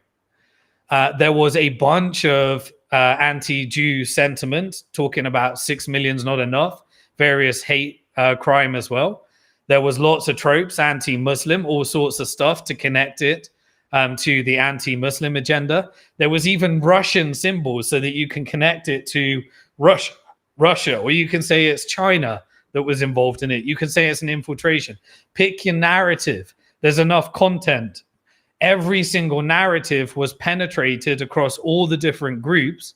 A: There was a bunch of anti-Jew sentiment talking about 6 million's not enough, various hate crime as well. There was lots of tropes, anti-Muslim, all sorts of stuff to connect it to the anti-Muslim agenda. There was even Russian symbols so that you can connect it to Russia, or you can say it's China that was involved in it. You can say it's an infiltration. Pick your narrative. There's enough content. Every single narrative was penetrated across all the different groups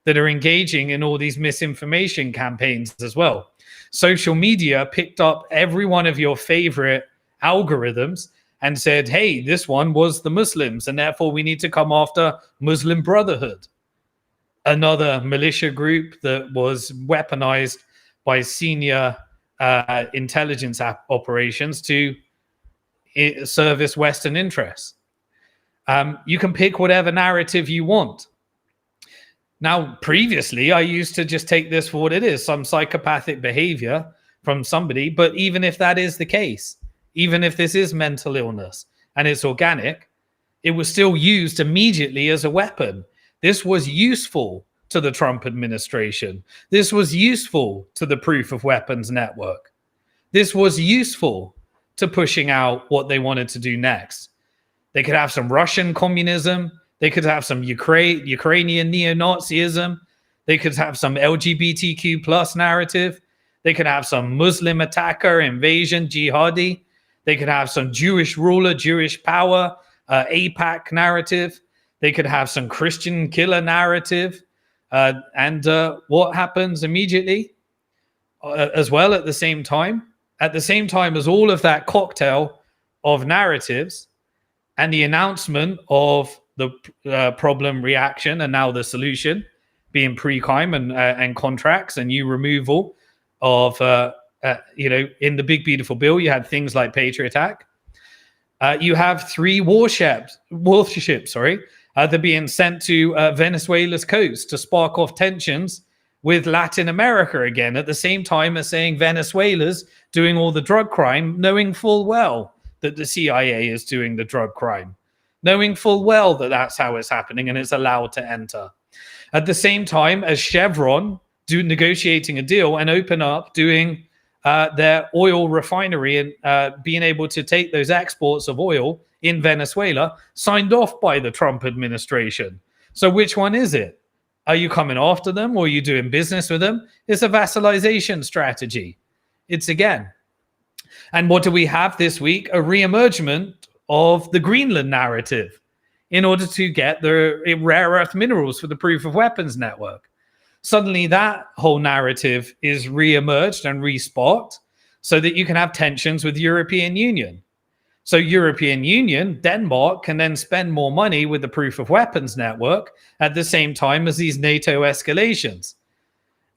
A: that are engaging in all these misinformation campaigns as well. Social media picked up every one of your favorite algorithms and said, hey, this one was the Muslims, and therefore we need to come after Muslim Brotherhood, another militia group that was weaponized by senior intelligence operations to service Western interests. You can pick whatever narrative you want. Now, previously, I used to just take this for what it is, some psychopathic behavior from somebody. But even if that is the case, even if this is mental illness and it's organic, it was still used immediately as a weapon. This was useful to the Trump administration. This was useful to the Proof of Weapons network. This was useful to pushing out what they wanted to do next. They could have some Russian communism. They could have some Ukrainian neo-Nazism. They could have some LGBTQ plus narrative. They could have some Muslim attacker, invasion, jihadi. They could have some Jewish ruler, Jewish power, AIPAC narrative. They could have some Christian killer narrative. And what happens immediately as well at the same time? At the same time as all of that cocktail of narratives and the announcement of the problem reaction and now the solution being pre-crime and contracts and new removal of, in the big beautiful bill, you had things like Patriot Act. You have 3 warships, they're being sent to Venezuela's coast to spark off tensions with Latin America again, at the same time as saying Venezuela's doing all the drug crime, knowing full well that the CIA is doing the drug crime, knowing full well that that's how it's happening and it's allowed to enter. At the same time as Chevron negotiating a deal and open up doing their oil refinery and being able to take those exports of oil in Venezuela signed off by the Trump administration. So which one is it? Are you coming after them or are you doing business with them? It's a vassalization strategy. It's again. And what do we have this week? A re-emergement of the Greenland narrative in order to get the rare earth minerals for the Proof of Weapons network. Suddenly that whole narrative is re-emerged and re-sparked so that you can have tensions with European Union. So European Union, Denmark, can then spend more money with the Proof of Weapons network at the same time as these NATO escalations.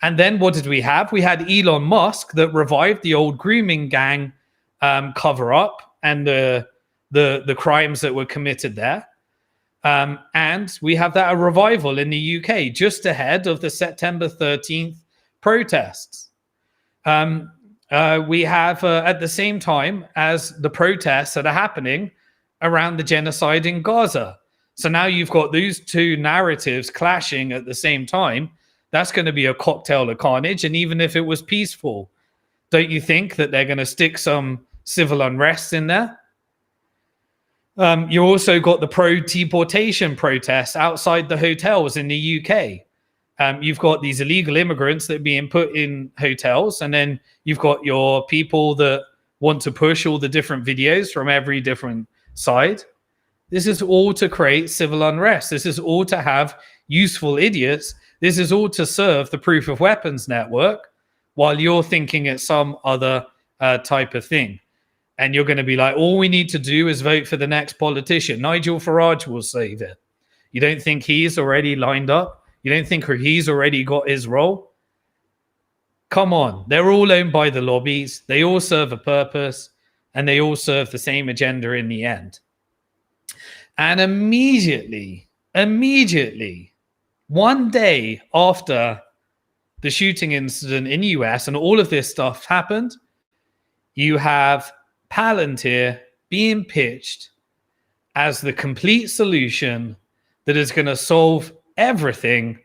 A: And then what did we have? We had Elon Musk that revived the old grooming gang cover up and the crimes that were committed there. And we have that a revival in the UK just ahead of the September 13th protests. We have at the same time as the protests that are happening around the genocide in Gaza. So now you've got those two narratives clashing at the same time. That's going to be a cocktail of carnage. And even if it was peaceful, don't you think that they're going to stick some civil unrest in there? You also got the pro-deportation protests outside the hotels in the UK. You've got these illegal immigrants that are being put in hotels, and then you've got your people that want to push all the different videos from every different side. This is all to create civil unrest. This is all to have useful idiots. This is all to serve the proof of weapons network while you're thinking it's some other type of thing. And you're going to be like, all we need to do is vote for the next politician. Nigel Farage will save it. You don't think he's already lined up? You don't think he's already got his role? Come on. They're all owned by the lobbies. They all serve a purpose, and they all serve the same agenda in the end. And immediately, one day after the shooting incident in the US and all of this stuff happened, you have Palantir being pitched as the complete solution that is going to solve everything.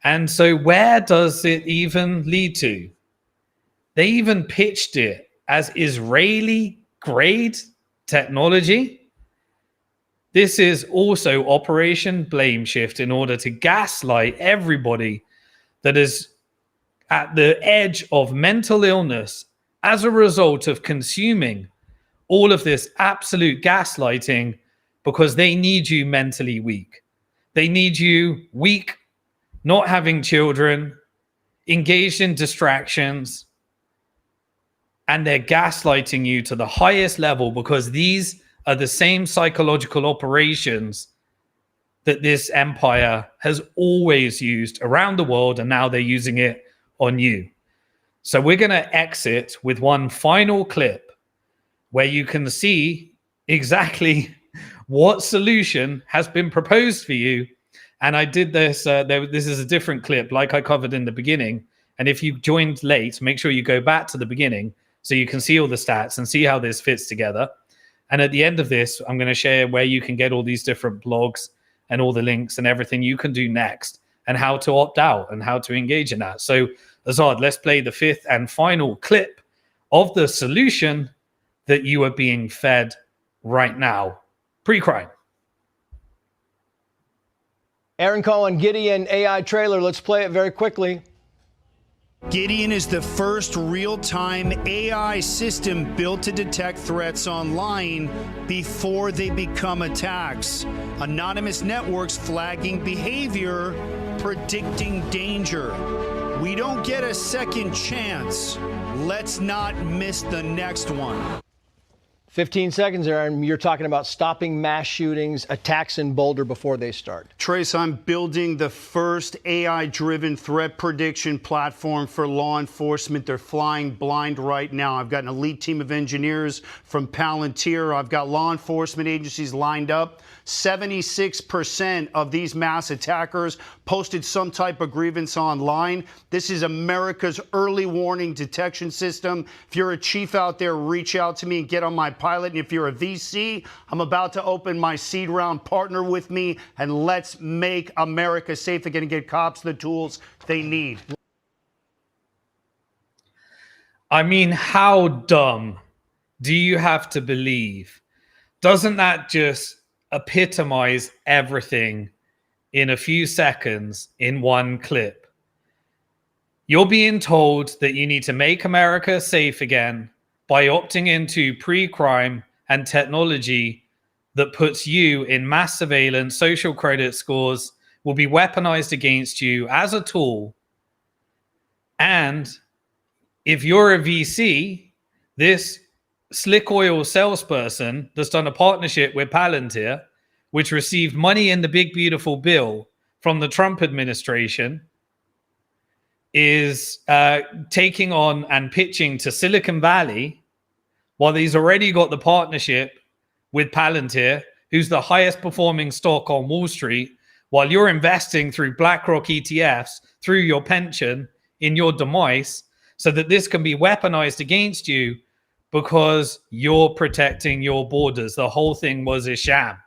A: And so where does it even lead to? They even pitched it as Israeli grade technology. This is also Operation Blame Shift in order to gaslight everybody that is at the edge of mental illness as a result of consuming all of this absolute gaslighting, because they need you mentally weak. They need you weak, not having children, engaged in distractions, and they're gaslighting you to the highest level because these are the same psychological operations that this empire has always used around the world, and now they're using it on you. So we're going to exit with one final clip where you can see exactly what solution has been proposed for you. And I did this, this is a different clip like I covered in the beginning. And if you joined late, make sure you go back to the beginning so you can see all the stats and see how this fits together. And at the end of this, I'm going to share where you can get all these different blogs and all the links and everything you can do next and how to opt out and how to engage in that. So Azad, let's play the fifth and final clip of the solution that you are being fed right now, pre-crime.
C: Aaron Cohen, Gideon AI trailer. Let's play it very quickly.
B: Gideon is the first real-time AI system built to detect threats online before they become attacks. Anonymous networks flagging behavior, predicting danger. We don't get a second chance. Let's not miss the next one.
C: 15 seconds, Aaron. You're talking about stopping mass shootings, attacks in Boulder before they start.
B: Trace, I'm building the first AI-driven threat prediction platform for law enforcement. They're flying blind right now. I've got an elite team of engineers from Palantir. I've got law enforcement agencies lined up. 76% of these mass attackers posted some type of grievance online. This is America's early warning detection system. If you're a chief out there, reach out to me and get on my pilot. And if you're a VC, I'm about to open my seed round. Partner with me and let's make America safe again and get cops the tools they need.
A: I mean, how dumb do you have to believe? Doesn't that just epitomize everything in a few seconds in one clip? You're being told that you need to make America safe again by opting into pre-crime and technology that puts you in mass surveillance, social credit scores, will be weaponized against you as a tool. And if you're a VC, this slick oil salesperson that's done a partnership with Palantir, which received money in the big beautiful bill from the Trump administration, is taking on and pitching to Silicon Valley while he's already got the partnership with Palantir, who's the highest performing stock on Wall Street, while you're investing through BlackRock ETFs, through your pension, in your demise, so that this can be weaponized against you because you're protecting your borders. The whole thing was a sham.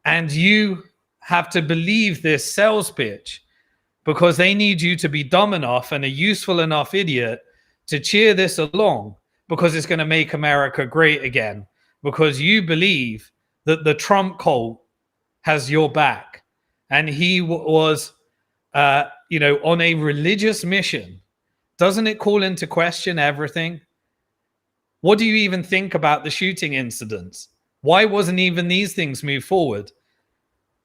A: And you have to believe this sales pitch because they need you to be dumb enough and a useful enough idiot to cheer this along, because it's going to make America great again, because you believe that the Trump cult has your back. And he was, on a religious mission. Doesn't it call into question everything? What do you even think about the shooting incidents? Why wasn't even these things moved forward?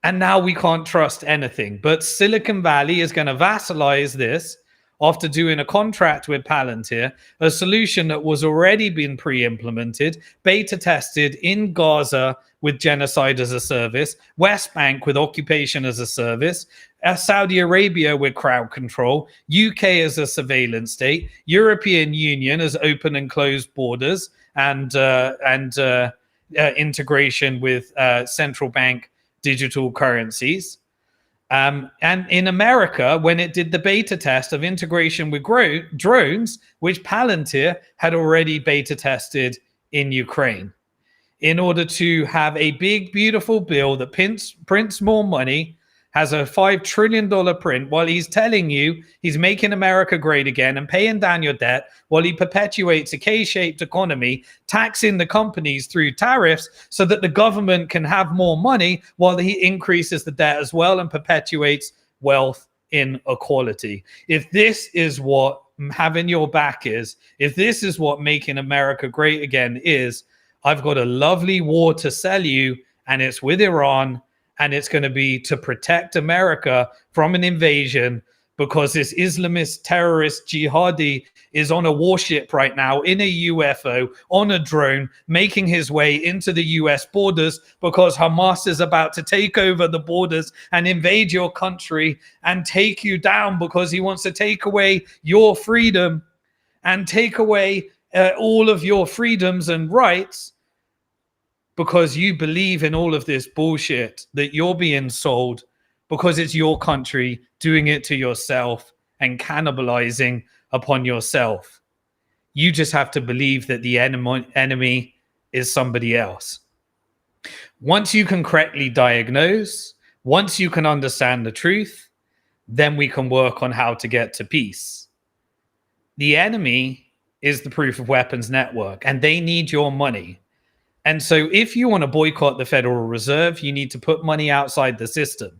A: And now we can't trust anything. But Silicon Valley is going to vassalize this after doing a contract with Palantir, a solution that was already been pre-implemented, beta tested in Gaza with genocide as a service, West Bank with occupation as a service, Saudi Arabia with crowd control, UK as a surveillance state, European Union as open and closed borders, and integration with central bank digital currencies. And in America, when it did the beta test of integration with drones, which Palantir had already beta tested in Ukraine, in order to have a big, beautiful bill that prints more money, has a $5 trillion print, while he's telling you he's making America great again and paying down your debt, while he perpetuates a K-shaped economy, taxing the companies through tariffs so that the government can have more money, while he increases the debt as well and perpetuates wealth inequality. If this is what having your back is, if this is what making America great again is, I've got a lovely war to sell you, and it's with Iran. And it's going to be to protect America from an invasion, because this Islamist terrorist jihadi is on a warship right now, in a UFO, on a drone, making his way into the US borders, because Hamas is about to take over the borders and invade your country and take you down, because he wants to take away your freedom and take away all of your freedoms and rights. Because you believe in all of this bullshit that you're being sold, because it's your country doing it to yourself and cannibalizing upon yourself. You just have to believe that the enemy is somebody else. Once you can correctly diagnose, once you can understand the truth, then we can work on how to get to peace. The enemy is the proof of weapons network, and they need your money. And so if you want to boycott the Federal Reserve, you need to put money outside the system.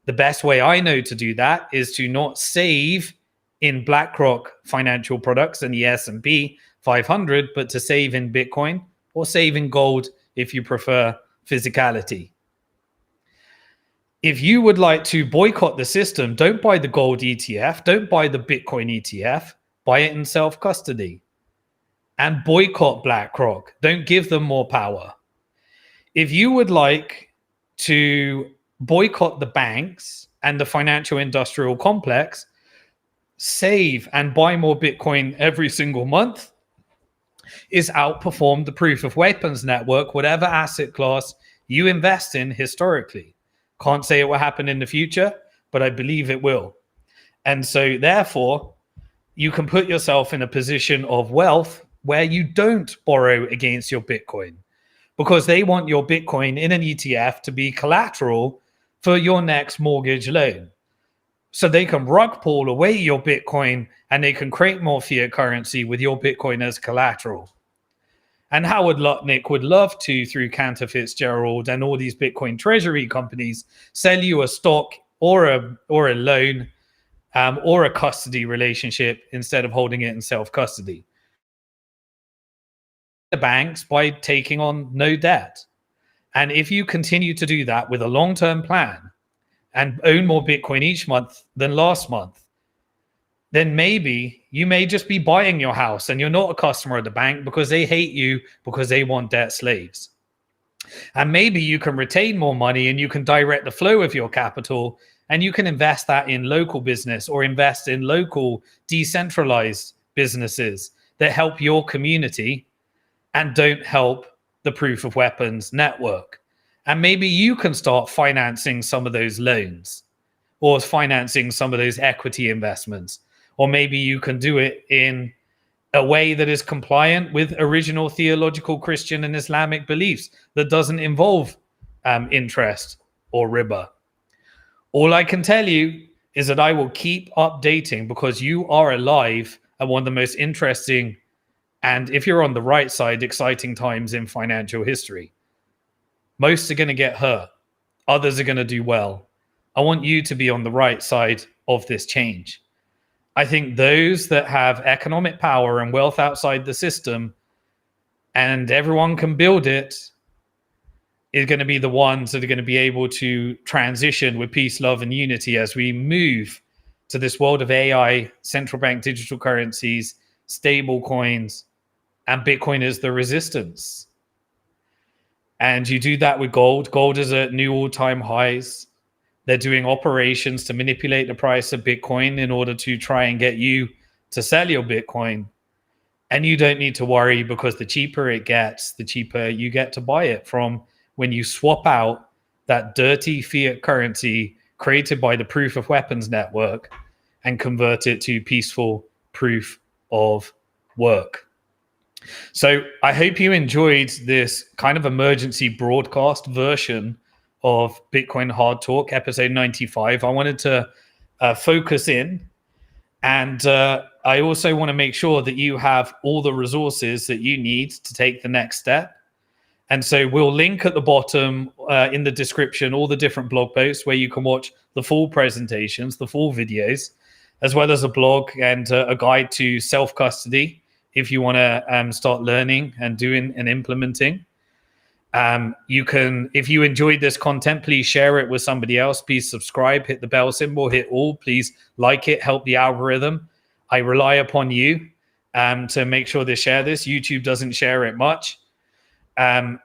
A: The best way I know to do that is to not save in BlackRock financial products and the S&P 500, but to save in Bitcoin or save in gold if you prefer physicality. If you would like to boycott the system, don't buy the gold ETF, don't buy the Bitcoin ETF, buy it in self-custody. And boycott BlackRock. Don't give them more power. If you would like to boycott the banks and the financial industrial complex, save and buy more Bitcoin every single month, is outperform the proof of weapons network, whatever asset class you invest in historically. Can't say it will happen in the future, but I believe it will. And so therefore, you can put yourself in a position of wealth where you don't borrow against your Bitcoin, because they want your Bitcoin in an ETF to be collateral for your next mortgage loan. So they can rug pull away your Bitcoin and they can create more fiat currency with your Bitcoin as collateral. And Howard Lutnick would love to, through Cantor Fitzgerald and all these Bitcoin treasury companies, sell you a stock or a loan or a custody relationship instead of holding it in self-custody. The banks by taking on no debt. And if you continue to do that with a long-term plan and own more Bitcoin each month than last month, then maybe you may just be buying your house and you're not a customer of the bank because they hate you, because they want debt slaves. And maybe you can retain more money and you can direct the flow of your capital and you can invest that in local business or invest in local decentralized businesses that help your community and don't help the proof of weapons network. And maybe you can start financing some of those loans or financing some of those equity investments. Or maybe you can do it in a way that is compliant with original theological Christian and Islamic beliefs that doesn't involve interest or riba. All I can tell you is that I will keep updating because you are alive at one of the most interesting and, if you're on the right side, exciting times in financial history. Most are going to get hurt. Others are going to do well. I want you to be on the right side of this change. I think those that have economic power and wealth outside the system, and everyone can build it, is going to be the ones that are going to be able to transition with peace, love, and unity as we move to this world of AI, central bank digital currencies, stable coins, and Bitcoin is the resistance. And you do that with gold. Gold is at new all-time highs. They're doing operations to manipulate the price of Bitcoin in order to try and get you to sell your Bitcoin. And you don't need to worry, because the cheaper it gets, the cheaper you get to buy it from when you swap out that dirty fiat currency created by the proof of weapons network and convert it to peaceful proof of work. So I hope you enjoyed this kind of emergency broadcast version of Bitcoin Hard Talk, episode 95. I wanted to focus in, and I also want to make sure that you have all the resources that you need to take the next step. And so we'll link at the bottom in the description all the different blog posts where you can watch the full presentations, the full videos, as well as a blog and a guide to self-custody if you want to start learning and doing and implementing. You can, if you enjoyed this content, please share it with somebody else. Please subscribe, hit the bell symbol, hit all. Please like it, help the algorithm. I rely upon you to make sure they share this. YouTube doesn't share it much. And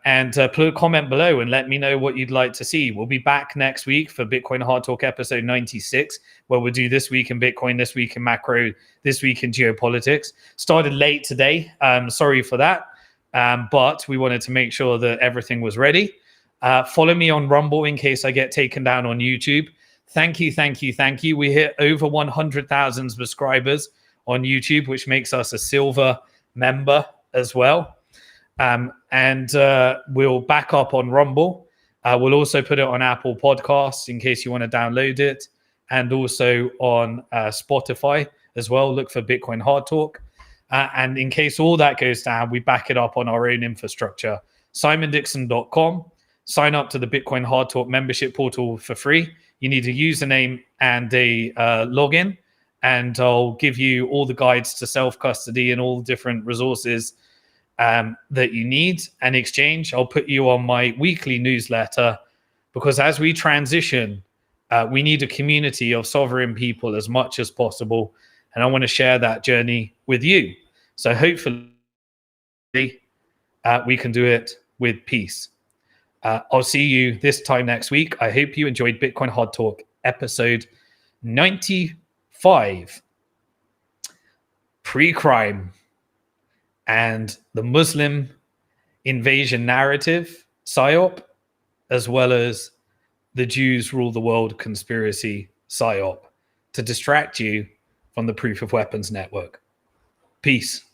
A: put a comment below and let me know what you'd like to see. We'll be back next week for Bitcoin Hard Talk episode 96, where we'll do This Week in Bitcoin, This Week in Macro, This Week in Geopolitics. Started late today. Sorry for that. But we wanted to make sure that everything was ready. Follow me on Rumble in case I get taken down on YouTube. Thank you, thank you, thank you. We hit over 100,000 subscribers on YouTube, which makes us a silver member as well. And we'll back up on Rumble. We'll also put it on Apple Podcasts in case you want to download it, and also on Spotify as well. Look for Bitcoin Hard Talk. And in case all that goes down, we back it up on our own infrastructure. SimonDixon.com. Sign up to the Bitcoin Hard Talk membership portal for free. You need a username and a login, and I'll give you all the guides to self-custody and all the different resources that you need. And exchange, I'll put you on my weekly newsletter, because as we transition, we need a community of sovereign people as much as possible. And I want to share that journey with you. So hopefully we can do it with peace. I'll see you this time next week. I hope you enjoyed Bitcoin Hard Talk episode 95. Pre-crime and the Muslim invasion narrative, PSYOP, as well as the Jews rule the world conspiracy, PSYOP, to distract you from the proof of weapons network. Peace.